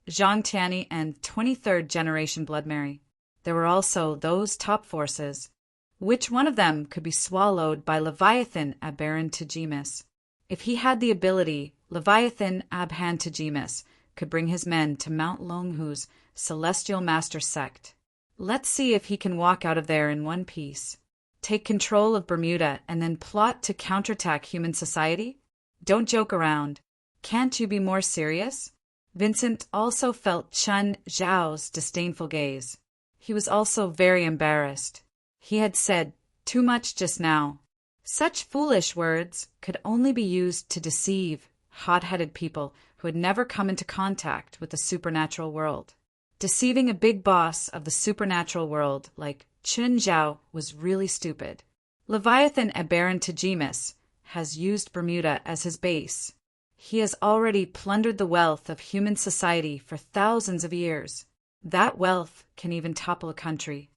Zhang Tianyi, and 23rd generation Blood Mary. There were also those top forces. Which one of them could be swallowed by Leviathan Aberrant Tegemus? If he had the ability, Leviathan Aberrant Tegemus could bring his men to Mount Longhu's Celestial Master sect. Let's see if he can walk out of there in one piece. Take control of Bermuda and then plot to counterattack human society? Don't joke around. Can't you be more serious? Vincent also felt Chen Zhao's disdainful gaze. He was also very embarrassed. He had said too much just now. Such foolish words could only be used to deceive hot-headed people who had never come into contact with the supernatural world. Deceiving a big boss of the supernatural world like Chen Zhao was really stupid. Leviathan Aberrant Tegemus has used Bermuda as his base. He has already plundered the wealth of human society for thousands of years. That wealth can even topple a country.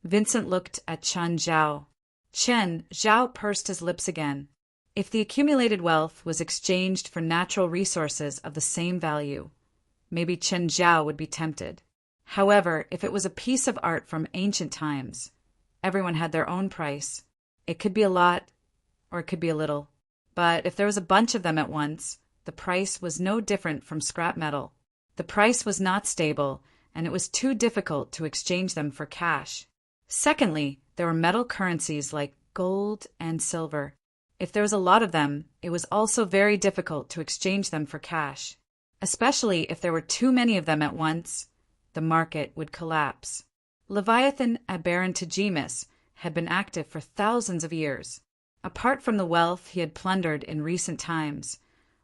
Vincent looked at Chen Zhao. Chen Zhao pursed his lips again. If the accumulated wealth was exchanged for natural resources of the same value, maybe Chen Zhao would be tempted. However, if it was a piece of art from ancient times, everyone had their own price. It could be a lot, or it could be a little. But if there was a bunch of them at once, the price was no different from scrap metal. The price was not stable, and it was too difficult to exchange them for cash. Secondly, there were metal currencies like gold and silver. If there was a lot of them, it was also very difficult to exchange them for cash. Especially if there were too many of them at once, the market would collapse. Leviathan Aberrant Tegemus had been active for thousands of years. Apart from the wealth he had plundered in recent times,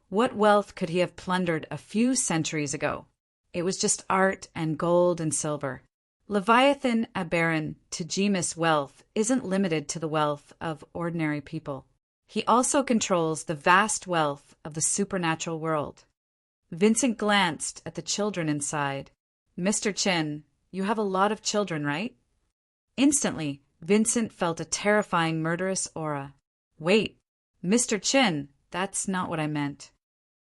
what wealth could he have plundered a few centuries ago? It was just art and gold and silver. Leviathan Aberrant Tegemus' wealth isn't limited to the wealth of ordinary people. He also controls the vast wealth of the supernatural world. Vincent glanced at the children inside. Mr. Chin, you have a lot of children, right? Instantly, Vincent felt a terrifying murderous aura. Wait, Mr. Chin, that's not what I meant.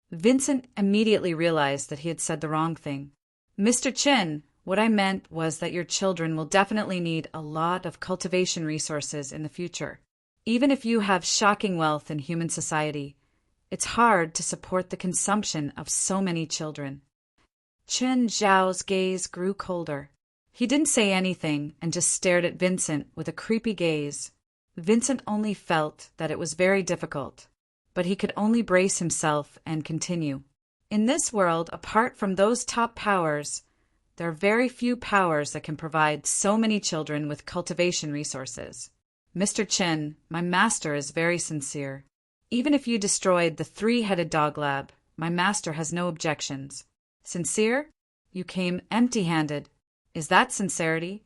Vincent immediately realized that he had said the wrong thing. Mr. Chin, what I meant was that your children will definitely need a lot of cultivation resources in the future. Even if you have shocking wealth in human society, it's hard to support the consumption of so many children. Chen Zhao's gaze grew colder. He didn't say anything and just stared at Vincent with a creepy gaze. Vincent only felt that it was very difficult, but he could only brace himself and continue. In this world, apart from those top powers, there are very few powers that can provide so many children with cultivation resources. Mr. Chen, my master is very sincere. Even if you destroyed the three-headed dog lab, my master has no objections. Sincere? You came empty-handed. Is that sincerity?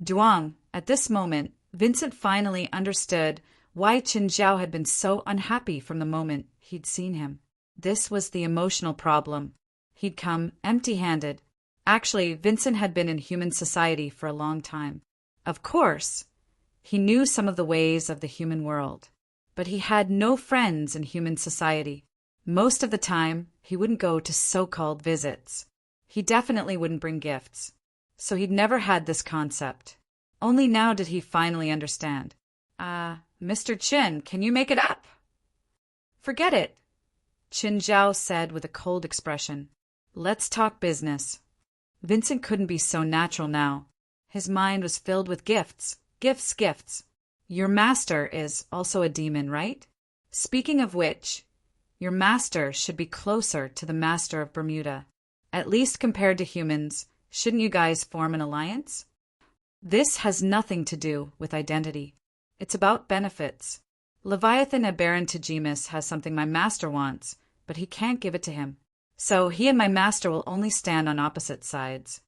Duang, at this moment, Vincent finally understood why Chen Zhao had been so unhappy from the moment he'd seen him. This was the emotional problem. He'd come empty-handed. Actually, Vincent had been in human society for a long time. Of course, he knew some of the ways of the human world, but he had no friends in human society. Most of the time, he wouldn't go to so-called visits. He definitely wouldn't bring gifts. So he'd never had this concept. Only now did he finally understand. Mr. Chin, can you make it up? Forget it, Chen Zhao said with a cold expression. Let's talk business. Vincent couldn't be so natural now. His mind was filled with gifts. Gifts. Your master is also a demon, right? Speaking of which, your master should be closer to the master of Bermuda. At least compared to humans, shouldn't you guys form an alliance? This has nothing to do with identity. It's about benefits. Leviathan Aberrant Tegemus has something my master wants, but he can't give it to him. So he and my master will only stand on opposite sides.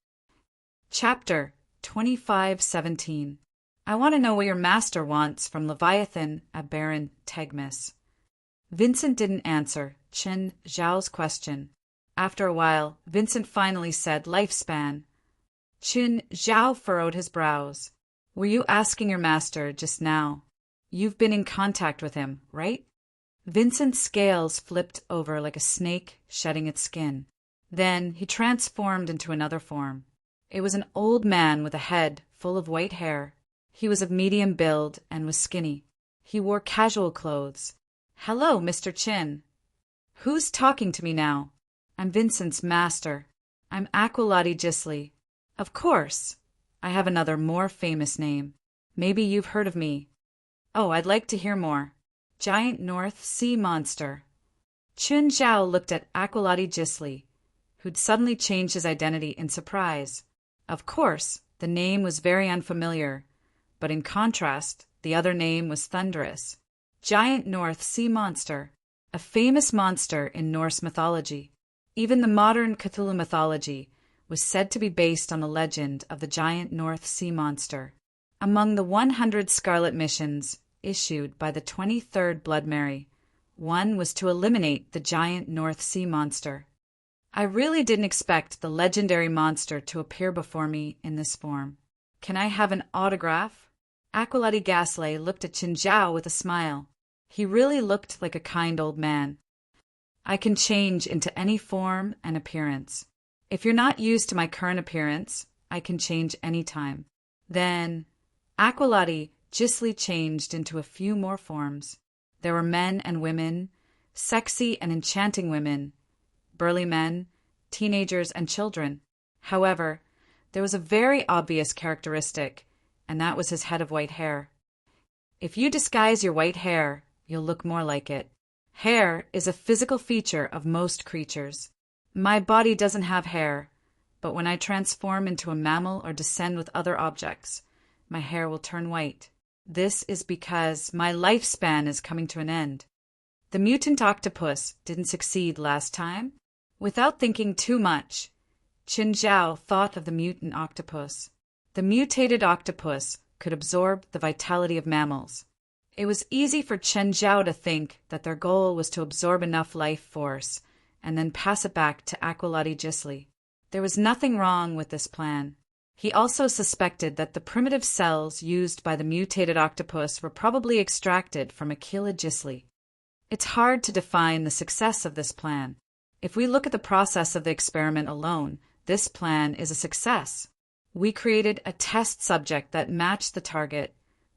Chapter 25:17. I want to know what your master wants from Leviathan Aberrant Tegemus. Vincent didn't answer Chen Zhao's question. After a while, Vincent finally said lifespan. Chen Zhao furrowed his brows. Were you asking your master just now? You've been in contact with him, right? Vincent's scales flipped over like a snake shedding its skin. Then he transformed into another form. It was an old man with a head full of white hair. He was of medium build and was skinny. He wore casual clothes. Hello, Mr. Chin. Who's talking to me now? I'm Vincent's master. I'm Aquilati Gisli. Of course. I have another more famous name. Maybe you've heard of me. Oh, I'd like to hear more. Giant North Sea Monster. Chun Zhao looked at Aqualati Gisli, who'd suddenly changed his identity in surprise. Of course, the name was very unfamiliar, but in contrast, the other name was thunderous. Giant North Sea Monster, a famous monster in Norse mythology. Even the modern Cthulhu mythology was said to be based on the legend of the giant North Sea Monster. Among the 100 Scarlet missions issued by the 23rd Blood Mary, one was to eliminate the giant North Sea Monster. I really didn't expect the legendary monster to appear before me in this form. Can I have an autograph? Aqualati Gisli looked at Chun Zhao with a smile. He really looked like a kind old man. I can change into any form and appearance. If you're not used to my current appearance, I can change any time. Then, Aqualati Gisli changed into a few more forms. There were men and women, sexy and enchanting women, burly men, teenagers, and children. However, there was a very obvious characteristic, and that was his head of white hair. If you disguise your white hair, you'll look more like it. Hair is a physical feature of most creatures. My body doesn't have hair, but when I transform into a mammal or descend with other objects, my hair will turn white. This is because my lifespan is coming to an end. The mutant octopus didn't succeed last time. Without thinking too much, Chun Zhao thought of the mutant octopus. The mutated octopus could absorb the vitality of mammals. It was easy for Chun Zhao to think that their goal was to absorb enough life force and then pass it back to Aqualati Gisli. There was nothing wrong with this plan. He also suspected that the primitive cells used by the mutated octopus were probably extracted from Aquila Gisli. It's hard to define the success of this plan. If we look at the process of the experiment alone, this plan is a success. We created a test subject that matched the target,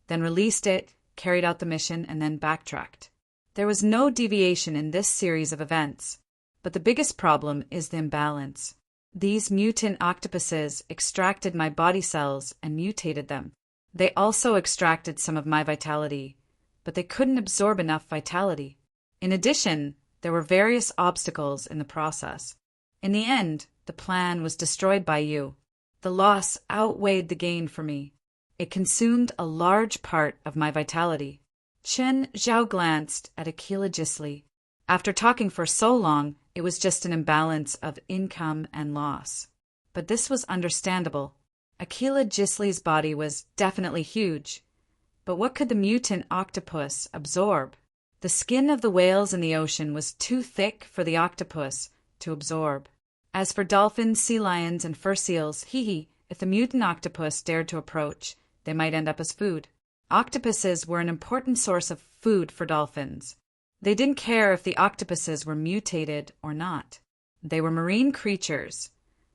then released it, carried out the mission, and then backtracked. There was no deviation in this series of events, but the biggest problem is the imbalance. These mutant octopuses extracted my body cells and mutated them. They also extracted some of my vitality, but they couldn't absorb enough vitality. In addition, there were various obstacles in the process. In the end, the plan was destroyed by you. The loss outweighed the gain for me. It consumed a large part of my vitality. Chun Zhao glanced at Aquila Gisli. After talking for so long, it was just an imbalance of income and loss. But this was understandable. Aquila Gisli's body was definitely huge. But what could the mutant octopus absorb? The skin of the whales in the ocean was too thick for the octopus to absorb. As for dolphins, sea lions, and fur seals, if the mutant octopus dared to approach, they might end up as food. Octopuses were an important source of food for dolphins. They didn't care if the octopuses were mutated or not. They were marine creatures,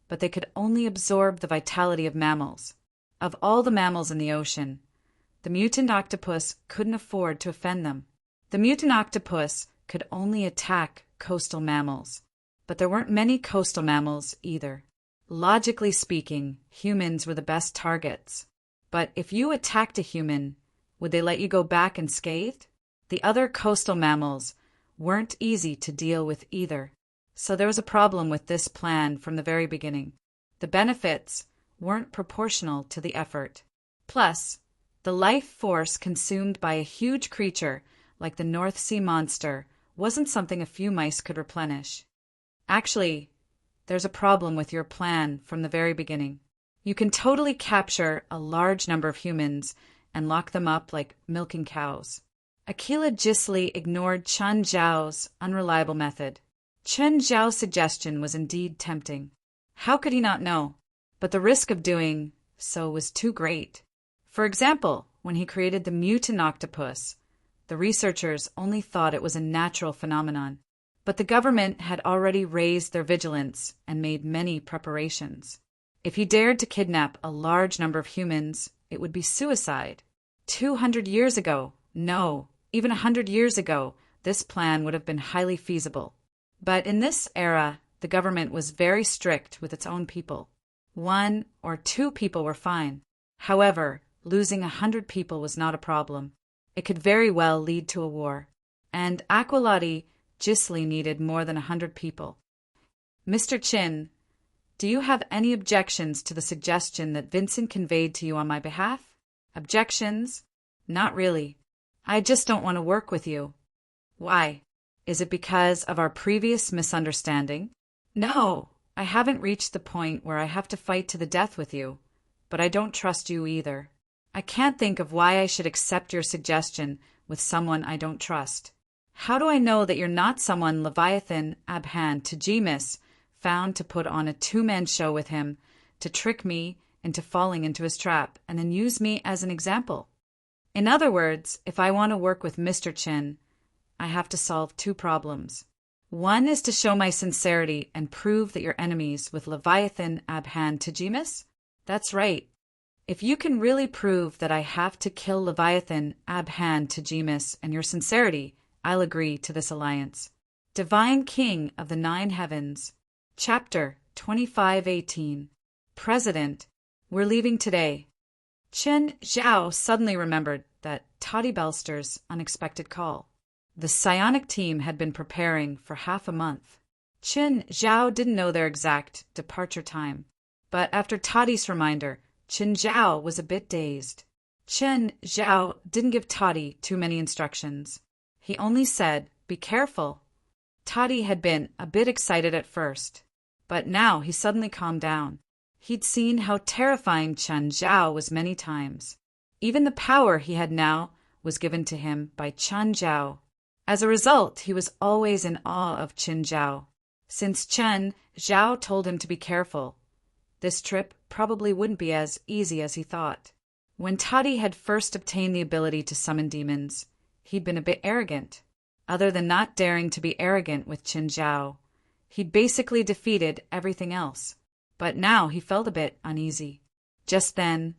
but they could only absorb the vitality of mammals. Of all the mammals in the ocean, the mutant octopus couldn't afford to offend them. The mutant octopus could only attack coastal mammals, but there weren't many coastal mammals either. Logically speaking, humans were the best targets. But if you attacked a human, would they let you go back unscathed? The other coastal mammals weren't easy to deal with either. So there was a problem with this plan from the very beginning. The benefits weren't proportional to the effort. Plus, the life force consumed by a huge creature like the North Sea Monster wasn't something a few mice could replenish. Actually, there's a problem with your plan from the very beginning. You can totally capture a large number of humans and lock them up like milking cows. Aquila Gisli ignored Chun Zhao's unreliable method. Chun Zhao's suggestion was indeed tempting. How could he not know? But the risk of doing so was too great. For example, when he created the mutant octopus, the researchers only thought it was a natural phenomenon. But the government had already raised their vigilance and made many preparations. If he dared to kidnap a large number of humans, it would be suicide. 200 years ago, no, even 100 years ago, this plan would have been highly feasible. But in this era, the government was very strict with its own people. 1 or 2 people were fine. However, losing 100 people was not a problem. It could very well lead to a war. and Aqualati Gisli needed more than 100 people. Mr. Chin, do you have any objections to the suggestion that Vincent conveyed to you on my behalf? Objections? Not really. I just don't want to work with you. Why? Is it because of our previous misunderstanding? No, I haven't reached the point where I have to fight to the death with you, but I don't trust you either. I can't think of why I should accept your suggestion with someone I don't trust. How do I know that you're not someone Leviathan Abhan Tajimis found to put on a two-man show with him, to trick me into falling into his trap, and then use me as an example? In other words, if I want to work with Mr. Chin, I have to solve two problems. One is to show my sincerity and prove that you're enemies with Leviathan Abhan Tajimis. That's right. If you can really prove that I have to kill Leviathan Abhan Tajimis and your sincerity, I'll agree to this alliance. Divine King of the Nine Heavens, Chapter 2518. President, we're leaving today. Chen Zhao suddenly remembered that Toddy Belster's unexpected call. The psionic team had been preparing for half a month. Chen Zhao didn't know their exact departure time, but after Toddy's reminder, Chen Zhao was a bit dazed. Chen Zhao didn't give Toddy too many instructions. He only said, "Be careful." Toddy had been a bit excited at first, but now he suddenly calmed down. He'd seen how terrifying Chen Zhao was many times. Even the power he had now was given to him by Chen Zhao. As a result, he was always in awe of Chen Zhao. Since Chen Zhao told him to be careful, this trip probably wouldn't be as easy as he thought. When Toddy had first obtained the ability to summon demons, he'd been a bit arrogant. Other than not daring to be arrogant with Chen Zhao, he'd basically defeated everything else. But now he felt a bit uneasy. Just then,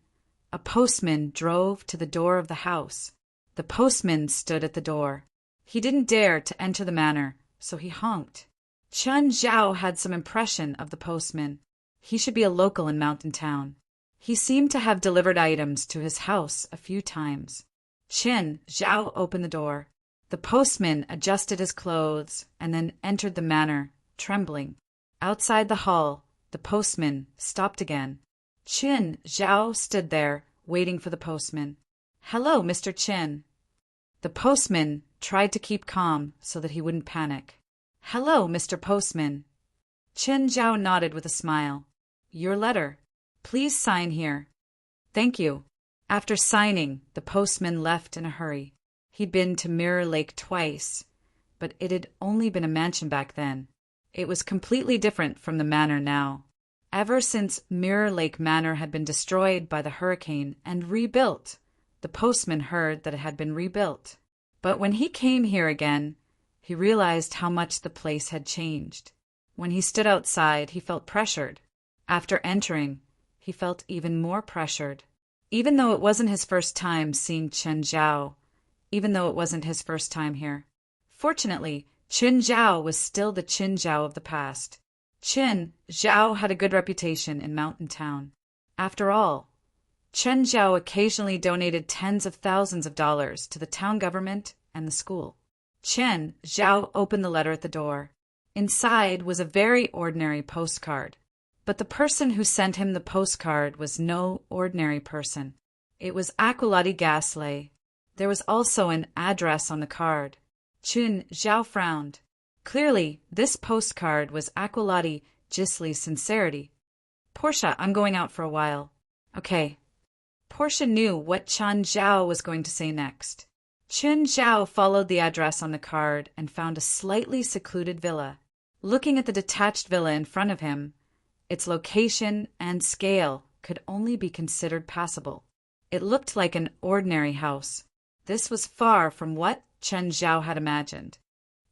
a postman drove to the door of the house. The postman stood at the door. He didn't dare to enter the manor, so he honked. Chen Zhao had some impression of the postman. He should be a local in Mountain Town. He seemed to have delivered items to his house a few times. Chen Zhao opened the door. The postman adjusted his clothes and then entered the manor, trembling. Outside the hall, the postman stopped again. Chen Zhao stood there, waiting for the postman. "Hello, Mr. Chen." The postman tried to keep calm so that he wouldn't panic. "Hello, Mr. Postman." Chen Zhao nodded with a smile. "Your letter. Please sign here." "Thank you." After signing, the postman left in a hurry. He'd been to Mirror Lake twice, but it had only been a mansion back then. It was completely different from the manor now. Ever since Mirror Lake Manor had been destroyed by the hurricane and rebuilt, the postman heard that it had been rebuilt. But when he came here again, he realized how much the place had changed. When he stood outside, he felt pressured. After entering, he felt even more pressured. Even though it wasn't his first time seeing Chen Zhao, even though it wasn't his first time here. Fortunately, Chen Zhao was still the Chen Zhao of the past. Chen Zhao had a good reputation in Mountain Town. After all, Chen Zhao occasionally donated tens of thousands of dollars to the town government and the school. Chen Zhao opened the letter at the door. Inside was a very ordinary postcard. But the person who sent him the postcard was no ordinary person. It was Aqualati Gasly. There was also an address on the card. Chen Zhao frowned. Clearly, this postcard was Aqualati Gisli's sincerity. "Portia, I'm going out for a while." "Okay." Portia knew what Chen Zhao was going to say next. Chen Zhao followed the address on the card and found a slightly secluded villa. Looking at the detached villa in front of him, its location and scale could only be considered passable. It looked like an ordinary house. This was far from what Chen Zhao had imagined.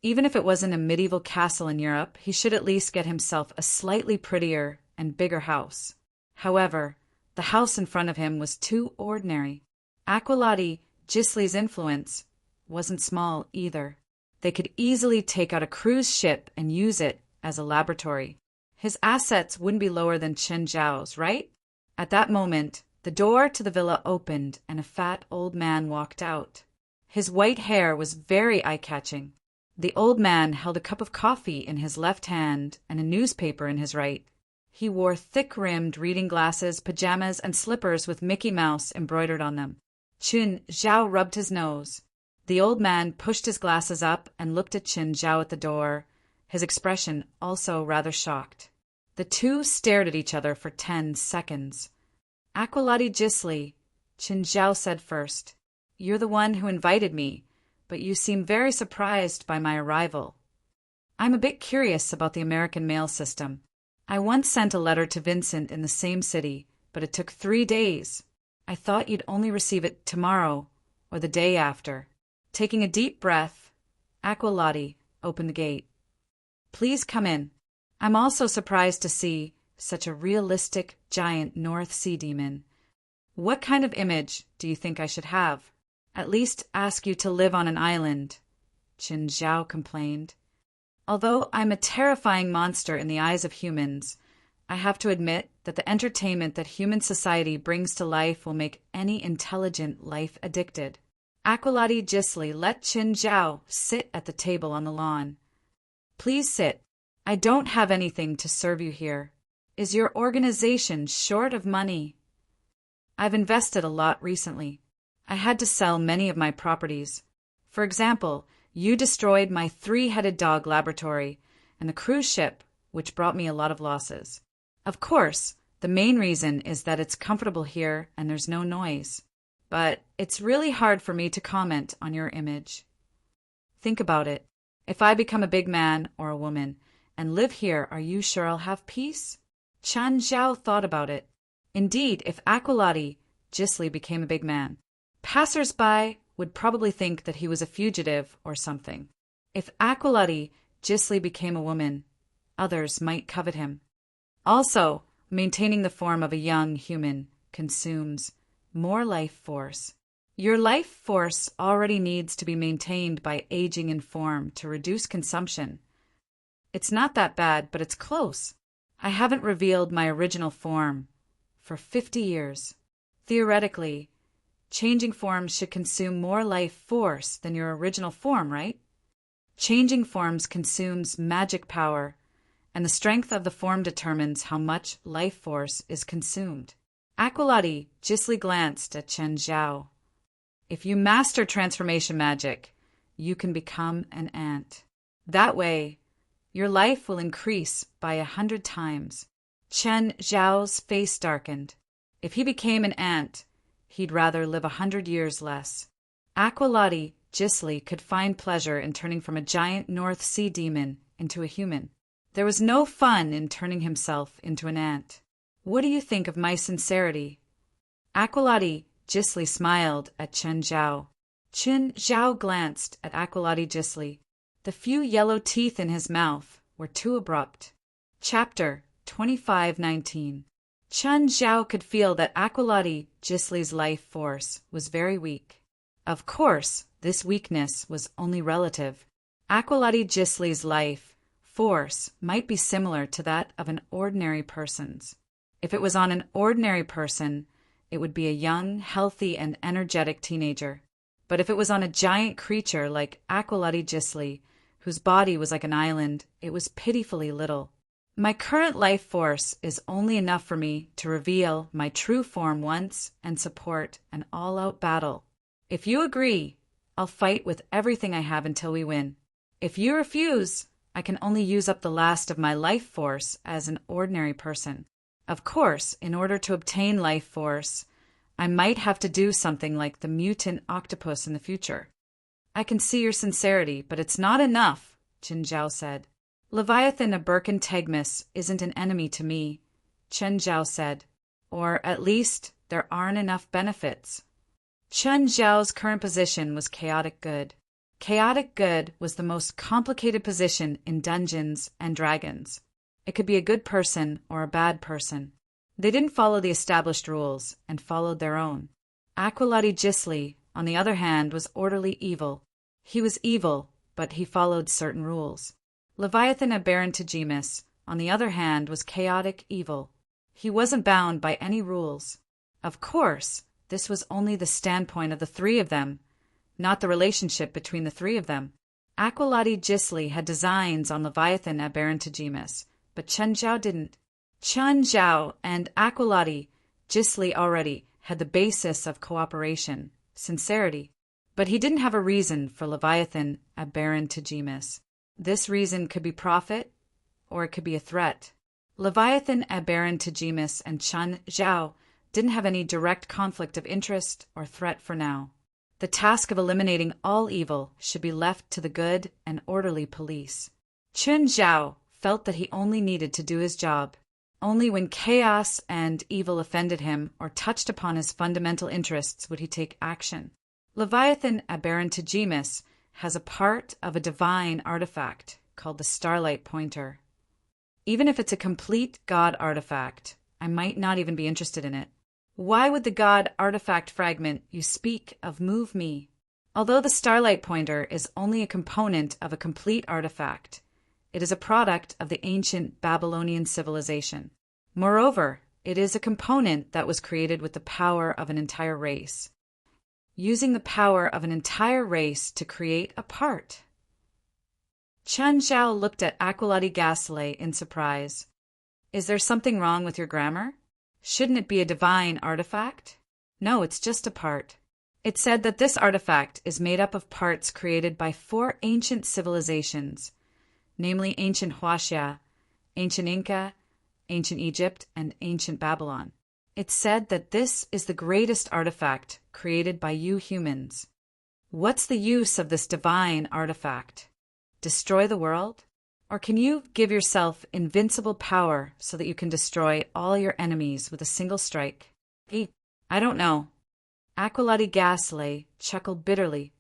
Even if it wasn't a medieval castle in Europe, he should at least get himself a slightly prettier and bigger house. However, the house in front of him was too ordinary. Aqualati Gisli's influence wasn't small either. They could easily take out a cruise ship and use it as a laboratory. His assets wouldn't be lower than Chen Zhao's, right? At that moment, the door to the villa opened and a fat old man walked out. His white hair was very eye-catching. The old man held a cup of coffee in his left hand and a newspaper in his right. He wore thick-rimmed reading glasses, pajamas, and slippers with Mickey Mouse embroidered on them. Qin Zhao rubbed his nose. The old man pushed his glasses up and looked at Qin Zhao at the door, his expression also rather shocked. The two stared at each other for 10 seconds. "Aqualati Gisli," Qin Zhao said first. "You're the one who invited me, but you seem very surprised by my arrival." "I'm a bit curious about the American mail system. I once sent a letter to Vincent in the same city, but it took 3 days. I thought you'd only receive it tomorrow or the day after." Taking a deep breath, Aqualati opened the gate. "Please come in. I'm also surprised to see such a realistic giant North Sea demon. What kind of image do you think I should have? At least ask you to live on an island," Qin Zhao complained. "Although I'm a terrifying monster in the eyes of humans, I have to admit that the entertainment that human society brings to life will make any intelligent life addicted." Aqualati Gisli let Qin Zhao sit at the table on the lawn. "Please sit. I don't have anything to serve you here. Is your organization short of money?" "I've invested a lot recently. I had to sell many of my properties. For example, you destroyed my 3-headed dog laboratory and the cruise ship, which brought me a lot of losses. Of course, the main reason is that it's comfortable here and there's no noise. But it's really hard for me to comment on your image. Think about it. If I become a big man or a woman and live here, are you sure I'll have peace?" Qin Zhao thought about it. Indeed, if Aqualati Gisli became a big man, passers-by would probably think that he was a fugitive or something. If Aqualati Gisli became a woman, others might covet him. Also, maintaining the form of a young human consumes more life force. Your life force already needs to be maintained by aging in form to reduce consumption. It's not that bad, but it's close. I haven't revealed my original form for 50 years. Theoretically, changing forms should consume more life force than your original form, right? Changing forms consumes magic power, and the strength of the form determines how much life force is consumed. Aqualati Gisli glanced at Qin Zhao. "If you master transformation magic, you can become an ant. That way, your life will increase by 100 times. Qin Zhao's face darkened. If he became an ant, he'd rather live 100 years less. Aqualati Gisli could find pleasure in turning from a giant North Sea demon into a human. There was no fun in turning himself into an ant. What do you think of my sincerity?" Aqualati Gisli smiled at Qin Zhao. Qin Zhao glanced at Aqualati Gisli. The few yellow teeth in his mouth were too abrupt. Chapter 25:19. Qin Zhao could feel that Aqualati Gisli's life force was very weak. Of course, this weakness was only relative. Aqualati Gisli's life force might be similar to that of an ordinary person's. If it was on an ordinary person, it would be a young, healthy, and energetic teenager. But if it was on a giant creature like Aqualati Gisli, whose body was like an island, it was pitifully little. My current life force is only enough for me to reveal my true form once and support an all-out battle. If you agree, I'll fight with everything I have until we win. If you refuse, I can only use up the last of my life force as an ordinary person. Of course, in order to obtain life force, I might have to do something like the mutant octopus in the future." "I can see your sincerity, but it's not enough," Qin Zhao said. "Leviathan Aberkentegmus isn't an enemy to me," Qin Zhao said. "Or at least there aren't enough benefits." Qin Zhao's current position was chaotic good. Chaotic good was the most complicated position in Dungeons and Dragons. It could be a good person or a bad person. They didn't follow the established rules and followed their own. Aqualati Gisli, on the other hand, was orderly evil. He was evil, but he followed certain rules. Leviathan Aberkentegmus, on the other hand, was chaotic evil. He wasn't bound by any rules. Of course, this was only the standpoint of the three of them. not the relationship between the three of them. Aqualati Gisli had designs on Leviathan Aberantagemus, but Chen Zhao didn't. Chen Zhao and Aqualati Gisli already had the basis of cooperation, sincerity, but he didn't have a reason for Leviathan Aberantagemus. This reason could be profit, or it could be a threat. Leviathan Aberantagemus and Chen Zhao didn't have any direct conflict of interest or threat for now. The task of eliminating all evil should be left to the good and orderly police. Chen Zhao felt that he only needed to do his job. Only when chaos and evil offended him or touched upon his fundamental interests would he take action. Leviathan Aberantagemus has a part of a divine artifact called the Starlight Pointer. Even if it's a complete god artifact, I might not even be interested in it. Why would the god artifact fragment you speak of move me? Although the Starlight Pointer is only a component of a complete artifact, it is a product of the ancient Babylonian civilization. Moreover, it is a component that was created with the power of an entire race. Using the power of an entire race to create a part. Chen Zhao looked at Aqualati Gisli in surprise. Is there something wrong with your grammar? Shouldn't it be a divine artifact? No, it's just a part. It said that this artifact is made up of parts created by 4 ancient civilizations, namely ancient Huaxia, ancient Inca, ancient Egypt, and ancient Babylon. It said that this is the greatest artifact created by you humans. What's the use of this divine artifact? Destroy the world? Or can you give yourself invincible power so that you can destroy all your enemies with a single strike? I don't know. Aqualati Gisli chuckled bitterly.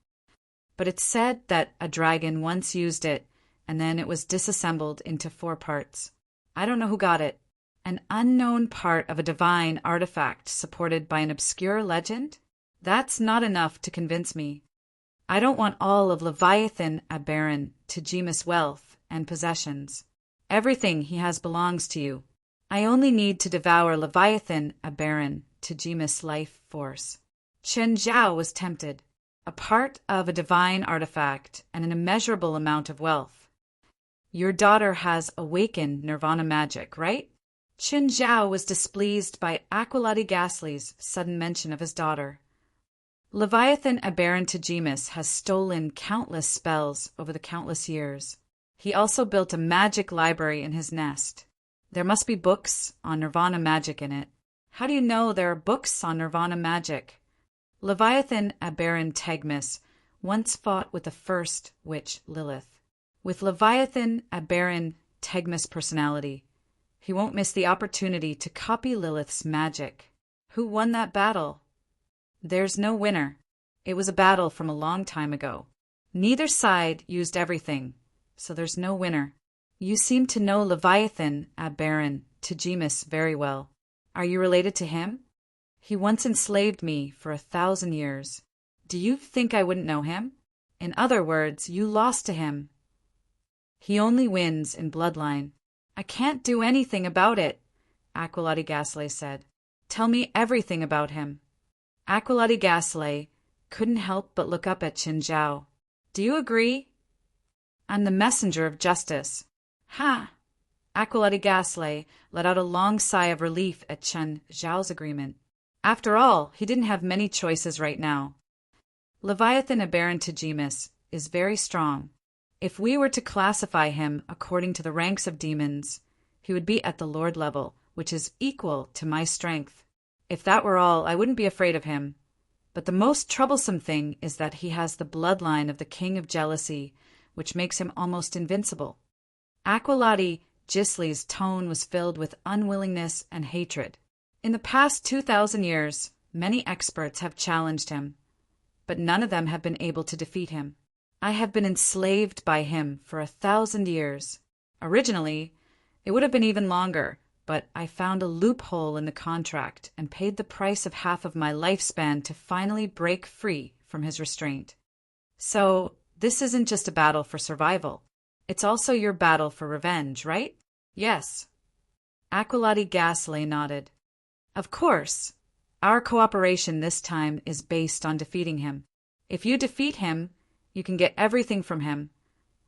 But it said that a dragon once used it, and then it was disassembled into 4 parts. I don't know who got it. An unknown part of a divine artifact supported by an obscure legend? That's not enough to convince me. I don't want all of Leviathan Aberantagemus' wealth and possessions. Everything he has belongs to you. I only need to devour Leviathan Aberantagemus' life force. Chen Zhao was tempted. A part of a divine artifact and an immeasurable amount of wealth. Your daughter has awakened nirvana magic, right? Chen Zhao was displeased by Aqualati Gisli's sudden mention of his daughter. Leviathan Aberantagemus has stolen countless spells over the countless years. He also built a magic library in his nest. There must be books on nirvana magic in it. How do you know there are books on nirvana magic? Leviathan Aberantagemus once fought with the first witch Lilith. With Leviathan Aberantagemus' personality, he won't miss the opportunity to copy Lilith's magic. Who won that battle? There's no winner. It was a battle from a long time ago. Neither side used everything, so there's no winner. You seem to know Leviathan Aberantagemus very well. Are you related to him? He once enslaved me for 1,000 years. Do you think I wouldn't know him? In other words, you lost to him. He only wins in bloodline. I can't do anything about it, Aqualati Gisli said. Tell me everything about him. Aqualati Gisli couldn't help but look up at Chen Zhao. Do you agree? I'm the messenger of justice. Ha! Aqualati Gisli let out a long sigh of relief at Chen Zhao's agreement. After all, he didn't have many choices right now. Leviathan Aberantagemus is very strong. If we were to classify him according to the ranks of demons, he would be at the Lord level, which is equal to my strength. If that were all, I wouldn't be afraid of him. But the most troublesome thing is that he has the bloodline of the King of Jealousy, which makes him almost invincible. Aqualati Gisli's tone was filled with unwillingness and hatred. In the past 2,000 years, many experts have challenged him, but none of them have been able to defeat him. I have been enslaved by him for 1,000 years. Originally, it would have been even longer, but I found a loophole in the contract and paid the price of half of my lifespan to finally break free from his restraint. So, this isn't just a battle for survival. It's also your battle for revenge, right? Yes. Aqualati Gisli nodded. Of course. Our cooperation this time is based on defeating him. If you defeat him, you can get everything from him,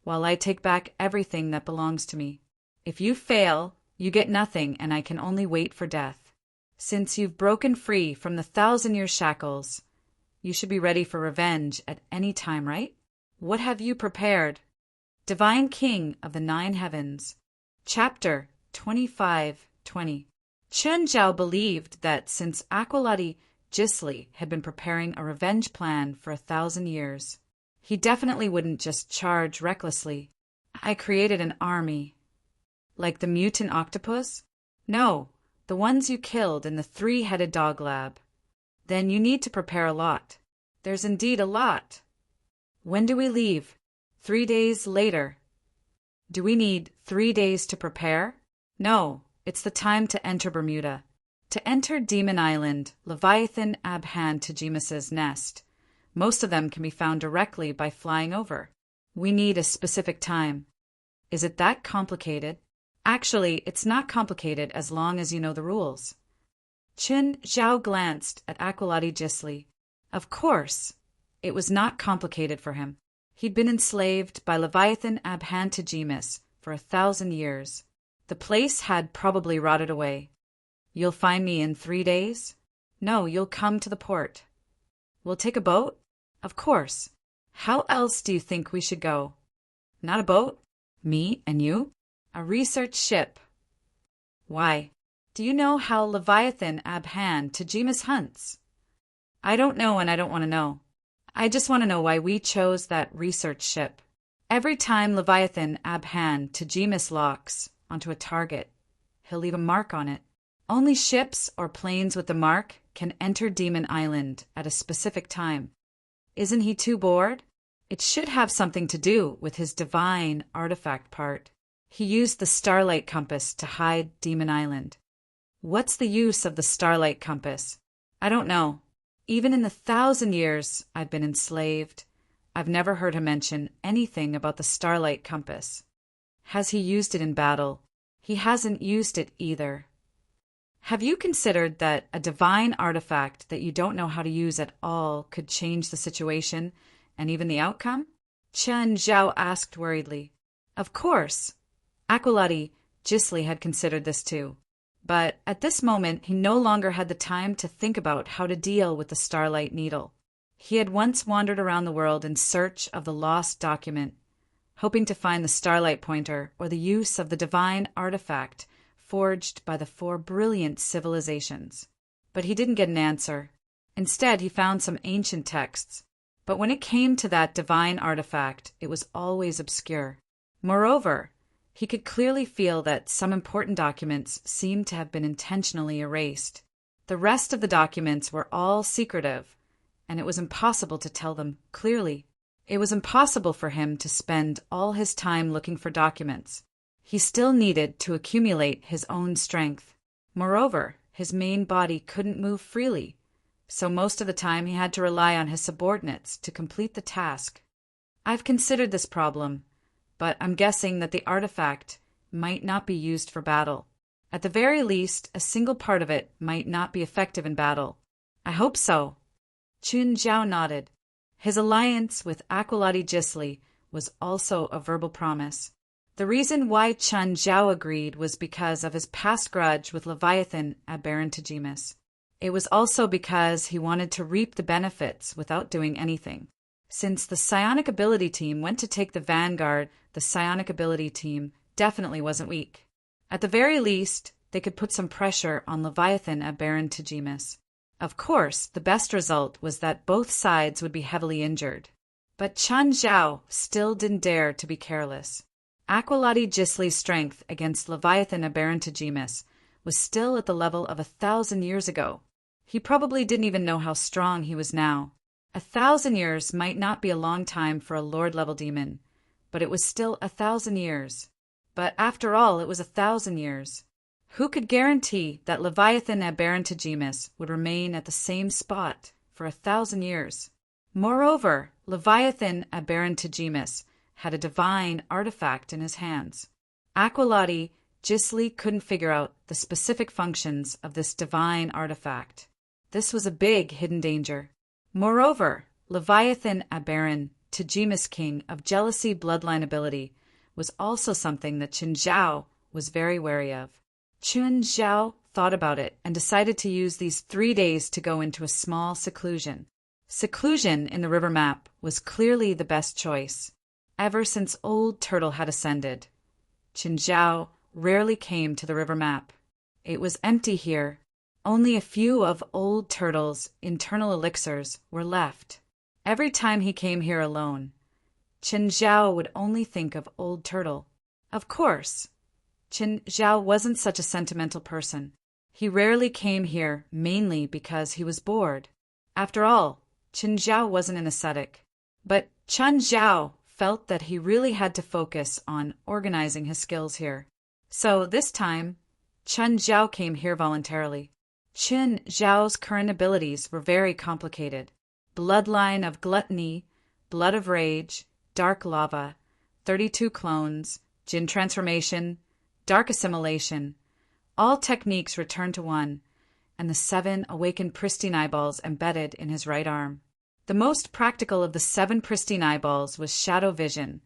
while I take back everything that belongs to me. If you fail, you get nothing, and I can only wait for death. Since you've broken free from the 1,000-year shackles, you should be ready for revenge at any time, right? What have you prepared? Divine King of the Nine Heavens. Chapter 25:20. Chun Zhao believed that since Aqualati Gisli had been preparing a revenge plan for 1,000 years, he definitely wouldn't just charge recklessly. I created an army. Like the mutant octopus? No, the ones you killed in the 3-headed dog lab. Then you need to prepare a lot. There's indeed a lot. When do we leave? 3 days later. Do we need 3 days to prepare? No, it's the time to enter Bermuda. To enter Demon Island, Leviathan Abhan Tajimas's nest. Most of them can be found directly by flying over. We need a specific time. Is it that complicated? Actually, it's not complicated as long as you know the rules. Chun Zhao glanced at Aqualati Gisli. Of course, it was not complicated for him. He'd been enslaved by Leviathan Abhan Tajimas for 1,000 years. The place had probably rotted away. You'll find me in 3 days? No, you'll come to the port. We'll take a boat? Of course. How else do you think we should go? Not a boat? Me and you? A research ship. Why? Do you know how Leviathan Abhan Tajimas hunts? I don't know, and I don't want to know. I just want to know why we chose that research ship. Every time Leviathan Abhan Tajimas locks onto a target, he'll leave a mark on it. Only ships or planes with the mark can enter Demon Island at a specific time. Isn't he too bored? It should have something to do with his divine artifact part. He used the Starlight Compass to hide Demon Island. What's the use of the Starlight Compass? I don't know. Even in the 1,000 years I've been enslaved, I've never heard him mention anything about the Starlight Compass. Has he used it in battle? He hasn't used it either. Have you considered that a divine artifact that you don't know how to use at all could change the situation and even the outcome? Chun Zhao asked worriedly. Of course. Aqualati Gisli had considered this too. But at this moment he no longer had the time to think about how to deal with the Starlight Needle. He had once wandered around the world in search of the lost document, hoping to find the Starlight Pointer or the use of the divine artifact forged by the 4 brilliant civilizations. But he didn't get an answer. Instead, he found some ancient texts. But when it came to that divine artifact, it was always obscure. Moreover, he could clearly feel that some important documents seemed to have been intentionally erased. The rest of the documents were all secretive, and it was impossible to tell them clearly. It was impossible for him to spend all his time looking for documents. He still needed to accumulate his own strength. Moreover, his main body couldn't move freely, so most of the time he had to rely on his subordinates to complete the task. I've considered this problem, but I'm guessing that the artifact might not be used for battle. At the very least, a single part of it might not be effective in battle. I hope so. Chun Zhao nodded. His alliance with Aqualati Gisli was also a verbal promise. The reason why Chun Zhao agreed was because of his past grudge with Leviathan Abhan Tajimas. It was also because he wanted to reap the benefits without doing anything. Since the psionic ability team went to take the vanguard, the psionic ability team definitely wasn't weak. At the very least, they could put some pressure on Leviathan Abhan Tajimas. Of course, the best result was that both sides would be heavily injured. But Chun Zhao still didn't dare to be careless. Aqualati Gisli's strength against Leviathan Abhan Tajimas was still at the level of 1,000 years ago. He probably didn't even know how strong he was now. 1,000 years might not be a long time for a Lord-level demon, but it was still 1,000 years. But after all, it was 1,000 years. Who could guarantee that Leviathan Abhan Tajimas would remain at the same spot for 1,000 years? Moreover, Leviathan Abhan Tajimas had a divine artifact in his hands. Aqualati Gisli couldn't figure out the specific functions of this divine artifact. This was a big hidden danger. Moreover, Leviathan Abaran, Tajima's king of jealousy bloodline ability, was also something that Qin Zhao was very wary of. Qin Zhao thought about it and decided to use these 3 days to go into a small seclusion. Seclusion in the river map was clearly the best choice. Ever since Old Turtle had ascended, Qin Zhao rarely came to the river map. It was empty here. Only a few of Old Turtle's internal elixirs were left. Every time he came here alone, Qin Zhao would only think of Old Turtle. Of course, Qin Zhao wasn't such a sentimental person. He rarely came here mainly because he was bored. After all, Qin Zhao wasn't an ascetic. But Qin Zhao felt that he really had to focus on organizing his skills here. So this time, Qin Zhao came here voluntarily. Qin Zhao's current abilities were very complicated. Bloodline of Gluttony, Blood of Rage, Dark Lava, 32 Clones, Jin Transformation, Dark Assimilation, all techniques returned to one, and the 7 awakened pristine eyeballs embedded in his right arm. The most practical of the 7 pristine eyeballs was Shadow Vision,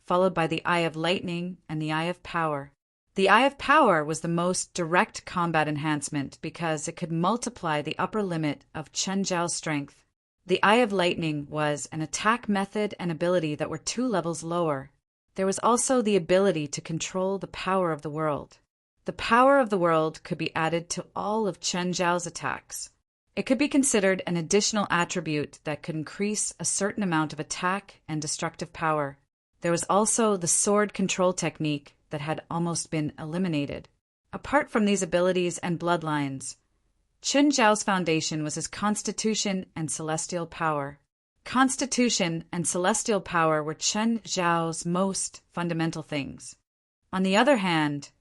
followed by the Eye of Lightning and the Eye of Power. The Eye of Power was the most direct combat enhancement because it could multiply the upper limit of Qin Zhao's strength. The Eye of Lightning was an attack method and ability that were 2 levels lower. There was also the ability to control the power of the world. The power of the world could be added to all of Qin Zhao's attacks. It could be considered an additional attribute that could increase a certain amount of attack and destructive power. There was also the sword control technique that had almost been eliminated. Apart from these abilities and bloodlines, Qin Zhao's foundation was his constitution and celestial power. Constitution and celestial power were Qin Zhao's most fundamental things. On the other hand,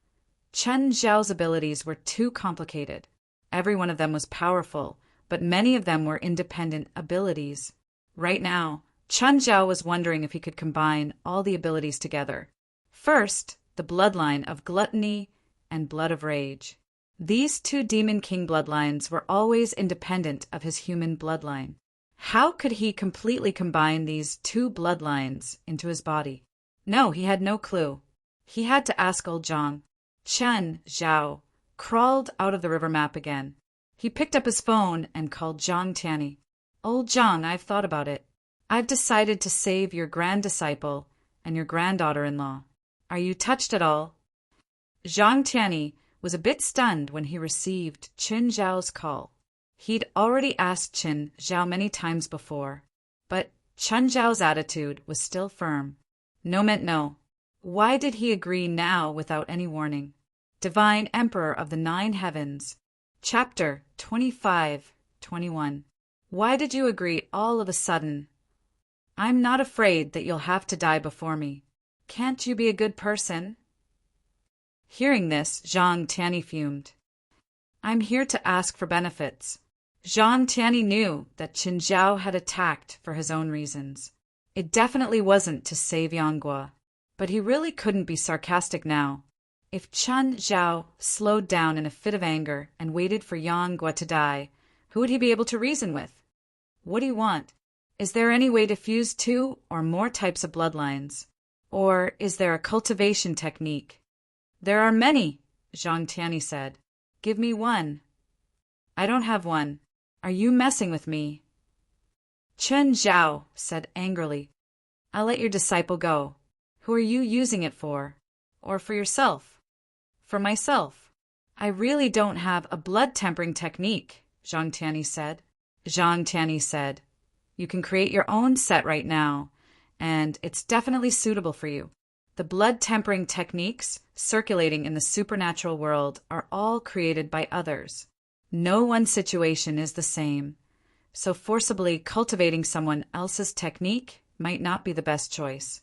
Qin Zhao's abilities were too complicated. Every one of them was powerful, but many of them were independent abilities. Right now, Qin Zhao was wondering if he could combine all the abilities together. First, the bloodline of Gluttony and Blood of Rage. These 2 Demon King bloodlines were always independent of his human bloodline. How could he completely combine these 2 bloodlines into his body? No, he had no clue. He had to ask old Zhang. Qin Zhao crawled out of the river map again. He picked up his phone and called Zhang Tianyi. Old Zhang, I've thought about it. I've decided to save your grand disciple and your granddaughter-in-law. Are you touched at all? Zhang Tianyi was a bit stunned when he received Qin Zhao's call. He'd already asked Qin Zhao many times before, but Qin Zhao's attitude was still firm. No meant no. Why did he agree now without any warning? Divine Emperor of the 9 Heavens. Chapter 25-21. Why did you agree all of a sudden? I'm not afraid that you'll have to die before me. Can't you be a good person? Hearing this, Zhang Tianyi fumed. I'm here to ask for benefits. Zhang Tianyi knew that Qin Zhao had attacked for his own reasons. It definitely wasn't to save Yanguo, but he really couldn't be sarcastic now. If Qin Zhao slowed down in a fit of anger and waited for Yanguo to die, who would he be able to reason with? What do you want? Is there any way to fuse 2 or more types of bloodlines? Or is there a cultivation technique? There are many, Zhang Tianyi said. Give me one. I don't have one. Are you messing with me? Qin Zhao said angrily. I'll let your disciple go. Who are you using it for? Or for yourself? For myself. I really don't have a blood-tempering technique, Zhang Tianyi said. Zhang Tianyi said, you can create your own set right now, and it's definitely suitable for you. The blood-tempering techniques circulating in the supernatural world are all created by others. No one situation is the same, so forcibly cultivating someone else's technique might not be the best choice.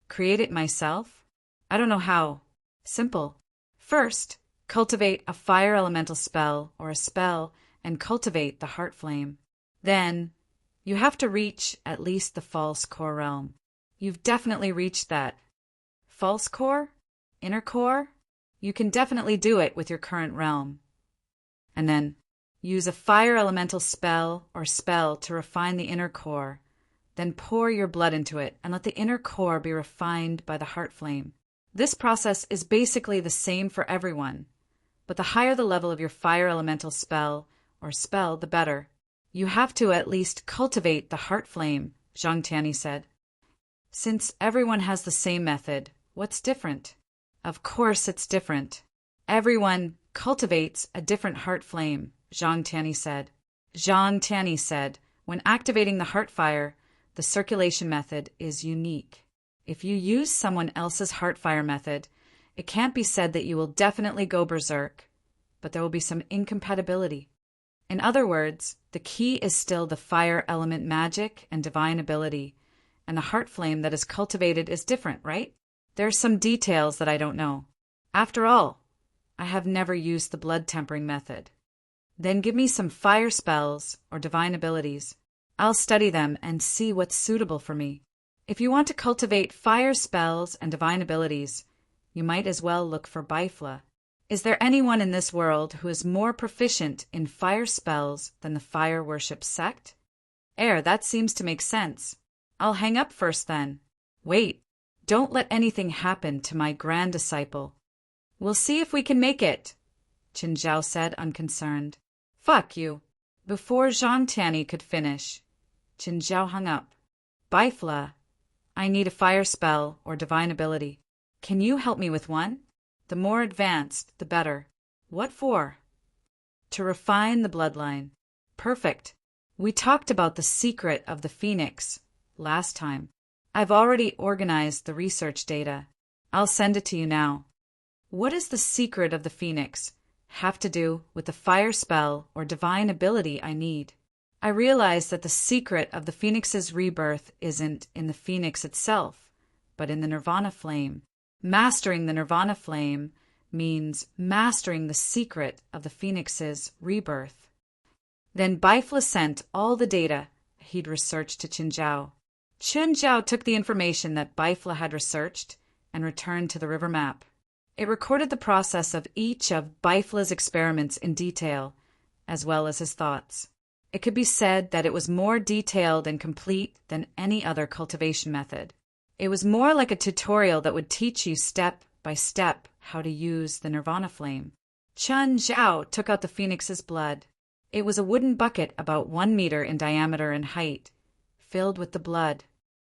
Create it myself? I don't know how. Simple. First, cultivate a fire elemental spell or a spell and cultivate the heart flame. Then, you have to reach at least the false core realm. You've definitely reached that. False core? Inner core? You can definitely do it with your current realm. And then, use a fire elemental spell or spell to refine the inner core Then pour your blood into it and let the inner core be refined by the heart flame. This process is basically the same for everyone, but the higher the level of your fire elemental spell, the better. You have to at least cultivate the heart flame, Zhang Tianyi said. Since everyone has the same method, what's different? Of course it's different. Everyone cultivates a different heart flame, Zhang Tianyi said. Zhang Tianyi said, when activating the heart fire, the circulation method is unique. If you use someone else's heart fire method, it can't be said that you will definitely go berserk, but there will be some incompatibility. In other words, the key is still the fire element magic and divine ability, and the heart flame that is cultivated is different, right? There are some details that I don't know. After all, I have never used the blood tempering method. Then give me some fire spells or divine abilities. I'll study them and see what's suitable for me. If you want to cultivate fire spells and divine abilities, you might as well look for Bifla. Is there anyone in this world who is more proficient in fire spells than the fire worship sect? That seems to make sense. I'll hang up first then. Wait, don't let anything happen to my grand disciple. We'll see if we can make it, Qin Zhao said, unconcerned. Fuck you. Before Zhang Tianyi could finish, Qin Zhao hung up. Bifla, I need a fire spell or divine ability. Can you help me with one? The more advanced, the better. What for? To refine the bloodline. Perfect. We talked about the secret of the phoenix last time. I've already organized the research data. I'll send it to you now. What does the secret of the phoenix have to do with the fire spell or divine ability I need? I realize that the secret of the phoenix's rebirth isn't in the phoenix itself, but in the nirvana flame. Mastering the nirvana flame means mastering the secret of the phoenix's rebirth. Then Bifla sent all the data he'd researched to Qin Zhao. Qin Zhao took the information that Bifla had researched and returned to the river map. It recorded the process of each of Bifla's experiments in detail, as well as his thoughts. It could be said that it was more detailed and complete than any other cultivation method. It was more like a tutorial that would teach you step by step how to use the nirvana flame. Qin Zhao took out the phoenix's blood. It was a wooden bucket about 1 meter in diameter and height, filled with the blood.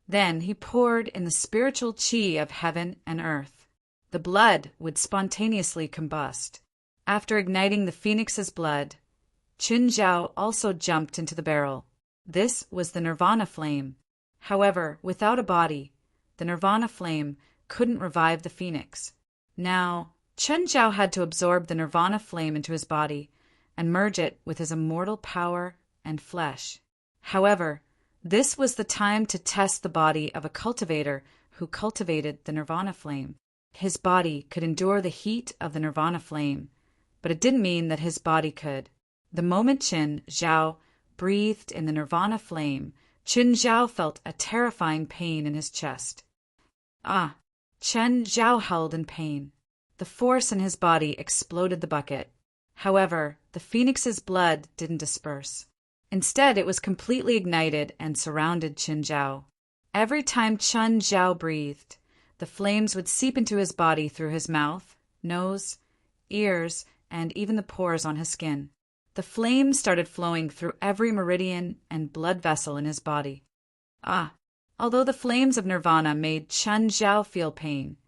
Then he poured in the spiritual qi of heaven and earth. The blood would spontaneously combust. After igniting the phoenix's blood, Qin Zhao also jumped into the barrel. This was the nirvana flame. However, without a body, the nirvana flame couldn't revive the phoenix. Now, Qin Zhao had to absorb the nirvana flame into his body and merge it with his immortal power and flesh. However, this was the time to test the body of a cultivator who cultivated the nirvana flame. His body could endure the heat of the nirvana flame, but it didn't mean that his body could. The moment Qin Zhao breathed in the nirvana flame, Qin Zhao felt a terrifying pain in his chest. Qin Zhao howled in pain. The force in his body exploded the bucket. However, the phoenix's blood didn't disperse. Instead, it was completely ignited and surrounded Qin Zhao. Every time Qin Zhao breathed, the flames would seep into his body through his mouth, nose, ears, and even the pores on his skin. The flames started flowing through every meridian and blood vessel in his body. Although the flames of nirvana made Qin Zhao feel pain,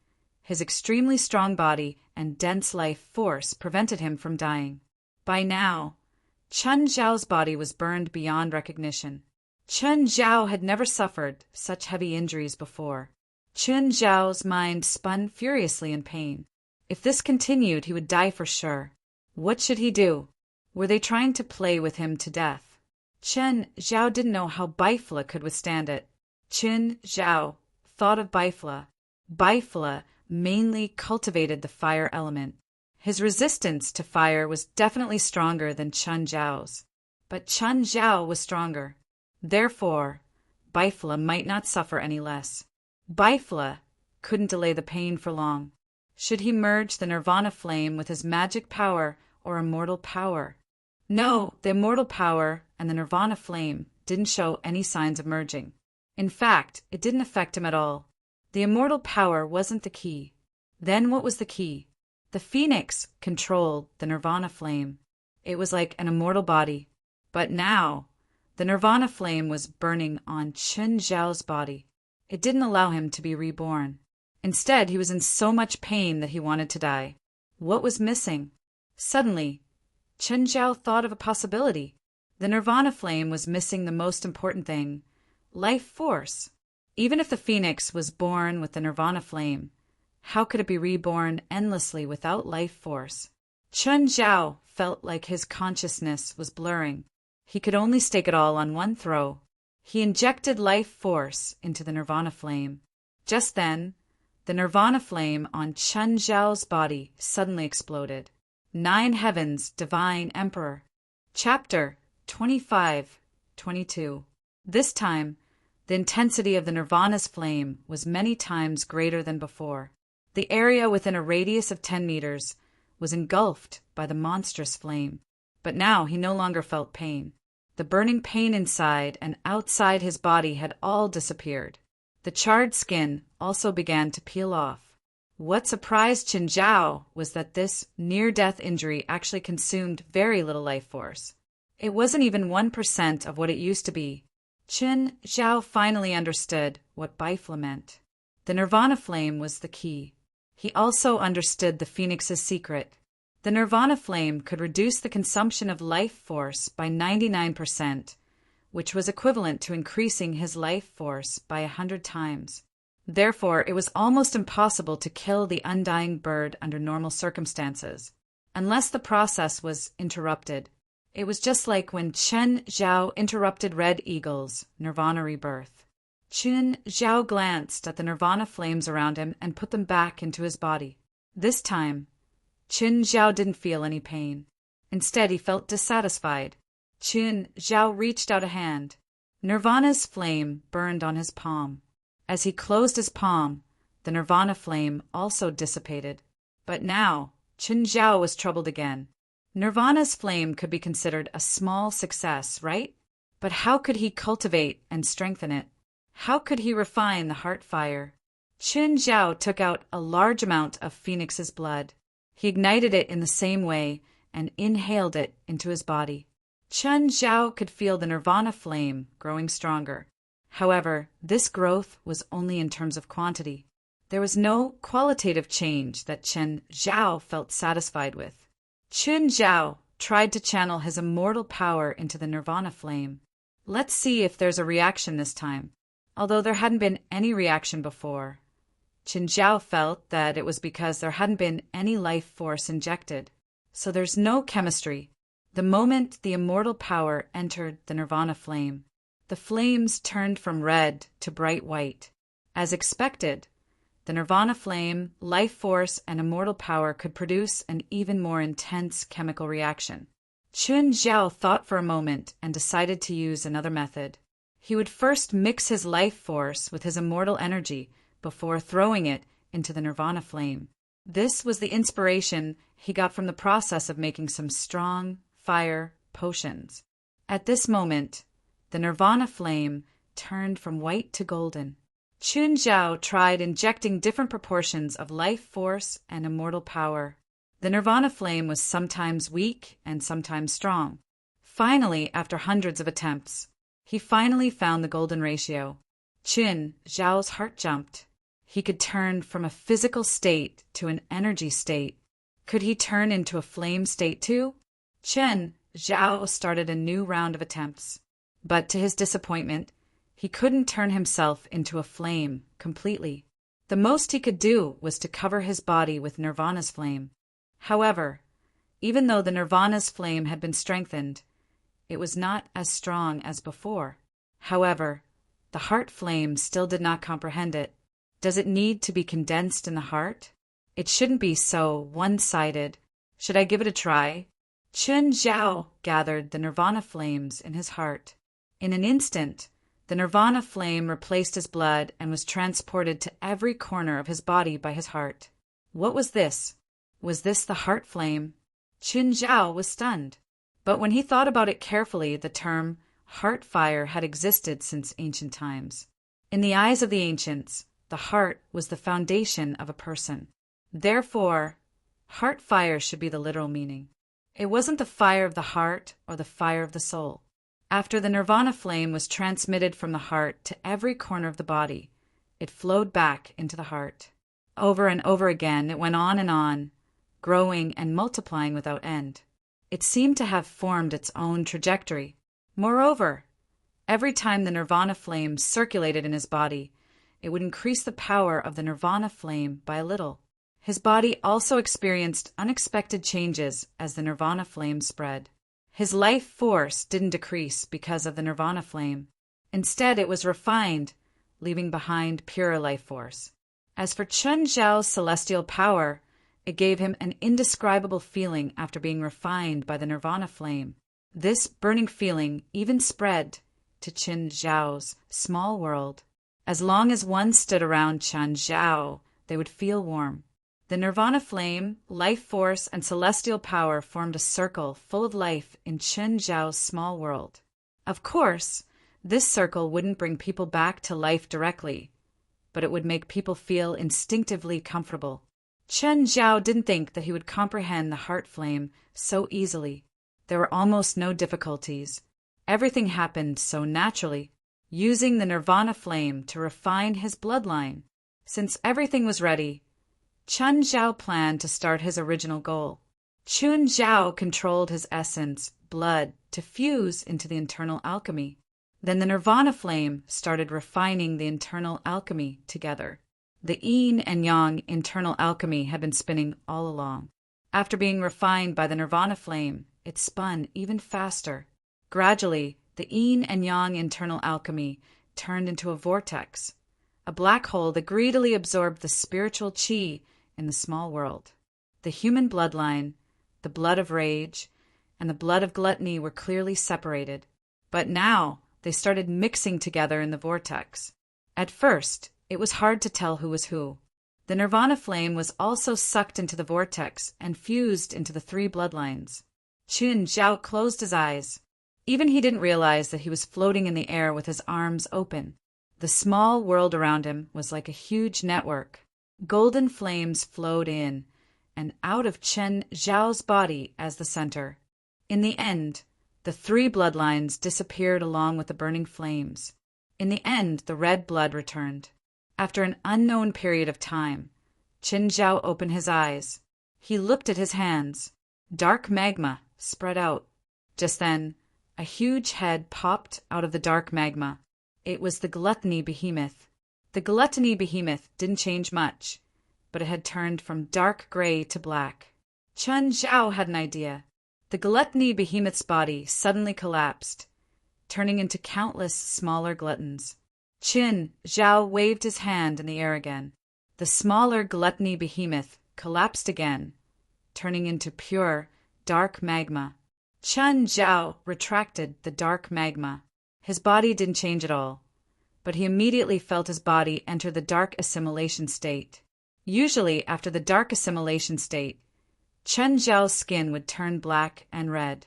his extremely strong body and dense life force prevented him from dying. By now, Qin Zhao's body was burned beyond recognition. Qin Zhao had never suffered such heavy injuries before. Qin Zhao's mind spun furiously in pain. If this continued, he would die for sure. What should he do? Were they trying to play with him to death? Qin Zhao didn't know how Bifla could withstand it. Qin Zhao thought of Bifla. Bifla mainly cultivated the fire element. His resistance to fire was definitely stronger than Qin Zhao's, but Qin Zhao was stronger. Therefore, Bifla might not suffer any less. Bifla couldn't delay the pain for long. Should he merge the nirvana flame with his magic power or immortal power? No, the immortal power and the nirvana flame didn't show any signs of merging. In fact, it didn't affect him at all. The immortal power wasn't the key. Then what was the key? The phoenix controlled the nirvana flame. It was like an immortal body. But now, the nirvana flame was burning on Chun Zhao's body. It didn't allow him to be reborn. Instead, he was in so much pain that he wanted to die. What was missing? Suddenly, Chun Zhao thought of a possibility. The nirvana flame was missing the most important thing, life force. Even if the phoenix was born with the nirvana flame, how could it be reborn endlessly without life force? Chun Zhao felt like his consciousness was blurring. He could only stake it all on one throw. He injected life force into the nirvana flame. Just then, the nirvana flame on Chun Zhao's body suddenly exploded. 9 Heavens, Divine Emperor. Chapter 25-22. This time, the intensity of the nirvana's flame was many times greater than before. The area within a radius of 10 meters was engulfed by the monstrous flame. But now he no longer felt pain. The burning pain inside and outside his body had all disappeared. The charred skin also began to peel off. What surprised Chun Zhao was that this near-death injury actually consumed very little life force. It wasn't even 1% of what it used to be. Chun Zhao finally understood what Bifla meant. The nirvana flame was the key. He also understood the phoenix's secret. The nirvana flame could reduce the consumption of life force by 99%, which was equivalent to increasing his life force by 100 times. Therefore, it was almost impossible to kill the undying bird under normal circumstances, unless the process was interrupted. It was just like when Chun Zhao interrupted Red Eagle's nirvana rebirth. Chun Zhao glanced at the nirvana flames around him and put them back into his body. This time, Chun Zhao didn't feel any pain. Instead, he felt dissatisfied. Chun Zhao reached out a hand. Nirvana's flame burned on his palm. As he closed his palm, the nirvana flame also dissipated. But now, Chun Zhao was troubled again. Nirvana's flame could be considered a small success, right? But how could he cultivate and strengthen it? How could he refine the heart fire? Chun Zhao took out a large amount of Phoenix's blood. He ignited it in the same way and inhaled it into his body. Chun Zhao could feel the nirvana flame growing stronger. However, this growth was only in terms of quantity. There was no qualitative change that Chun Zhao felt satisfied with. Chun Zhao tried to channel his immortal power into the nirvana flame. Let's see if there's a reaction this time. Although there hadn't been any reaction before, Chun Zhao felt that it was because there hadn't been any life force injected. So there's no chemistry. The moment the immortal power entered the nirvana flame, the flames turned from red to bright white. As expected, the nirvana flame, life force, and immortal power could produce an even more intense chemical reaction. Chun Zhao thought for a moment and decided to use another method. He would first mix his life force with his immortal energy before throwing it into the nirvana flame. This was the inspiration he got from the process of making some strong fire potions. At this moment, the nirvana flame turned from white to golden. Chun Zhao tried injecting different proportions of life force and immortal power. The nirvana flame was sometimes weak and sometimes strong. Finally, after hundreds of attempts, he finally found the golden ratio. Chun Zhao's heart jumped. He could turn from a physical state to an energy state. Could he turn into a flame state too? Chun Zhao started a new round of attempts. But to his disappointment, he couldn't turn himself into a flame completely. The most he could do was to cover his body with Nirvana's flame. However, even though the Nirvana's flame had been strengthened, it was not as strong as before. However, the heart flame still did not comprehend it. Does it need to be condensed in the heart? It shouldn't be so one-sided. Should I give it a try? Chun Zhao gathered the Nirvana flames in his heart. In an instant, the Nirvana flame replaced his blood and was transported to every corner of his body by his heart. What was this? Was this the heart flame? Chun Zhao was stunned. But when he thought about it carefully, the term heart fire had existed since ancient times. In the eyes of the ancients, the heart was the foundation of a person. Therefore, heart fire should be the literal meaning. It wasn't the fire of the heart or the fire of the soul. After the nirvana flame was transmitted from the heart to every corner of the body, it flowed back into the heart. Over and over again, it went on, growing and multiplying without end. It seemed to have formed its own trajectory. Moreover, every time the nirvana flame circulated in his body, it would increase the power of the nirvana flame by a little. His body also experienced unexpected changes as the nirvana flame spread. His life force didn't decrease because of the nirvana flame. Instead, it was refined, leaving behind purer life force. As for Chun Zhao's celestial power, it gave him an indescribable feeling after being refined by the nirvana flame. This burning feeling even spread to Chun Zhao's small world. As long as one stood around Chun Zhao, they would feel warm. The nirvana flame, life force, and celestial power formed a circle full of life in Chun Zhao's small world. Of course, this circle wouldn't bring people back to life directly, but it would make people feel instinctively comfortable. Chun Zhao didn't think that he would comprehend the heart flame so easily. There were almost no difficulties. Everything happened so naturally, using the nirvana flame to refine his bloodline. Since everything was ready, Chun Zhao planned to start his original goal. Chun Zhao controlled his essence, blood, to fuse into the internal alchemy. Then the nirvana flame started refining the internal alchemy together. The yin and yang internal alchemy had been spinning all along. After being refined by the nirvana flame, it spun even faster. Gradually, the yin and yang internal alchemy turned into a vortex, a black hole that greedily absorbed the spiritual qi in the small world. The human bloodline, the blood of rage, and the blood of gluttony were clearly separated. But now, they started mixing together in the vortex. At first, it was hard to tell who was who. The nirvana flame was also sucked into the vortex and fused into the three bloodlines. Chun Zhao closed his eyes. Even he didn't realize that he was floating in the air with his arms open. The small world around him was like a huge network. Golden flames flowed in and out of Chun Zhao's body as the center. In the end, the three bloodlines disappeared along with the burning flames. In the end, the red blood returned. After an unknown period of time, Chun Zhao opened his eyes. He looked at his hands. Dark magma spread out. Just then, a huge head popped out of the dark magma. It was the gluttony behemoth. The gluttony behemoth didn't change much, but it had turned from dark gray to black. Chun Zhao had an idea. The gluttony behemoth's body suddenly collapsed, turning into countless smaller gluttons. Chun Zhao waved his hand in the air again. The smaller gluttony behemoth collapsed again, turning into pure, dark magma. Chun Zhao retracted the dark magma. His body didn't change at all, but he immediately felt his body enter the dark assimilation state. Usually, after the dark assimilation state, Chun Zhao's skin would turn black and red.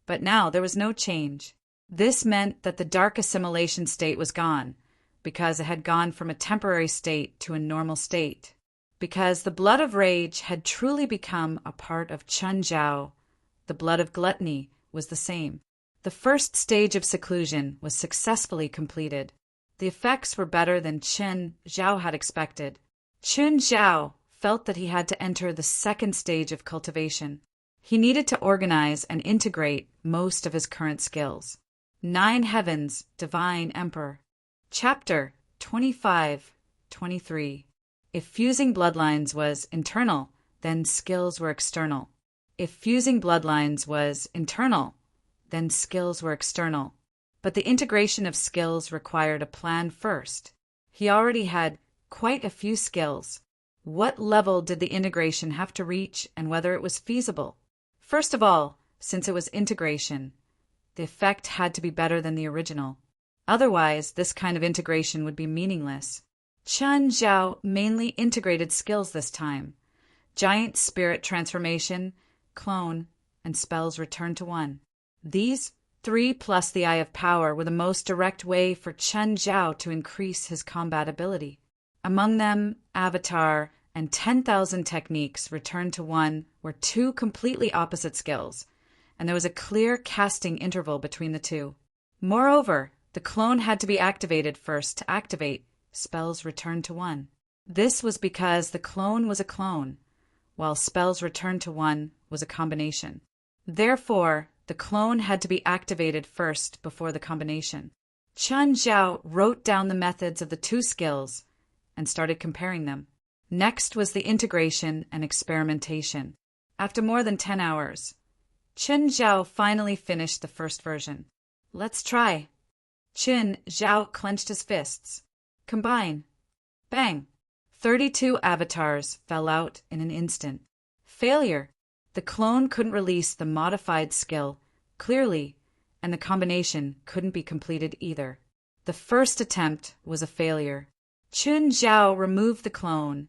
But now there was no change. This meant that the dark assimilation state was gone, because it had gone from a temporary state to a normal state. Because the blood of rage had truly become a part of Chun Zhao, the blood of gluttony was the same. The first stage of seclusion was successfully completed. The effects were better than Chun Zhao had expected. Chun Zhao felt that he had to enter the second stage of cultivation. He needed to organize and integrate most of his current skills. 9 Heavens, Divine Emperor. Chapter 25-23. If fusing bloodlines was internal, then skills were external. If fusing bloodlines was internal, then skills were external. But the integration of skills required a plan first. He already had quite a few skills. What level did the integration have to reach and whether it was feasible? First of all, since it was integration, the effect had to be better than the original. Otherwise, this kind of integration would be meaningless. Chun Zhao mainly integrated skills this time. Giant spirit transformation, clone, and spells return to one. These 3 plus the Eye of Power were the most direct way for Chen Zhao to increase his combat ability. Among them, Avatar and 10,000 Techniques returned to 1 were 2 completely opposite skills, and there was a clear casting interval between the 2. Moreover, the clone had to be activated first to activate spells return to 1. This was because the clone was a clone, while spells return to 1 was a combination. Therefore, the clone had to be activated first before the combination. Chen Zhao wrote down the methods of the 2 skills and started comparing them. Next was the integration and experimentation. After more than 10 hours, Chen Zhao finally finished the first version. Let's try. Chen Zhao clenched his fists. Combine. Bang! 32 avatars fell out in an instant. Failure. The clone couldn't release the modified skill clearly, and the combination couldn't be completed either. The first attempt was a failure. Chen Zhao removed the clone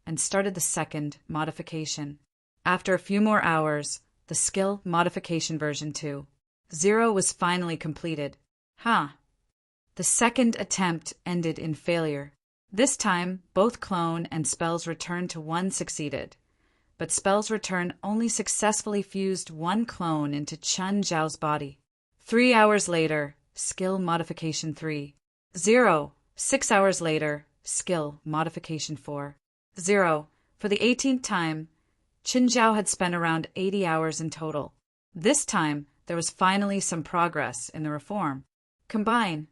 and started the second modification. After a few more hours, the skill modification version 2.0 was finally completed. The second attempt ended in failure. This time, both clone and spells return to 1 succeeded, but spells return only successfully fused 1 clone into Chen Zhao's body. 3 hours later, skill modification 3.0. 6 hours later, skill modification 4.0. For the 18th time, Chen Zhao had spent around 80 hours in total. This time, there was finally some progress in the reform. Combine.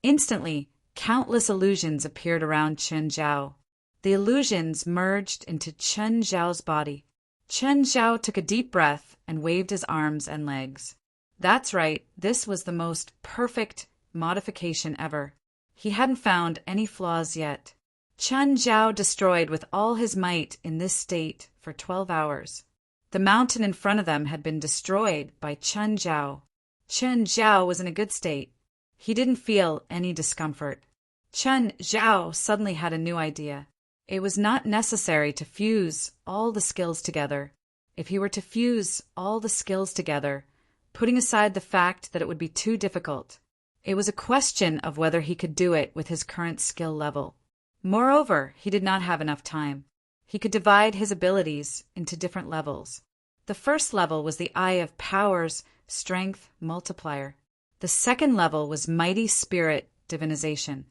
Instantly, countless illusions appeared around Chen Zhao. The illusions merged into Chen Zhao's body. Chen Zhao took a deep breath and waved his arms and legs. That's right, this was the most perfect modification ever. He hadn't found any flaws yet. Chen Zhao destroyed with all his might in this state for 12 hours. The mountain in front of them had been destroyed by Chen Zhao. Chen Zhao was in a good state. He didn't feel any discomfort. Chen Zhao suddenly had a new idea. It was not necessary to fuse all the skills together. If he were to fuse all the skills together, putting aside the fact that it would be too difficult, it was a question of whether he could do it with his current skill level. Moreover, he did not have enough time. He could divide his abilities into different levels. The first level was the Eye of Power's Strength Multiplier. The second level was Mighty Spirit Divinization.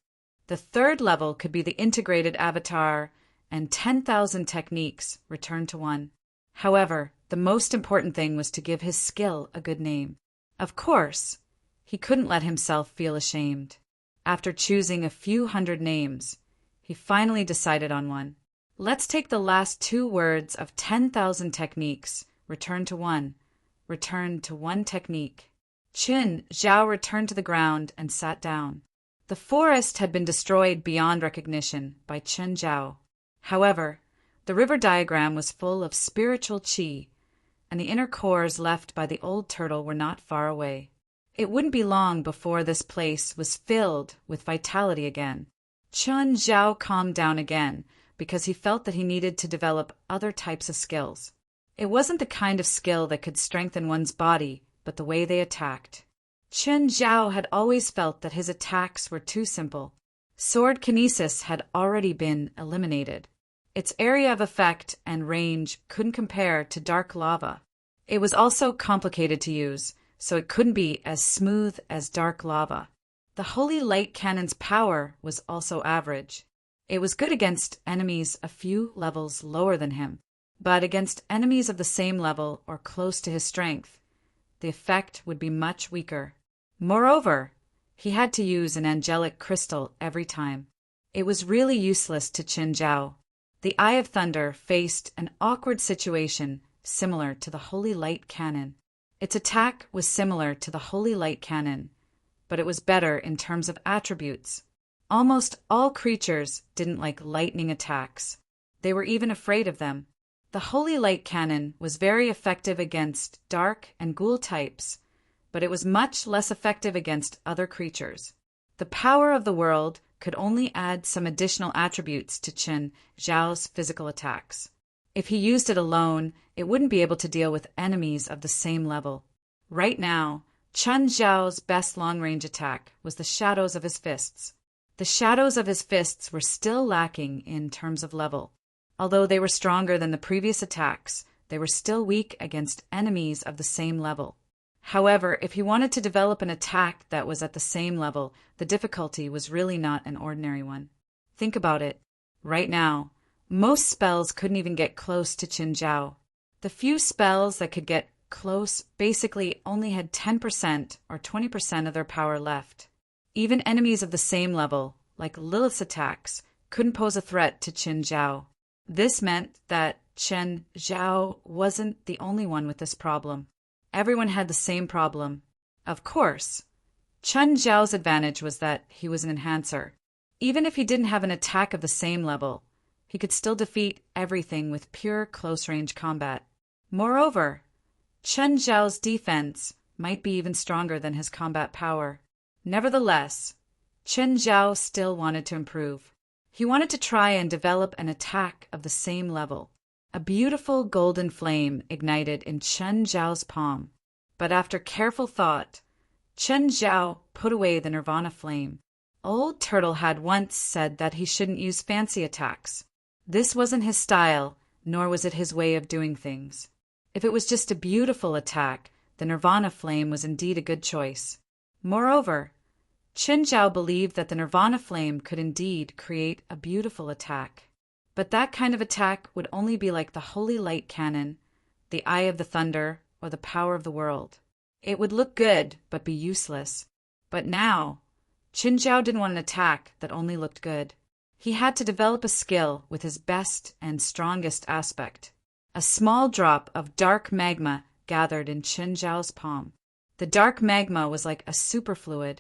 The third level could be the Integrated Avatar and 10,000 Techniques returned to 1. However, the most important thing was to give his skill a good name. Of course, he couldn't let himself feel ashamed. After choosing a few hundred names, he finally decided on one. Let's take the last 2 words of 10,000 Techniques, return to 1, return to 1 technique. Chen Zhao returned to the ground and sat down. The forest had been destroyed beyond recognition by Chen Zhao. However, the river diagram was full of spiritual qi, and the inner cores left by the old turtle were not far away. It wouldn't be long before this place was filled with vitality again. Chen Zhao calmed down again because he felt that he needed to develop other types of skills. It wasn't the kind of skill that could strengthen one's body, but the way they attacked. Chen Zhao had always felt that his attacks were too simple. Sword kinesis had already been eliminated. Its area of effect and range couldn't compare to dark lava. It was also complicated to use, so it couldn't be as smooth as dark lava. The Holy Light Cannon's power was also average. It was good against enemies a few levels lower than him, but against enemies of the same level or close to his strength, the effect would be much weaker. Moreover, he had to use an angelic crystal every time. It was really useless to Chen Zhao. The Eye of Thunder faced an awkward situation similar to the Holy Light Cannon. Its attack was similar to the Holy Light Cannon, but it was better in terms of attributes. Almost all creatures didn't like lightning attacks. They were even afraid of them. The Holy Light Cannon was very effective against dark and ghoul types, but it was much less effective against other creatures. The power of the world could only add some additional attributes to Chen Zhao's physical attacks. If he used it alone, it wouldn't be able to deal with enemies of the same level. Right now, Chen Zhao's best long-range attack was the shadows of his fists. The shadows of his fists were still lacking in terms of level. Although they were stronger than the previous attacks, they were still weak against enemies of the same level. However, if he wanted to develop an attack that was at the same level, the difficulty was really not an ordinary one. Think about it. Right now, most spells couldn't even get close to Chen Zhao. The few spells that could get close basically only had 10% or 20% of their power left. Even enemies of the same level, like Lilith's attacks, couldn't pose a threat to Chen Zhao. This meant that Chen Zhao wasn't the only one with this problem. Everyone had the same problem. Of course, Chen Zhao's advantage was that he was an enhancer. Even if he didn't have an attack of the same level, he could still defeat everything with pure close-range combat. Moreover, Chen Zhao's defense might be even stronger than his combat power. Nevertheless, Chen Zhao still wanted to improve. He wanted to try and develop an attack of the same level. A beautiful golden flame ignited in Chen Zhao's palm. But after careful thought, Chen Zhao put away the Nirvana flame. Old Turtle had once said that he shouldn't use fancy attacks. This wasn't his style, nor was it his way of doing things. If it was just a beautiful attack, the Nirvana flame was indeed a good choice. Moreover, Chen Zhao believed that the Nirvana flame could indeed create a beautiful attack. But that kind of attack would only be like the Holy Light Cannon, the Eye of the Thunder, or the Power of the World. It would look good, but be useless. But now, Chen Zhao didn't want an attack that only looked good. He had to develop a skill with his best and strongest aspect. A small drop of dark magma gathered in Chen Zhao's palm. The dark magma was like a superfluid.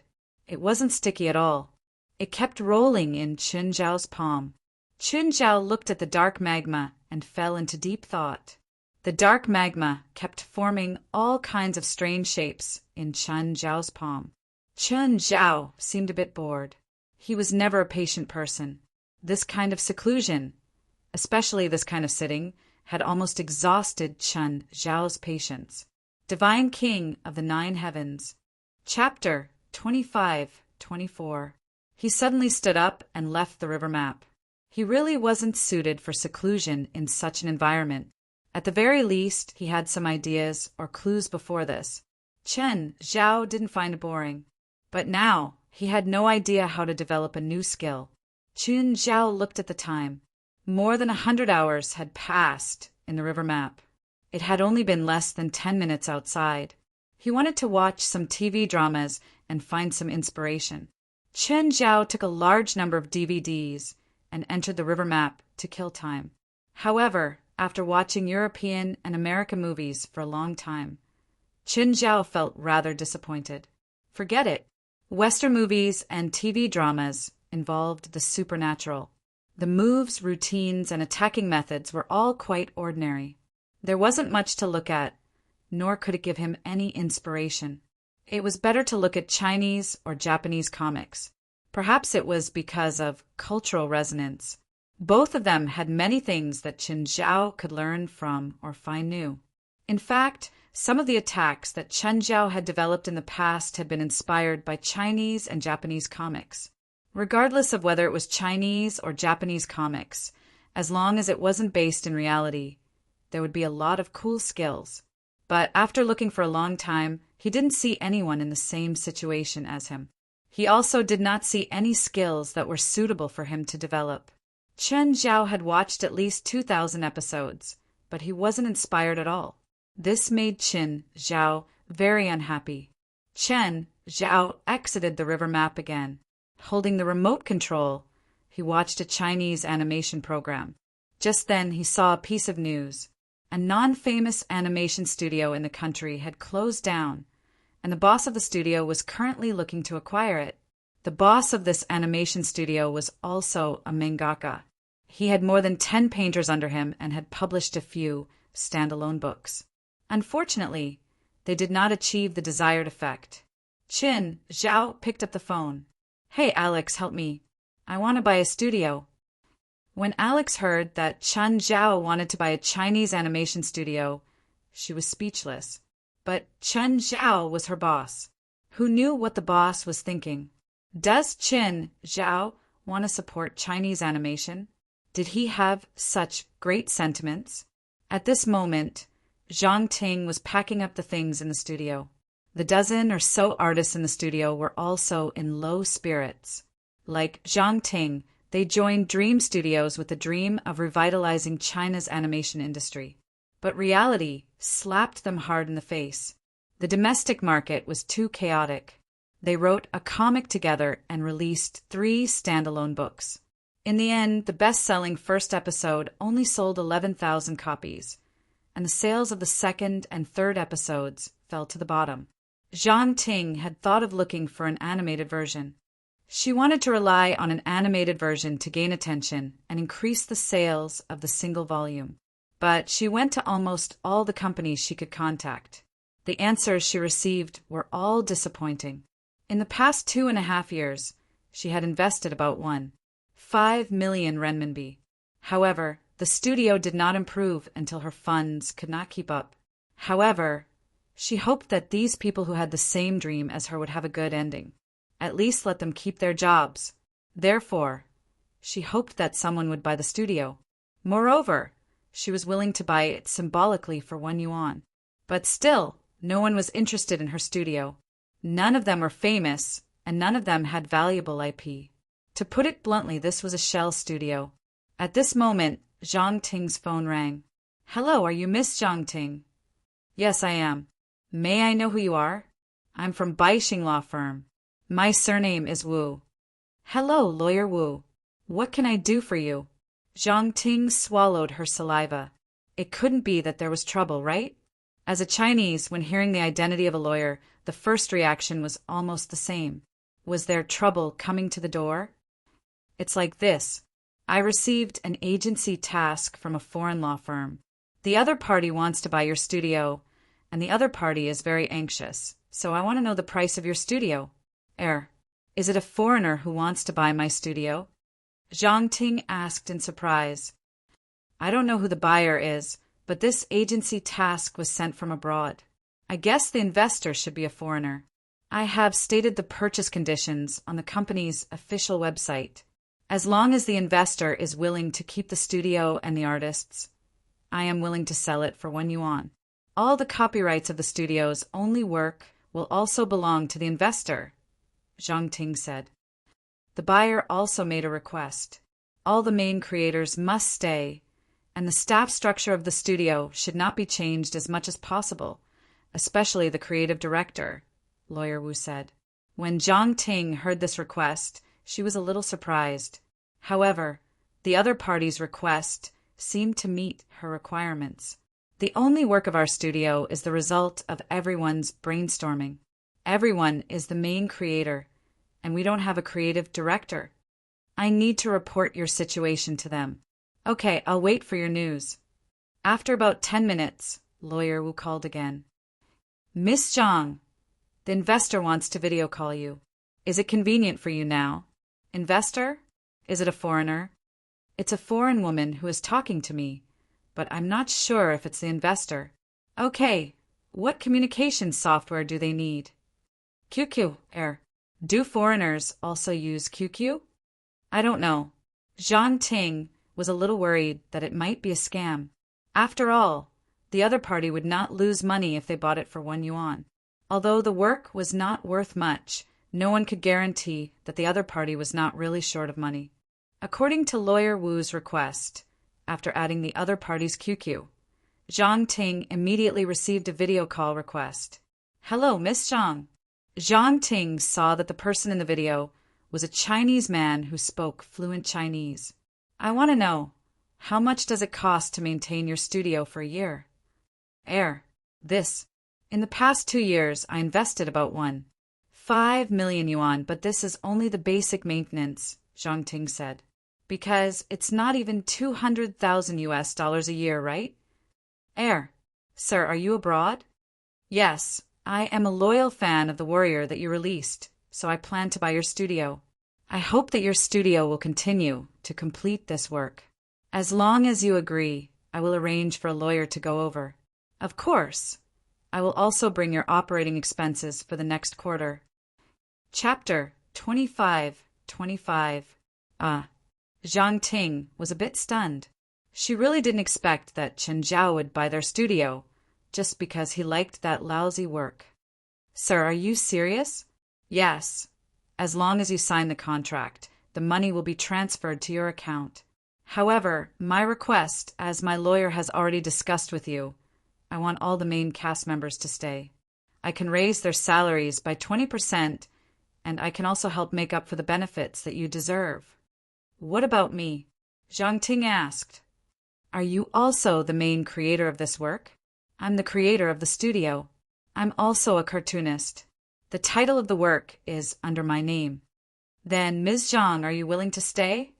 It wasn't sticky at all. It kept rolling in Chen Zhao's palm. Chen Zhao looked at the dark magma and fell into deep thought. The dark magma kept forming all kinds of strange shapes in Chen Zhao's palm. Chen Zhao seemed a bit bored. He was never a patient person. This kind of seclusion, especially this kind of sitting, had almost exhausted Chen Zhao's patience. Divine King of the Nine Heavens. Chapter 25-24. He suddenly stood up and left the river map. He really wasn't suited for seclusion in such an environment. At the very least, he had some ideas or clues before this. Chen Zhao didn't find it boring. But now, he had no idea how to develop a new skill. Chen Zhao looked at the time. More than 100 hours had passed in the river map. It had only been less than 10 minutes outside. He wanted to watch some TV dramas and find some inspiration. Chen Zhao took a large number of DVDs and entered the river map to kill time. However, after watching European and American movies for a long time, Chen Zhao felt rather disappointed. Forget it. Western movies and TV dramas involved the supernatural. The moves, routines, and attacking methods were all quite ordinary. There wasn't much to look at, nor could it give him any inspiration. It was better to look at Chinese or Japanese comics. Perhaps it was because of cultural resonance. Both of them had many things that Chen Zhao could learn from or find new. In fact, some of the attacks that Chen Zhao had developed in the past had been inspired by Chinese and Japanese comics. Regardless of whether it was Chinese or Japanese comics, as long as it wasn't based in reality, there would be a lot of cool skills. But after looking for a long time, he didn't see anyone in the same situation as him. He also did not see any skills that were suitable for him to develop. Chen Zhao had watched at least 2,000 episodes, but he wasn't inspired at all. This made Chen Zhao very unhappy. Chen Zhao exited the river map again. Holding the remote control, he watched a Chinese animation program. Just then he saw a piece of news. A non-famous animation studio in the country had closed down, and the boss of the studio was currently looking to acquire it. The boss of this animation studio was also a mangaka. He had more than 10 painters under him and had published a few standalone books. Unfortunately, they did not achieve the desired effect. Chen Zhao picked up the phone. "Hey, Alex, help me. I want to buy a studio." When Alex heard that Chen Zhao wanted to buy a Chinese animation studio, she was speechless. But Chen Zhao was her boss. Who knew what the boss was thinking? Does Chen Zhao want to support Chinese animation? Did he have such great sentiments? At this moment, Zhang Ting was packing up the things in the studio. The dozen or so artists in the studio were also in low spirits. Like Zhang Ting, they joined Dream Studios with the dream of revitalizing China's animation industry. But reality slapped them hard in the face. The domestic market was too chaotic. They wrote a comic together and released 3 standalone books. In the end, the best-selling first episode only sold 11,000 copies, and the sales of the second and third episodes fell to the bottom. Zhang Ting had thought of looking for an animated version. She wanted to rely on an animated version to gain attention and increase the sales of the single volume. But she went to almost all the companies she could contact. The answers she received were all disappointing. In the past 2.5 years, she had invested about 1.5 million renminbi. However, the studio did not improve until her funds could not keep up. However, she hoped that these people who had the same dream as her would have a good ending. At least let them keep their jobs. Therefore, she hoped that someone would buy the studio. Moreover, she was willing to buy it symbolically for 1 yuan. But still, no one was interested in her studio. None of them were famous, and none of them had valuable IP. To put it bluntly, this was a shell studio. At this moment, Zhang Ting's phone rang. "Hello, are you Miss Zhang Ting?" "Yes, I am. May I know who you are?" "I'm from Baixing Law Firm. My surname is Wu." "Hello, Lawyer Wu. What can I do for you?" Zhang Ting swallowed her saliva. It couldn't be that there was trouble, right? As a Chinese, when hearing the identity of a lawyer, the first reaction was almost the same. Was there trouble coming to the door? "It's like this. I received an agency task from a foreign law firm. The other party wants to buy your studio, and the other party is very anxious. So I want to know the price of your studio." Is it a foreigner who wants to buy my studio?" Zhang Ting asked in surprise. "I don't know who the buyer is, but this agency task was sent from abroad. I guess the investor should be a foreigner. I have stated the purchase conditions on the company's official website. As long as the investor is willing to keep the studio and the artists, I am willing to sell it for 1 yuan. All the copyrights of the studio's only work will also belong to the investor," Zhang Ting said. The buyer also made a request. All the main creators must stay, and the staff structure of the studio should not be changed as much as possible, especially the creative director, Lawyer Wu said. When Zhang Ting heard this request, she was a little surprised. However, the other party's request seemed to meet her requirements. "The only work of our studio is the result of everyone's brainstorming. Everyone is the main creator, and we don't have a creative director. I need to report your situation to them." "Okay, I'll wait for your news." After about 10 minutes, Lawyer Wu called again. "Miss Zhang, the investor wants to video call you. Is it convenient for you now?" "Investor? Is it a foreigner?" "It's a foreign woman who is talking to me, but I'm not sure if it's the investor." "Okay, what communication software do they need?" "QQ. Do foreigners also use QQ?" "I don't know." Zhang Ting was a little worried that it might be a scam. After all, the other party would not lose money if they bought it for 1 yuan. Although the work was not worth much, no one could guarantee that the other party was not really short of money. According to Lawyer Wu's request, after adding the other party's QQ, Zhang Ting immediately received a video call request. "Hello, Miss Zhang." Zhang Ting saw that the person in the video was a Chinese man who spoke fluent Chinese. "I want to know, how much does it cost to maintain your studio for a year?" This. In the past 2 years, I invested about 1.5 million yuan, but this is only the basic maintenance," Zhang Ting said. "Because it's not even 200,000 US dollars a year, right?" Sir, are you abroad?" "Yes. I am a loyal fan of the warrior that you released, so I plan to buy your studio. I hope that your studio will continue to complete this work. As long as you agree, I will arrange for a lawyer to go over." "Of course. I will also bring your operating expenses for the next quarter. Chapter 25. Zhang Ting was a bit stunned. She really didn't expect that Chen Zhao would buy their studio, just because he liked that lousy work. Sir, are you serious? Yes. As long as you sign the contract, the money will be transferred to your account. However, my request, as my lawyer has already discussed with you, I want all the main cast members to stay. I can raise their salaries by 20%, and I can also help make up for the benefits that you deserve. What about me? Zhang Ting asked. Are you also the main creator of this work? I'm the creator of the studio. I'm also a cartoonist. The title of the work is under my name. Then, Ms. Zhang, are you willing to stay?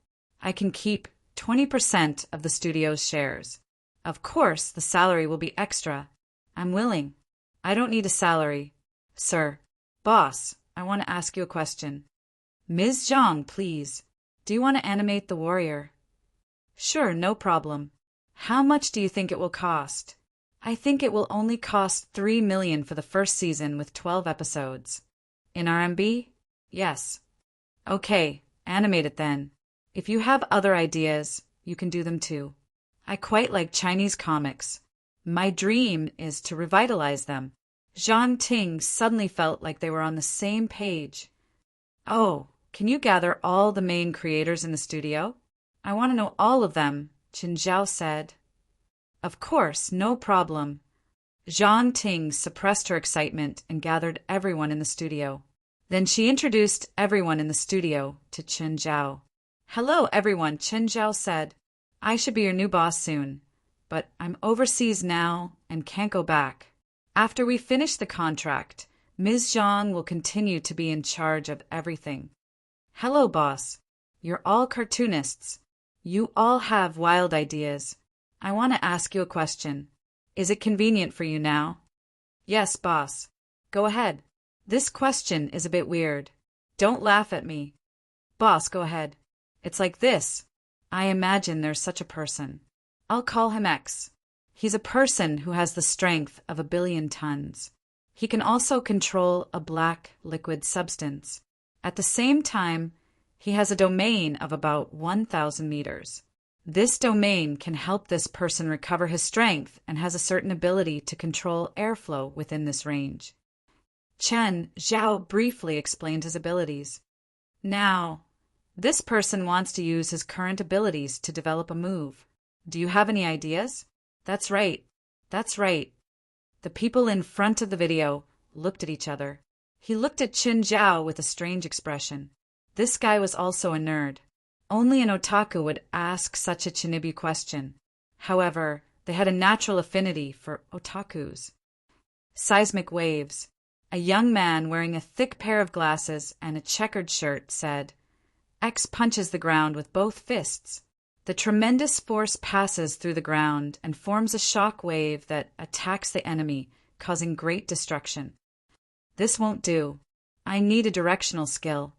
I can keep 20% of the studio's shares. Of course, the salary will be extra. I'm willing. I don't need a salary. Sir. Boss, I want to ask you a question. Ms. Zhang, please. Do you want to animate the warrior? Sure, no problem. How much do you think it will cost? I think it will only cost 3 million for the first season with 12 episodes. In RMB? Yes. Okay, animate it then. If you have other ideas, you can do them too. I quite like Chinese comics. My dream is to revitalize them. Zhang Ting suddenly felt like they were on the same page. Oh, can you gather all the main creators in the studio? I want to know all of them, Chen Zhao said. Of course, no problem. Zhang Ting suppressed her excitement and gathered everyone in the studio. Then she introduced everyone in the studio to Chen Zhao. Hello, everyone, Chen Zhao said. I should be your new boss soon, but I'm overseas now and can't go back. After we finish the contract, Ms. Zhang will continue to be in charge of everything. Hello, boss. You're all cartoonists. You all have wild ideas. I want to ask you a question. Is it convenient for you now? Yes, boss. Go ahead. This question is a bit weird. Don't laugh at me. Boss, go ahead. It's like this. I imagine there's such a person. I'll call him X. He's a person who has the strength of 1 billion tons. He can also control a black liquid substance. At the same time, he has a domain of about 1,000 meters. This domain can help this person recover his strength and has a certain ability to control airflow within this range. Chen Zhao briefly explained his abilities. Now, this person wants to use his current abilities to develop a move. Do you have any ideas? That's right. That's right. The people in front of the video looked at each other. He looked at Chen Zhao with a strange expression. This guy was also a nerd. Only an otaku would ask such a chinibi question. However, they had a natural affinity for otakus. Seismic waves. A young man wearing a thick pair of glasses and a checkered shirt said, X punches the ground with both fists. The tremendous force passes through the ground and forms a shock wave that attacks the enemy, causing great destruction. This won't do. I need a directional skill.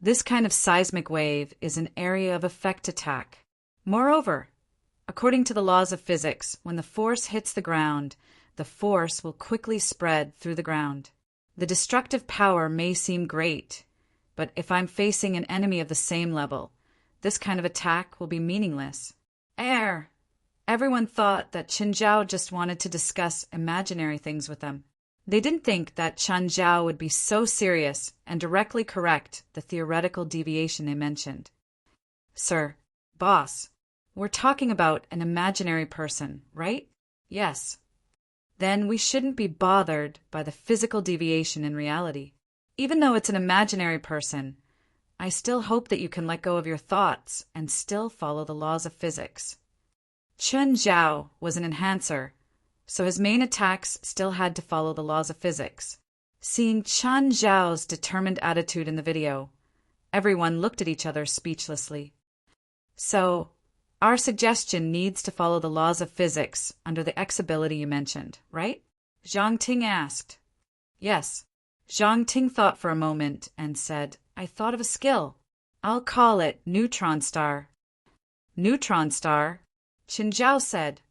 This kind of seismic wave is an area of effect attack. Moreover, according to the laws of physics, when the force hits the ground, the force will quickly spread through the ground. The destructive power may seem great, but if I'm facing an enemy of the same level, this kind of attack will be meaningless. Everyone thought that Chen Zhao just wanted to discuss imaginary things with them. They didn't think that Chen Zhao would be so serious and directly correct the theoretical deviation they mentioned. Sir, boss, we're talking about an imaginary person, right? Yes. Then we shouldn't be bothered by the physical deviation in reality. Even though it's an imaginary person, I still hope that you can let go of your thoughts and still follow the laws of physics. Chen Zhao was an enhancer, so his main attacks still had to follow the laws of physics. Seeing Chen Zhao's determined attitude in the video, everyone looked at each other speechlessly. So, our suggestion needs to follow the laws of physics under the X ability you mentioned, right? Zhang Ting asked. Yes. Zhang Ting thought for a moment and said, I thought of a skill. I'll call it Neutron Star. Neutron Star? Chen Zhao said.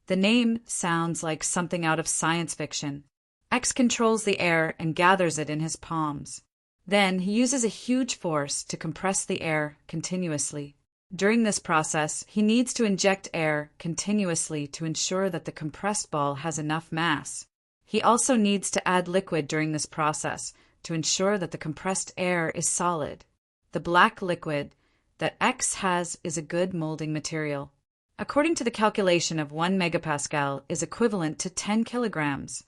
The name sounds like something out of science fiction. X controls the air and gathers it in his palms. Then he uses a huge force to compress the air continuously. During this process, he needs to inject air continuously to ensure that the compressed ball has enough mass. He also needs to add liquid during this process to ensure that the compressed air is solid. The black liquid that X has is a good molding material. According to the calculation of 1 megapascal is equivalent to 10 kilograms.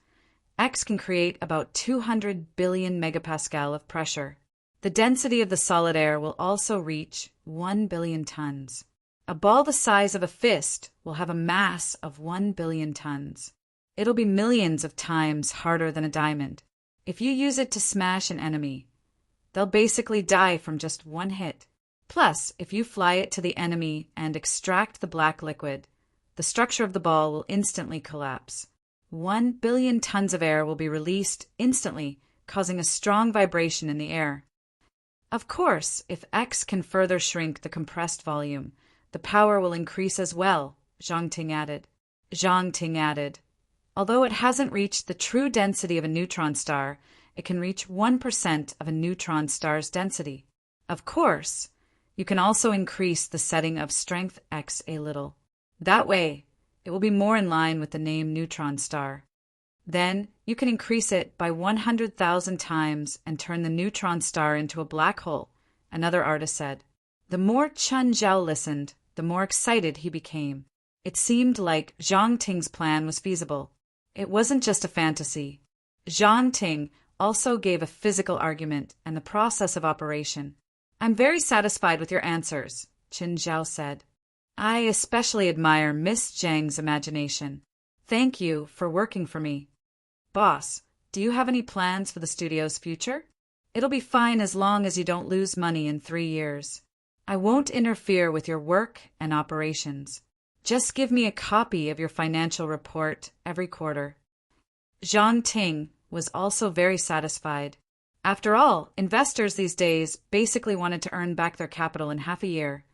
X can create about 200 billion megapascal of pressure. The density of the solid air will also reach 1 billion tons. A ball the size of a fist will have a mass of 1 billion tons. It'll be millions of times harder than a diamond. If you use it to smash an enemy, they'll basically die from just one hit. Plus, if you fly it to the enemy and extract the black liquid, the structure of the ball will instantly collapse. 1 billion tons of air will be released instantly, causing a strong vibration in the air. Of course, if X can further shrink the compressed volume, the power will increase as well, Zhang Ting added. Although it hasn't reached the true density of a neutron star, it can reach 1% of a neutron star's density. Of course, you can also increase the setting of strength X a little. That way, it will be more in line with the name neutron star. Then, you can increase it by 100,000 times and turn the neutron star into a black hole, another artist said. The more Chen Zhao listened, the more excited he became. It seemed like Zhang Ting's plan was feasible. It wasn't just a fantasy. Zhang Ting also gave a physical argument and the process of operation. I'm very satisfied with your answers, Chen Zhao said. I especially admire Miss Zhang's imagination. Thank you for working for me. Boss, do you have any plans for the studio's future? It'll be fine as long as you don't lose money in 3 years. I won't interfere with your work and operations. Just give me a copy of your financial report every quarter. Zhang Ting was also very satisfied. After all, investors these days basically wanted to earn back their capital in half a year,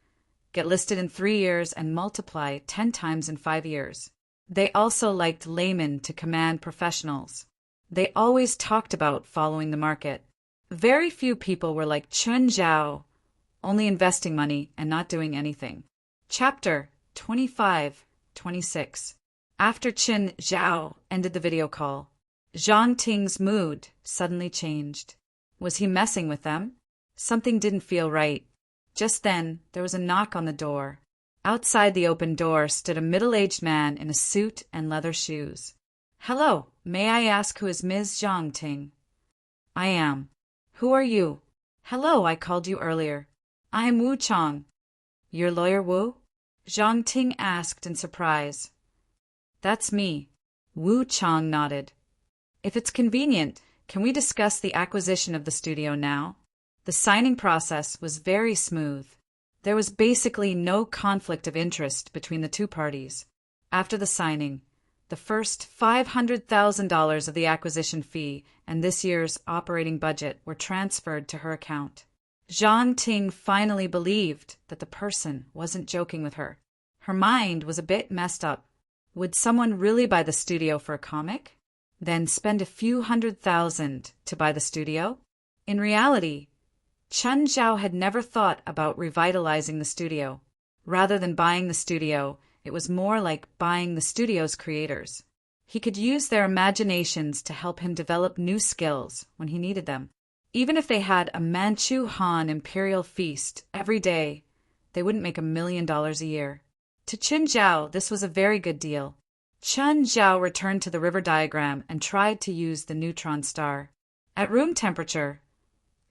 get listed in 3 years, and multiply 10 times in 5 years. They also liked laymen to command professionals. They always talked about following the market. Very few people were like Chen Zhao, only investing money and not doing anything. Chapter 25-26. After Chen Zhao ended the video call, Zhang Ting's mood suddenly changed. Was he messing with them? Something didn't feel right. Just then, there was a knock on the door. Outside the open door stood a middle-aged man in a suit and leather shoes. Hello, may I ask who is Ms. Zhang Ting? I am. Who are you? Hello, I called you earlier. I'm Wu Chang. You're Lawyer Wu? Zhang Ting asked in surprise. That's me. Wu Chang nodded. If it's convenient, can we discuss the acquisition of the studio now? The signing process was very smooth. There was basically no conflict of interest between the two parties. After the signing, the first $500,000 of the acquisition fee and this year's operating budget were transferred to her account. Zhang Ting finally believed that the person wasn't joking with her. Her mind was a bit messed up. Would someone really buy the studio for a comic? Then spend a few $100,000 to buy the studio? In reality, Chen Zhao had never thought about revitalizing the studio. Rather than buying the studio, it was more like buying the studio's creators. He could use their imaginations to help him develop new skills when he needed them. Even if they had a Manchu Han imperial feast every day, they wouldn't make $1 million a year. To Chen Zhao, this was a very good deal. Chen Zhao returned to the river diagram and tried to use the neutron star. At room temperature,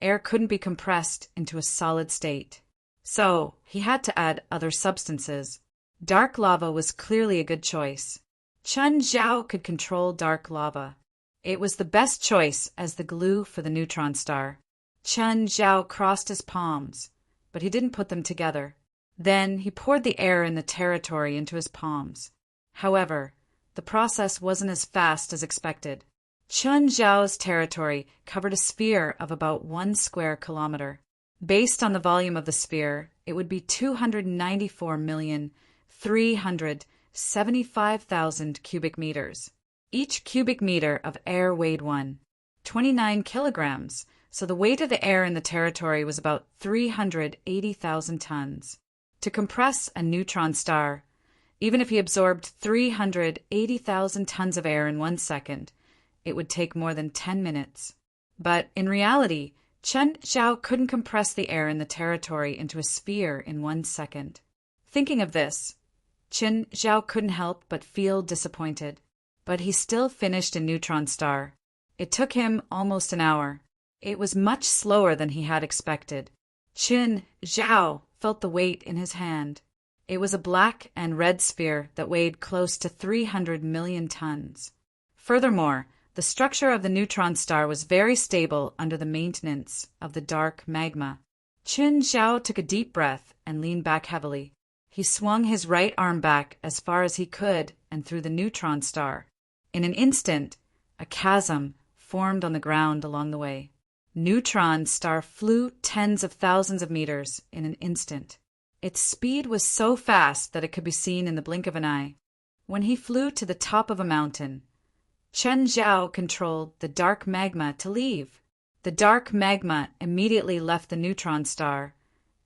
air couldn't be compressed into a solid state. So, he had to add other substances. Dark lava was clearly a good choice. Chen Zhao could control dark lava. It was the best choice as the glue for the neutron star. Chen Zhao crossed his palms, but he didn't put them together. Then he poured the air in the territory into his palms. However, the process wasn't as fast as expected. Chen Zhao's territory covered a sphere of about 1 square kilometer. Based on the volume of the sphere, it would be 294,375,000 cubic meters. Each cubic meter of air weighed 29 kilograms, so the weight of the air in the territory was about 380,000 tons. To compress a neutron star, even if he absorbed 380,000 tons of air in 1 second, it would take more than 10 minutes. But in reality, Chen Zhao couldn't compress the air in the territory into a sphere in 1 second. Thinking of this, Chen Zhao couldn't help but feel disappointed. But he still finished a neutron star. It took him almost an hour. It was much slower than he had expected. Chen Zhao felt the weight in his hand. It was a black and red sphere that weighed close to 300 million tons. Furthermore, the structure of the neutron star was very stable under the maintenance of the dark magma. Chen Zhao took a deep breath and leaned back heavily. He swung his right arm back as far as he could and threw the neutron star. In an instant, a chasm formed on the ground along the way. Neutron star flew tens of thousands of meters in an instant. Its speed was so fast that it could be seen in the blink of an eye. When he flew to the top of a mountain, Chen Zhao controlled the dark magma to leave. The dark magma immediately left the neutron star,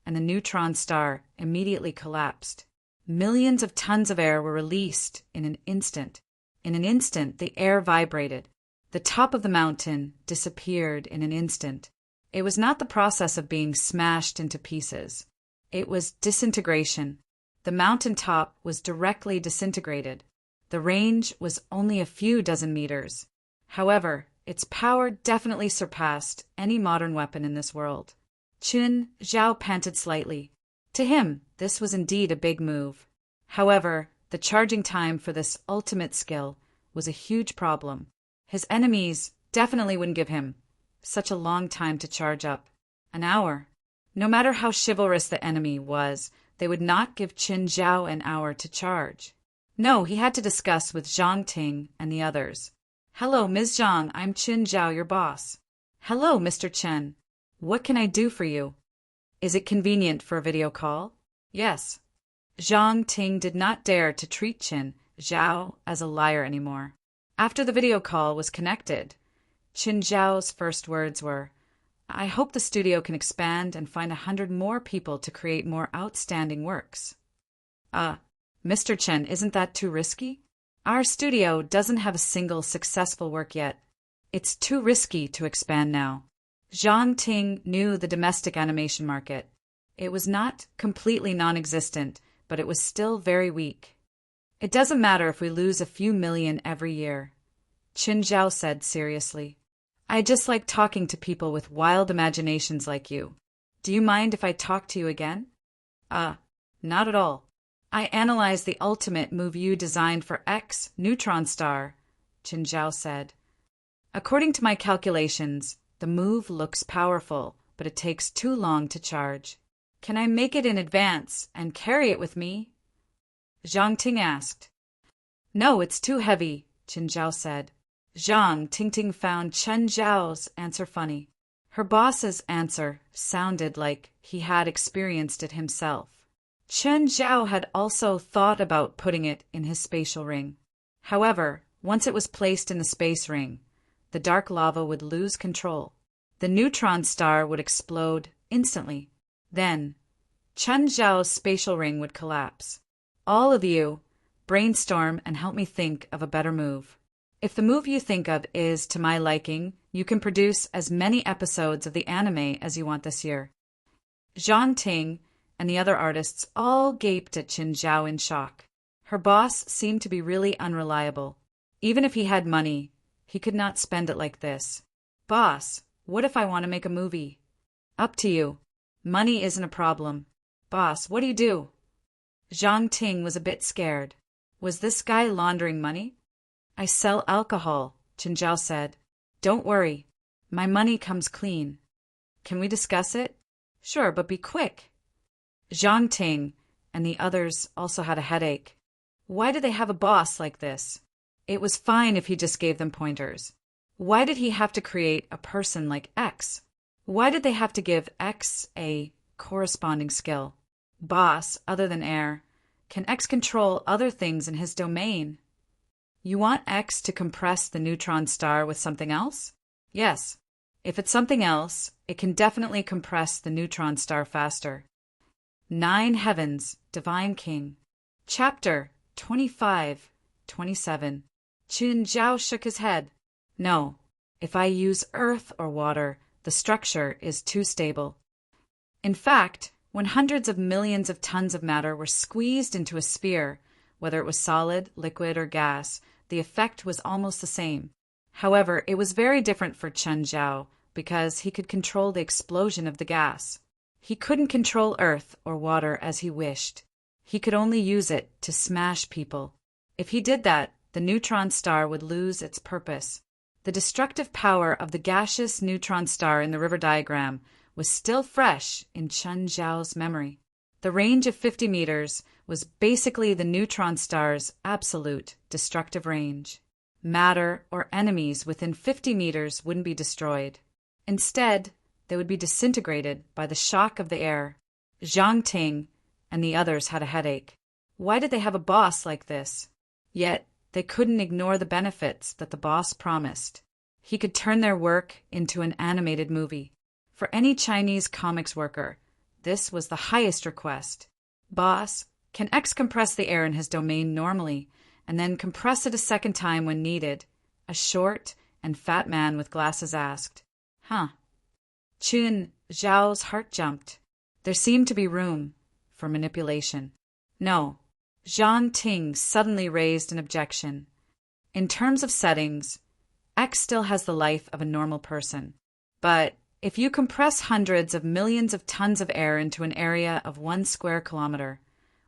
and the neutron star immediately collapsed. Millions of tons of air were released in an instant. In an instant, the air vibrated. The top of the mountain disappeared in an instant. It was not the process of being smashed into pieces. It was disintegration. The mountain top was directly disintegrated. The range was only a few dozen meters. However, its power definitely surpassed any modern weapon in this world. Chen Zhao panted slightly. To him, this was indeed a big move. However, the charging time for this ultimate skill was a huge problem. His enemies definitely wouldn't give him such a long time to charge up. An hour. No matter how chivalrous the enemy was, they would not give Chen Zhao an hour to charge. No, he had to discuss with Zhang Ting and the others. Hello, Ms. Zhang, I'm Chen Zhao, your boss. Hello, Mr. Chen. What can I do for you? Is it convenient for a video call? Yes. Zhang Ting did not dare to treat Chen Zhao as a liar anymore. After the video call was connected, Chen Zhao's first words were, I hope the studio can expand and find 100 more people to create more outstanding works. Mr. Chen, isn't that too risky? Our studio doesn't have a single successful work yet. It's too risky to expand now. Zhang Ting knew the domestic animation market. It was not completely non-existent, but it was still very weak. It doesn't matter if we lose a few million every year, Chen Zhao said seriously. I just like talking to people with wild imaginations like you. Do you mind if I talk to you again? Not at all. I analyzed the ultimate move you designed for X neutron star, Chen Zhao said. According to my calculations, the move looks powerful, but it takes too long to charge. Can I make it in advance and carry it with me? Zhang Ting asked. No, it's too heavy, Chen Zhao said. Zhang Ting found Chen Zhao's answer funny. Her boss's answer sounded like he had experienced it himself. Chen Zhao had also thought about putting it in his spatial ring. However, once it was placed in the space ring, the dark lava would lose control. The neutron star would explode instantly. Then, Chen Zhao's spatial ring would collapse. All of you, brainstorm and help me think of a better move. If the move you think of is to my liking, you can produce as many episodes of the anime as you want this year. Zhang Ting and the other artists all gaped at Chen Zhao in shock. Her boss seemed to be really unreliable. Even if he had money, he could not spend it like this. Boss, what if I want to make a movie? Up to you. Money isn't a problem. Boss, what do you do? Zhang Ting was a bit scared. Was this guy laundering money? I sell alcohol, Chen Zhao said. Don't worry. My money comes clean. Can we discuss it? Sure, but be quick. Zhang Ting and the others also had a headache. Why did they have a boss like this? It was fine if he just gave them pointers. Why did he have to create a person like X? Why did they have to give X a corresponding skill? Boss, other than air, can X control other things in his domain? You want X to compress the neutron star with something else? Yes. If it's something else, it can definitely compress the neutron star faster. 9 Heavens, Divine King. Chapter 25-27. Qin Zhao shook his head. No. If I use earth or water, the structure is too stable. In fact, when hundreds of millions of tons of matter were squeezed into a sphere, whether it was solid, liquid, or gas, the effect was almost the same. However, it was very different for Chen Zhao because he could control the explosion of the gas. He couldn't control earth or water as he wished. He could only use it to smash people. If he did that, the neutron star would lose its purpose. The destructive power of the gaseous neutron star in the river diagram was still fresh in Chen Zhao's memory. The range of 50 meters was basically the neutron star's absolute destructive range. Matter or enemies within 50 meters wouldn't be destroyed. Instead, they would be disintegrated by the shock of the air. Zhang Ting and the others had a headache. Why did they have a boss like this? Yet, they couldn't ignore the benefits that the boss promised. He could turn their work into an animated movie. For any Chinese comics worker, this was the highest request. Boss, can X compress the air in his domain normally, and then compress it a second time when needed? A short and fat man with glasses asked. Huh. Qin Zhao's heart jumped. There seemed to be room for manipulation. No. Zhang Ting suddenly raised an objection. In terms of settings, X still has the life of a normal person. But if you compress hundreds of millions of tons of air into an area of 1 square kilometer,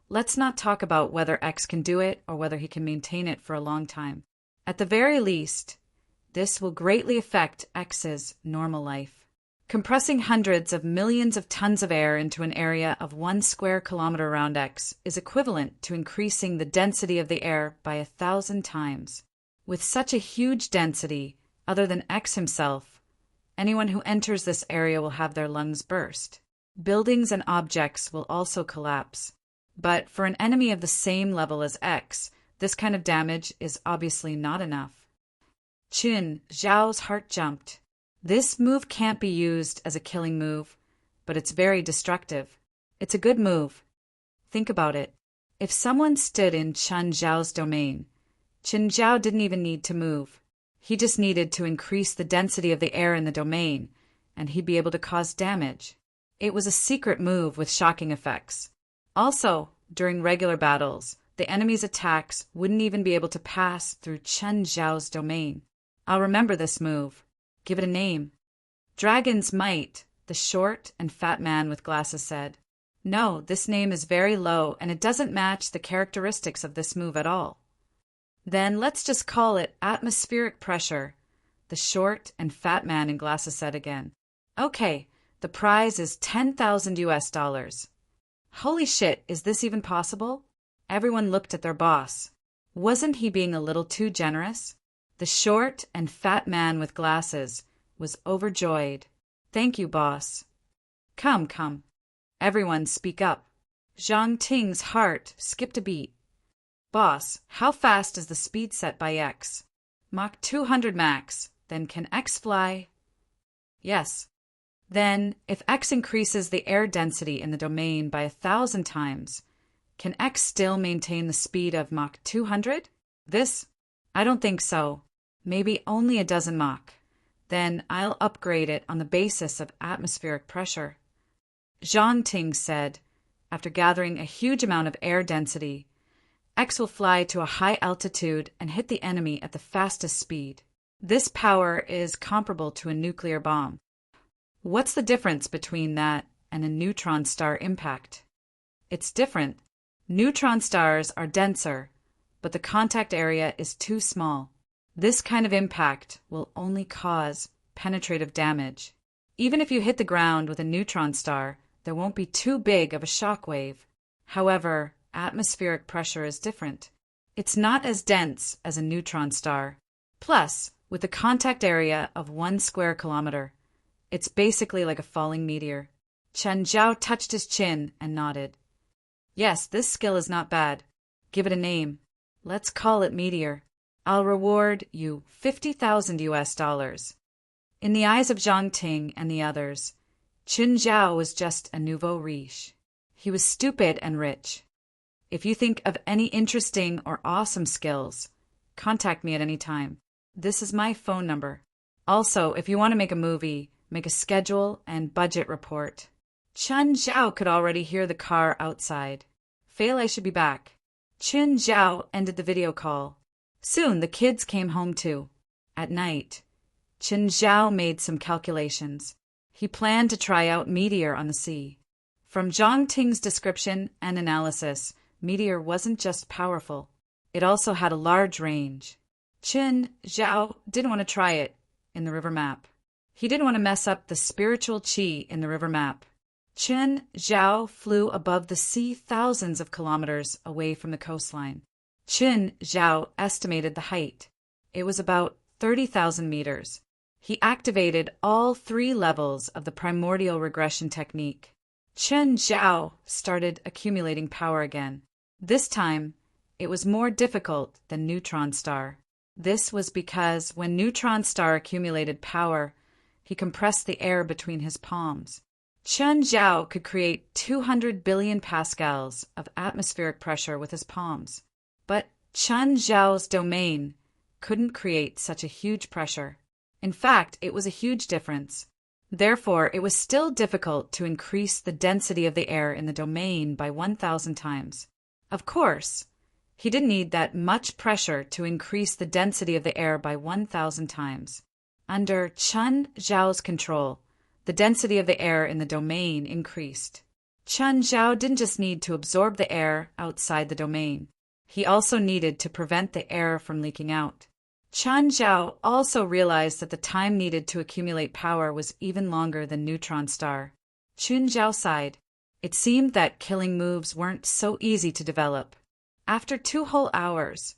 let's not talk about whether X can do it or whether he can maintain it for a long time. At the very least, this will greatly affect X's normal life. Compressing hundreds of millions of tons of air into an area of 1 square kilometer around X is equivalent to increasing the density of the air by 1,000 times. With such a huge density, other than X himself, anyone who enters this area will have their lungs burst. Buildings and objects will also collapse. But for an enemy of the same level as X, this kind of damage is obviously not enough. Qin Zhao's heart jumped. This move can't be used as a killing move, but it's very destructive. It's a good move. Think about it. If someone stood in Chen Zhao's domain, Qin Zhao didn't even need to move. He just needed to increase the density of the air in the domain, and he'd be able to cause damage. It was a secret move with shocking effects. Also, during regular battles, the enemy's attacks wouldn't even be able to pass through Chen Zhao's domain. I'll remember this move. Give it a name. Dragon's Might, the short and fat man with glasses said. No, this name is very low and it doesn't match the characteristics of this move at all. Then let's just call it atmospheric pressure, the short and fat man in glasses said again. Okay, the prize is $10,000. Holy shit, is this even possible? Everyone looked at their boss. Wasn't he being a little too generous? The short and fat man with glasses was overjoyed. Thank you, boss. Come. Everyone speak up. Zhang Ting's heart skipped a beat. Boss, how fast is the speed set by X? Mach 200 max. Then can X fly? Yes. Then, if X increases the air density in the domain by 1,000 times, can X still maintain the speed of Mach 200? I don't think so. Maybe only a dozen Mach. Then I'll upgrade it on the basis of atmospheric pressure. Zhang Ting said, after gathering a huge amount of air density, X will fly to a high altitude and hit the enemy at the fastest speed. This power is comparable to a nuclear bomb. What's the difference between that and a neutron star impact? It's different. Neutron stars are denser, but the contact area is too small. This kind of impact will only cause penetrative damage. Even if you hit the ground with a neutron star, there won't be too big of a shock wave. However, atmospheric pressure is different. It's not as dense as a neutron star. Plus, with a contact area of 1 square kilometer, it's basically like a falling meteor. Chen Zhao touched his chin and nodded. Yes, this skill is not bad. Give it a name. Let's call it Meteor. I'll reward you 50,000 US dollars. In the eyes of Zhang Ting and the others, Qin Zhao was just a nouveau riche. He was stupid and rich. If you think of any interesting or awesome skills, contact me at any time. This is my phone number. Also, if you want to make a movie, make a schedule and budget report. Chen Zhao could already hear the car outside. Fail, I should be back. Qin Zhao ended the video call. Soon the kids came home too. At night, Qin Zhao made some calculations. He planned to try out Meteor on the sea. From Zhang Ting's description and analysis, Meteor wasn't just powerful. It also had a large range. Qin Zhao didn't want to try it in the river map. He didn't want to mess up the spiritual qi in the river map. Qin Zhao flew above the sea thousands of kilometers away from the coastline. Qin Zhao estimated the height. It was about 30,000 meters. He activated all 3 levels of the primordial regression technique. Qin Zhao started accumulating power again. This time, it was more difficult than neutron star. This was because when neutron star accumulated power, he compressed the air between his palms. Qin Zhao could create 200 billion pascals of atmospheric pressure with his palms. But Qin Zhao's domain couldn't create such a huge pressure. In fact, it was a huge difference. Therefore, it was still difficult to increase the density of the air in the domain by 1,000 times. Of course, he didn't need that much pressure to increase the density of the air by 1,000 times. Under Qin Zhao's control, the density of the air in the domain increased. Qin Zhao didn't just need to absorb the air outside the domain. He also needed to prevent the air from leaking out. Qin Zhao also realized that the time needed to accumulate power was even longer than neutron star. Qin Zhao sighed. It seemed that killing moves weren't so easy to develop. After 2 whole hours,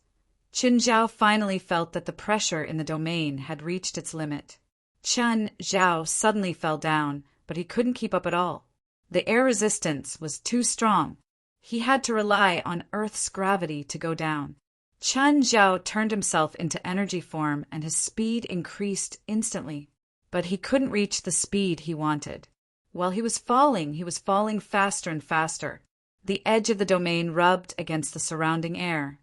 Qin Zhao finally felt that the pressure in the domain had reached its limit. Qin Zhao suddenly fell down, but he couldn't keep up at all. The air resistance was too strong. He had to rely on Earth's gravity to go down. Qin Zhao turned himself into energy form and his speed increased instantly. But he couldn't reach the speed he wanted. While he was falling faster and faster. The edge of the domain rubbed against the surrounding air,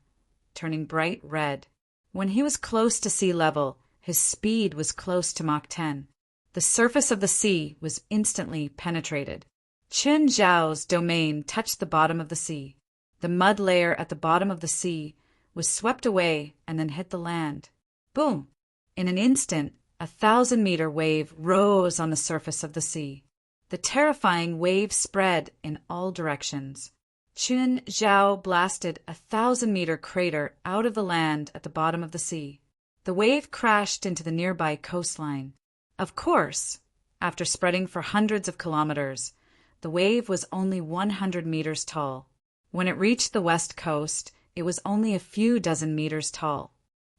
turning bright red. When he was close to sea level, his speed was close to Mach 10. The surface of the sea was instantly penetrated. Qin Zhao's domain touched the bottom of the sea. The mud layer at the bottom of the sea was swept away and then hit the land. Boom! In an instant, a 1,000-meter wave rose on the surface of the sea. The terrifying wave spread in all directions. Qin Zhao blasted a 1,000-meter crater out of the land at the bottom of the sea. The wave crashed into the nearby coastline. Of course, after spreading for hundreds of kilometers, the wave was only 100 meters tall. When it reached the west coast, it was only a few dozen meters tall.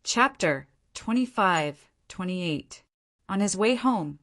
Chapter 25-28. On his way home,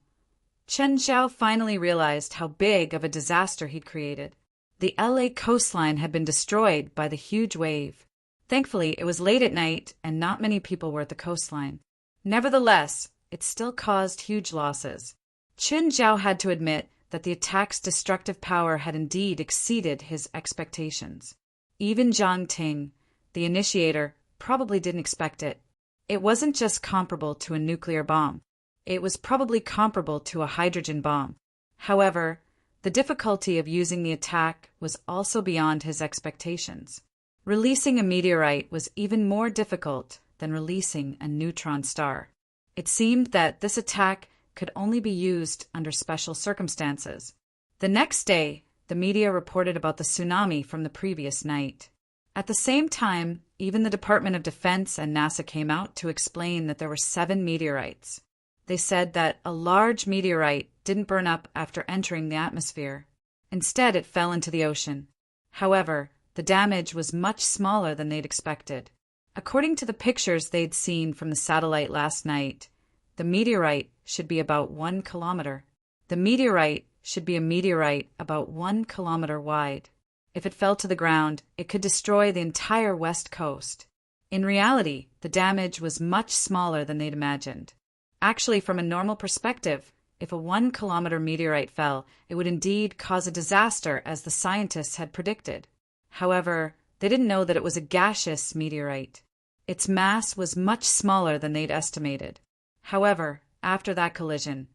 Qin Zhao finally realized how big of a disaster he'd created. The LA coastline had been destroyed by the huge wave. Thankfully, it was late at night and not many people were at the coastline. Nevertheless, it still caused huge losses. Qin Zhao had to admit that the attack's destructive power had indeed exceeded his expectations. Even Zhang Ting, the initiator, probably didn't expect it. It wasn't just comparable to a nuclear bomb. It was probably comparable to a hydrogen bomb. However, the difficulty of using the attack was also beyond his expectations. Releasing a meteorite was even more difficult than releasing a neutron star. It seemed that this attack could only be used under special circumstances. The next day, the media reported about the tsunami from the previous night. At the same time, even the Department of Defense and NASA came out to explain that there were 7 meteorites. They said that a large meteorite didn't burn up after entering the atmosphere. Instead, it fell into the ocean. However, the damage was much smaller than they'd expected. According to the pictures they'd seen from the satellite last night, the meteorite should be about 1 kilometer. The meteorite should be a meteorite about 1 kilometer wide. If it fell to the ground, it could destroy the entire west coast. In reality, The damage was much smaller than they'd imagined. Actually, from a normal perspective, if a 1-kilometer meteorite fell, it would indeed cause a disaster, as the scientists had predicted. However, they didn't know that it was a gaseous meteorite. Its mass was much smaller than they'd estimated. However, after that collision,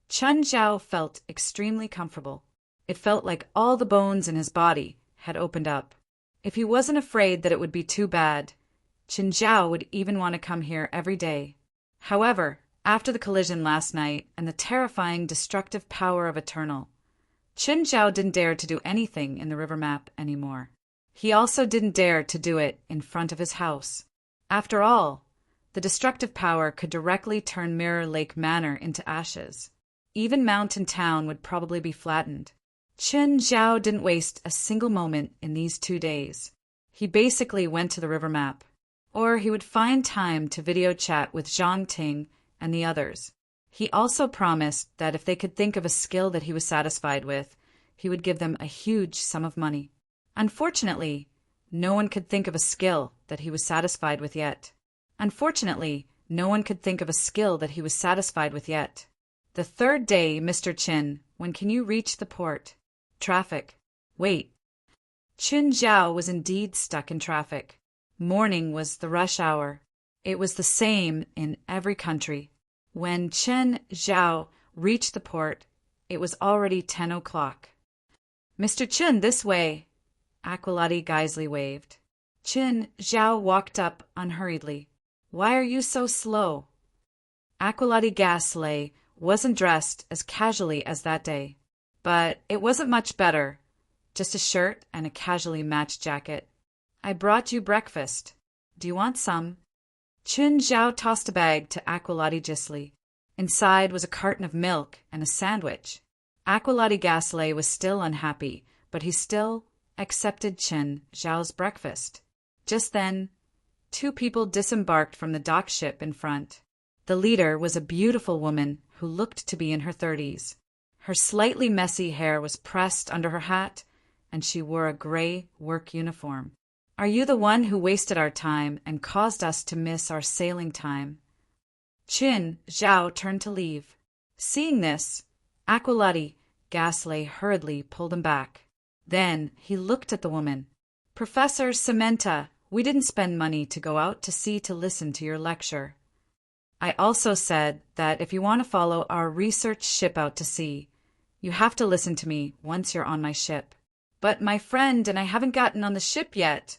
Chun Zhao felt extremely comfortable. It felt like all the bones in his body had opened up. If he wasn't afraid that it would be too bad, Chun Zhao would even want to come here every day. However, after the collision last night and the terrifying destructive power of Eternal, Chun Zhao didn't dare to do anything in the river map anymore. He also didn't dare to do it in front of his house. After all, the destructive power could directly turn Mirror Lake Manor into ashes. Even Mountain Town would probably be flattened. Chun Zhao didn't waste a single moment in these 2 days. He basically went to the river map, or he would find time to video chat with Zhang Ting and the others. He also promised that if they could think of a skill that he was satisfied with, he would give them a huge sum of money. Unfortunately, no one could think of a skill that he was satisfied with yet. The third day, Mr. Chin, when can you reach the port? Traffic. Wait. Chun Zhao was indeed stuck in traffic. Morning was the rush hour. It was the same in every country. When Chun Zhao reached the port, it was already 10 o'clock. Mr. Chun, this way. Aqualati Geisley waved. Chun Zhao walked up unhurriedly. Why are you so slow? Aqualati Geisley wasn't dressed as casually as that day, but it wasn't much better. Just a shirt and a casually matched jacket. I brought you breakfast. Do you want some? Chun Zhao tossed a bag to Aqualati Geisley. Inside was a carton of milk and a sandwich. Aqualati Geisley was still unhappy, but he still accepted Chun Zhao's breakfast. Just then, 2 people disembarked from the dock ship in front. The leader was a beautiful woman who looked to be in her 30s. Her slightly messy hair was pressed under her hat, and she wore a gray work uniform. Are you the one who wasted our time and caused us to miss our sailing time? Chun Zhao turned to leave. Seeing this, Aqualati Geisley hurriedly pulled him back. Then he looked at the woman. Professor Samantha, we didn't spend money to go out to sea to listen to your lecture. I also said that if you want to follow our research ship out to sea, you have to listen to me once you're on my ship. But my friend and I haven't gotten on the ship yet,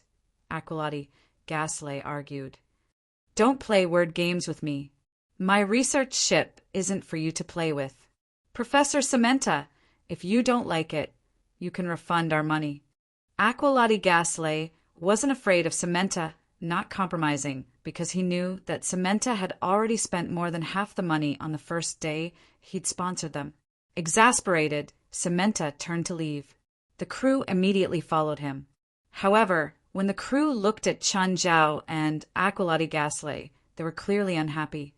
Aqualati Geisley argued. Don't play word games with me. My research ship isn't for you to play with. Professor Samantha, if you don't like it, you can refund our money. Aqualati Geisley wasn't afraid of Samantha not compromising because he knew that Samantha had already spent more than half the money on the first day he'd sponsored them. Exasperated, Samantha turned to leave. The crew immediately followed him. However, when the crew looked at Chun Zhao and Aqualati Geisley, they were clearly unhappy.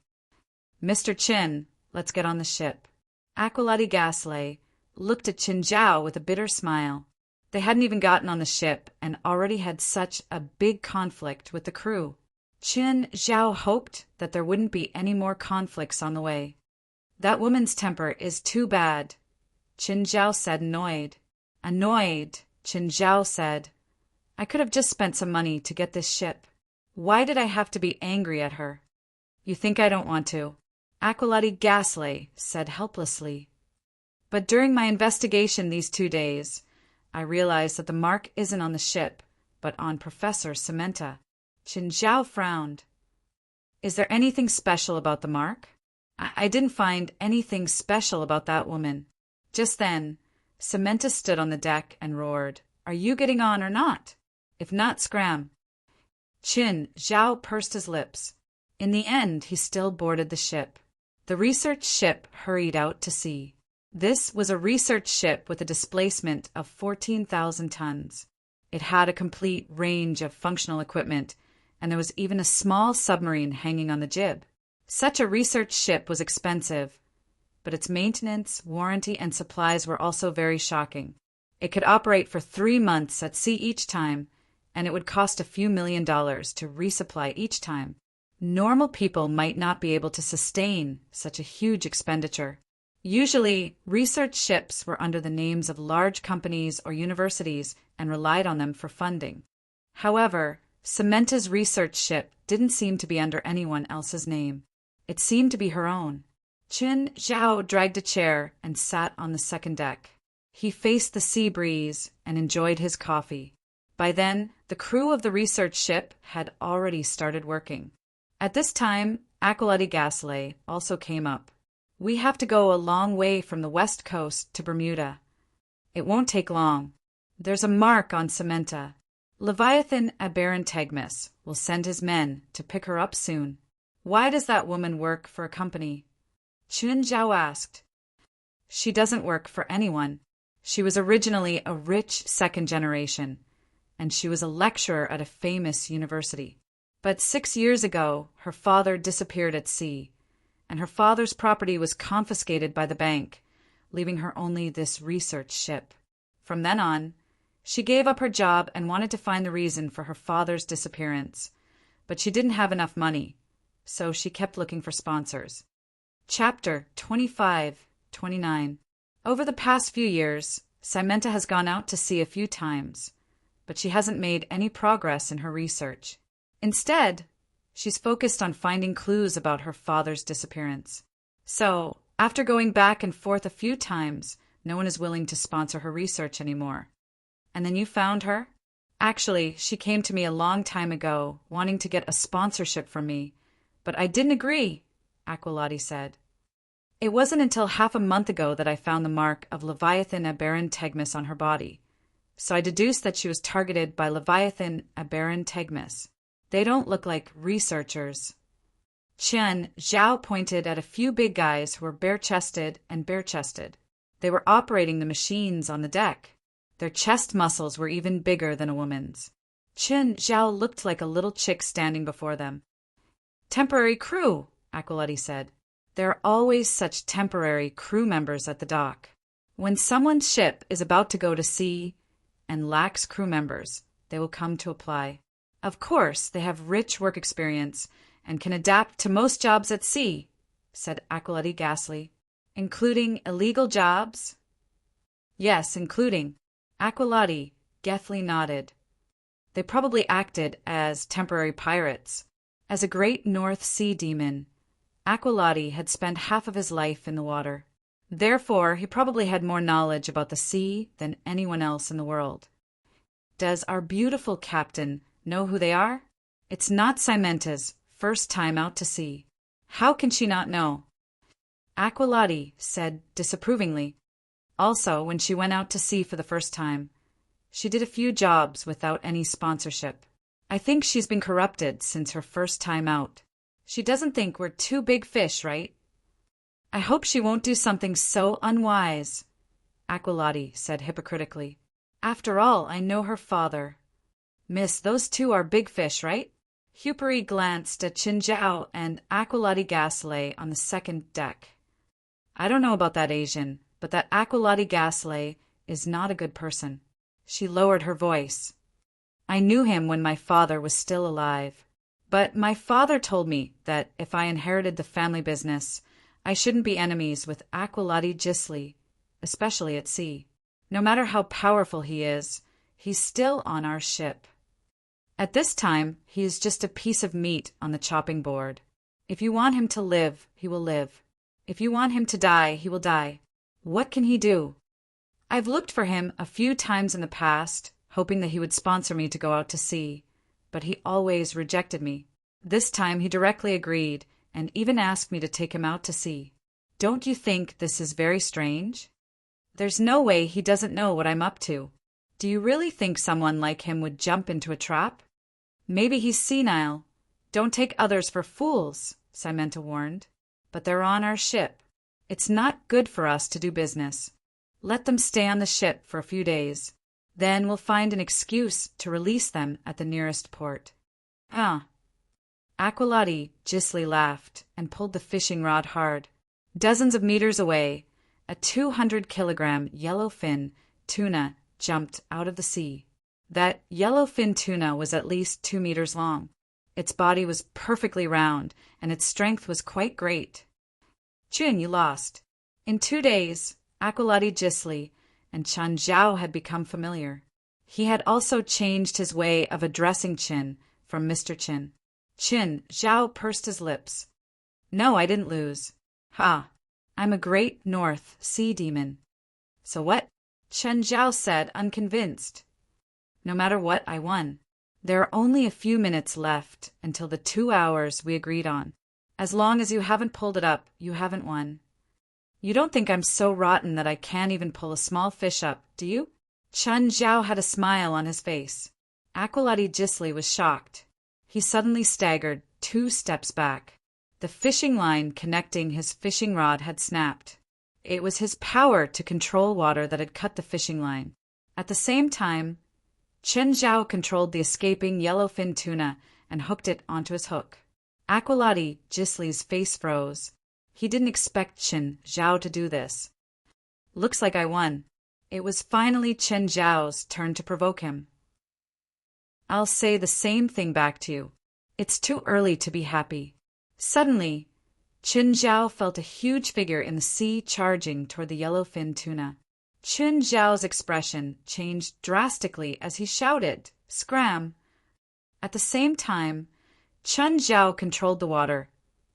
Mr. Chin, let's get on the ship. Aqualati Geisley looked at Chun Zhao with a bitter smile. They hadn't even gotten on the ship and already had such a big conflict with the crew. Chun Zhao hoped that there wouldn't be any more conflicts on the way. That woman's temper is too bad, Chun Zhao said, annoyed. Annoyed, Chun Zhao said. I could have just spent some money to get this ship. Why did I have to be angry at her? You think I don't want to? Aqualati Geisley said helplessly. But during my investigation these 2 days, I realized that the mark isn't on the ship, but on Professor Samantha. Chun Zhao frowned. Is there anything special about the mark? I didn't find anything special about that woman. Just then, Samantha stood on the deck and roared, Are you getting on or not? If not, scram. Chun Zhao pursed his lips. In the end, he still boarded the ship. The research ship hurried out to sea. This was a research ship with a displacement of 14,000 tons. It had a complete range of functional equipment, and there was even a small submarine hanging on the jib. Such a research ship was expensive, but its maintenance, warranty, and supplies were also very shocking. It could operate for 3 months at sea each time, and it would cost a few $1 million to resupply each time. Normal people might not be able to sustain such a huge expenditure. Usually, research ships were under the names of large companies or universities and relied on them for funding. However, Samantha's research ship didn't seem to be under anyone else's name. It seemed to be her own. Chen Zhao dragged a chair and sat on the second deck. He faced the sea breeze and enjoyed his coffee. By then, the crew of the research ship had already started working. At this time, Aquilotti Gasley also came up. We have to go a long way from the west coast to Bermuda. It won't take long. There's a mark on Samantha. Leviathan Aberantegmus will send his men to pick her up soon. Why does that woman work for a company? Chun Zhao asked. She doesn't work for anyone. She was originally a rich second generation, and she was a lecturer at a famous university. But 6 years ago, her father disappeared at sea, and her father's property was confiscated by the bank, leaving her only this research ship. From then on, she gave up her job and wanted to find the reason for her father's disappearance, but she didn't have enough money, so she kept looking for sponsors. Chapter 25-29. Over the past few years, Samantha has gone out to sea a few times, but she hasn't made any progress in her research. Instead, she's focused on finding clues about her father's disappearance. So, after going back and forth a few times, no one is willing to sponsor her research anymore. And then you found her? Actually, she came to me a long time ago, wanting to get a sponsorship from me, but I didn't agree, Aquilotti said. It wasn't until half a month ago that I found the mark of Leviathan Aberantegmus on her body, so I deduced that she was targeted by Leviathan Aberantegmus. They don't look like researchers. Chen Zhao pointed at a few big guys who were bare-chested and bare-chested. They were operating the machines on the deck. Their chest muscles were even bigger than a woman's. Chen Zhao looked like a little chick standing before them. Temporary crew, Aquilotti said. There are always such temporary crew members at the dock. When someone's ship is about to go to sea and lacks crew members, they will come to apply. Of course, they have rich work experience and can adapt to most jobs at sea, said Aquilotti Gasley. Including illegal jobs? Yes, including. Aquilotti Gasley nodded. They probably acted as temporary pirates. As a great North Sea demon, Aquilotti had spent half of his life in the water. Therefore, he probably had more knowledge about the sea than anyone else in the world. Does our beautiful captain know who they are? It's not Samantha's first time out to sea. How can she not know? Aquilotti said disapprovingly. Also, when she went out to sea for the first time, she did a few jobs without any sponsorship. I think she's been corrupted since her first time out. She doesn't think we're two big fish, right? I hope she won't do something so unwise, Aquilotti said hypocritically. After all, I know her father. Miss, those two are big fish, right? Huperi glanced at Chen Zhao and Aquilotti Gasley on the second deck. I don't know about that Asian, but that Aquilotti Gasley is not a good person. She lowered her voice. I knew him when my father was still alive. But my father told me that if I inherited the family business, I shouldn't be enemies with Aquilotti Gasley, especially at sea. No matter how powerful he is, he's still on our ship. At this time, he is just a piece of meat on the chopping board. If you want him to live, he will live. If you want him to die, he will die. What can he do? I've looked for him a few times in the past, hoping that he would sponsor me to go out to sea, but he always rejected me. This time he directly agreed and even asked me to take him out to sea. Don't you think this is very strange? There's no way he doesn't know what I'm up to. Do you really think someone like him would jump into a trap? Maybe he's senile. Don't take others for fools, Samantha warned. But they're on our ship. It's not good for us to do business. Let them stay on the ship for a few days. Then we'll find an excuse to release them at the nearest port. Huh. Aquilotti Gasley laughed and pulled the fishing rod hard. Dozens of meters away, a 200-kilogram yellowfin tuna jumped out of the sea. That yellowfin tuna was at least 2 meters long. Its body was perfectly round, and its strength was quite great. Chun, you lost. In 2 days, Aqualati Gisli and Chun Zhao had become familiar. He had also changed his way of addressing Chin from Mr. Chin. Chin Zhao pursed his lips. No, I didn't lose. Ha! I'm a great North Sea demon. So what? Chen Zhao said, unconvinced. No matter what, I won. There are only a few minutes left until the 2 hours we agreed on. As long as you haven't pulled it up, you haven't won. You don't think I'm so rotten that I can't even pull a small fish up, do you? Chen Zhao had a smile on his face. Aqualati Gisli was shocked. He suddenly staggered 2 steps back. The fishing line connecting his fishing rod had snapped. It was his power to control water that had cut the fishing line. At the same time, Chen Zhao controlled the escaping yellowfin tuna and hooked it onto his hook. Aqualati Gisli's face froze. He didn't expect Chen Zhao to do this. Looks like I won. It was finally Chen Zhao's turn to provoke him. I'll say the same thing back to you. It's too early to be happy. Suddenly, Chen Zhao felt a huge figure in the sea charging toward the yellowfin tuna. Chen Zhao's expression changed drastically as he shouted, "Scram!" At the same time, Chen Zhao controlled the water,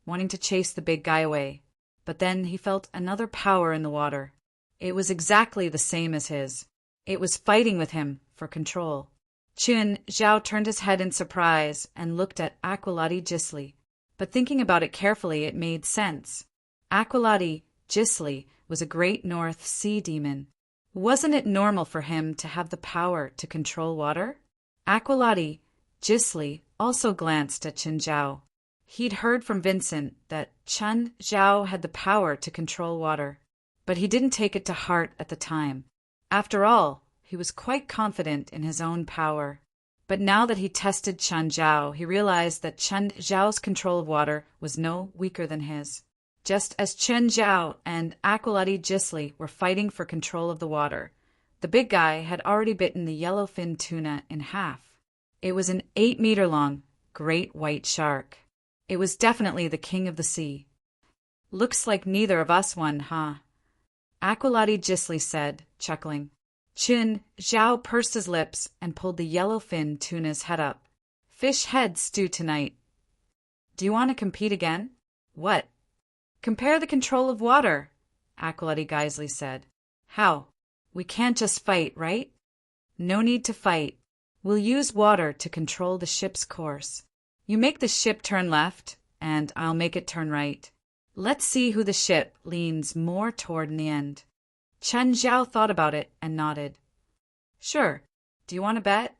wanting to chase the big guy away. But then he felt another power in the water. It was exactly the same as his. It was fighting with him for control. Chen Zhao turned his head in surprise and looked at Aqualati Gisli. But thinking about it carefully, it made sense. Aqualati Gisli was a great North Sea demon. Wasn't it normal for him to have the power to control water? Aqualati Gisli also glanced at Chen Zhao. He'd heard from Vincent that Chen Zhao had the power to control water, but he didn't take it to heart at the time. After all, he was quite confident in his own power. But now that he tested Chen Zhao, he realized that Chen Zhao's control of water was no weaker than his. Just as Chen Zhao and Aqualati Gisli were fighting for control of the water, the big guy had already bitten the yellowfin tuna in half. It was an 8-meter-long great white shark. It was definitely the king of the sea. Looks like neither of us won, huh? Aqualati Gisli said, chuckling. Chen Zhao pursed his lips and pulled the yellowfin tuna's head up. Fish head stew tonight. Do you want to compete again? What? Compare the control of water, Aqualati Gisli said. How? We can't just fight, right? No need to fight. We'll use water to control the ship's course. You make the ship turn left, and I'll make it turn right. Let's see who the ship leans more toward in the end. Chen Zhao thought about it and nodded. Sure. Do you want to bet?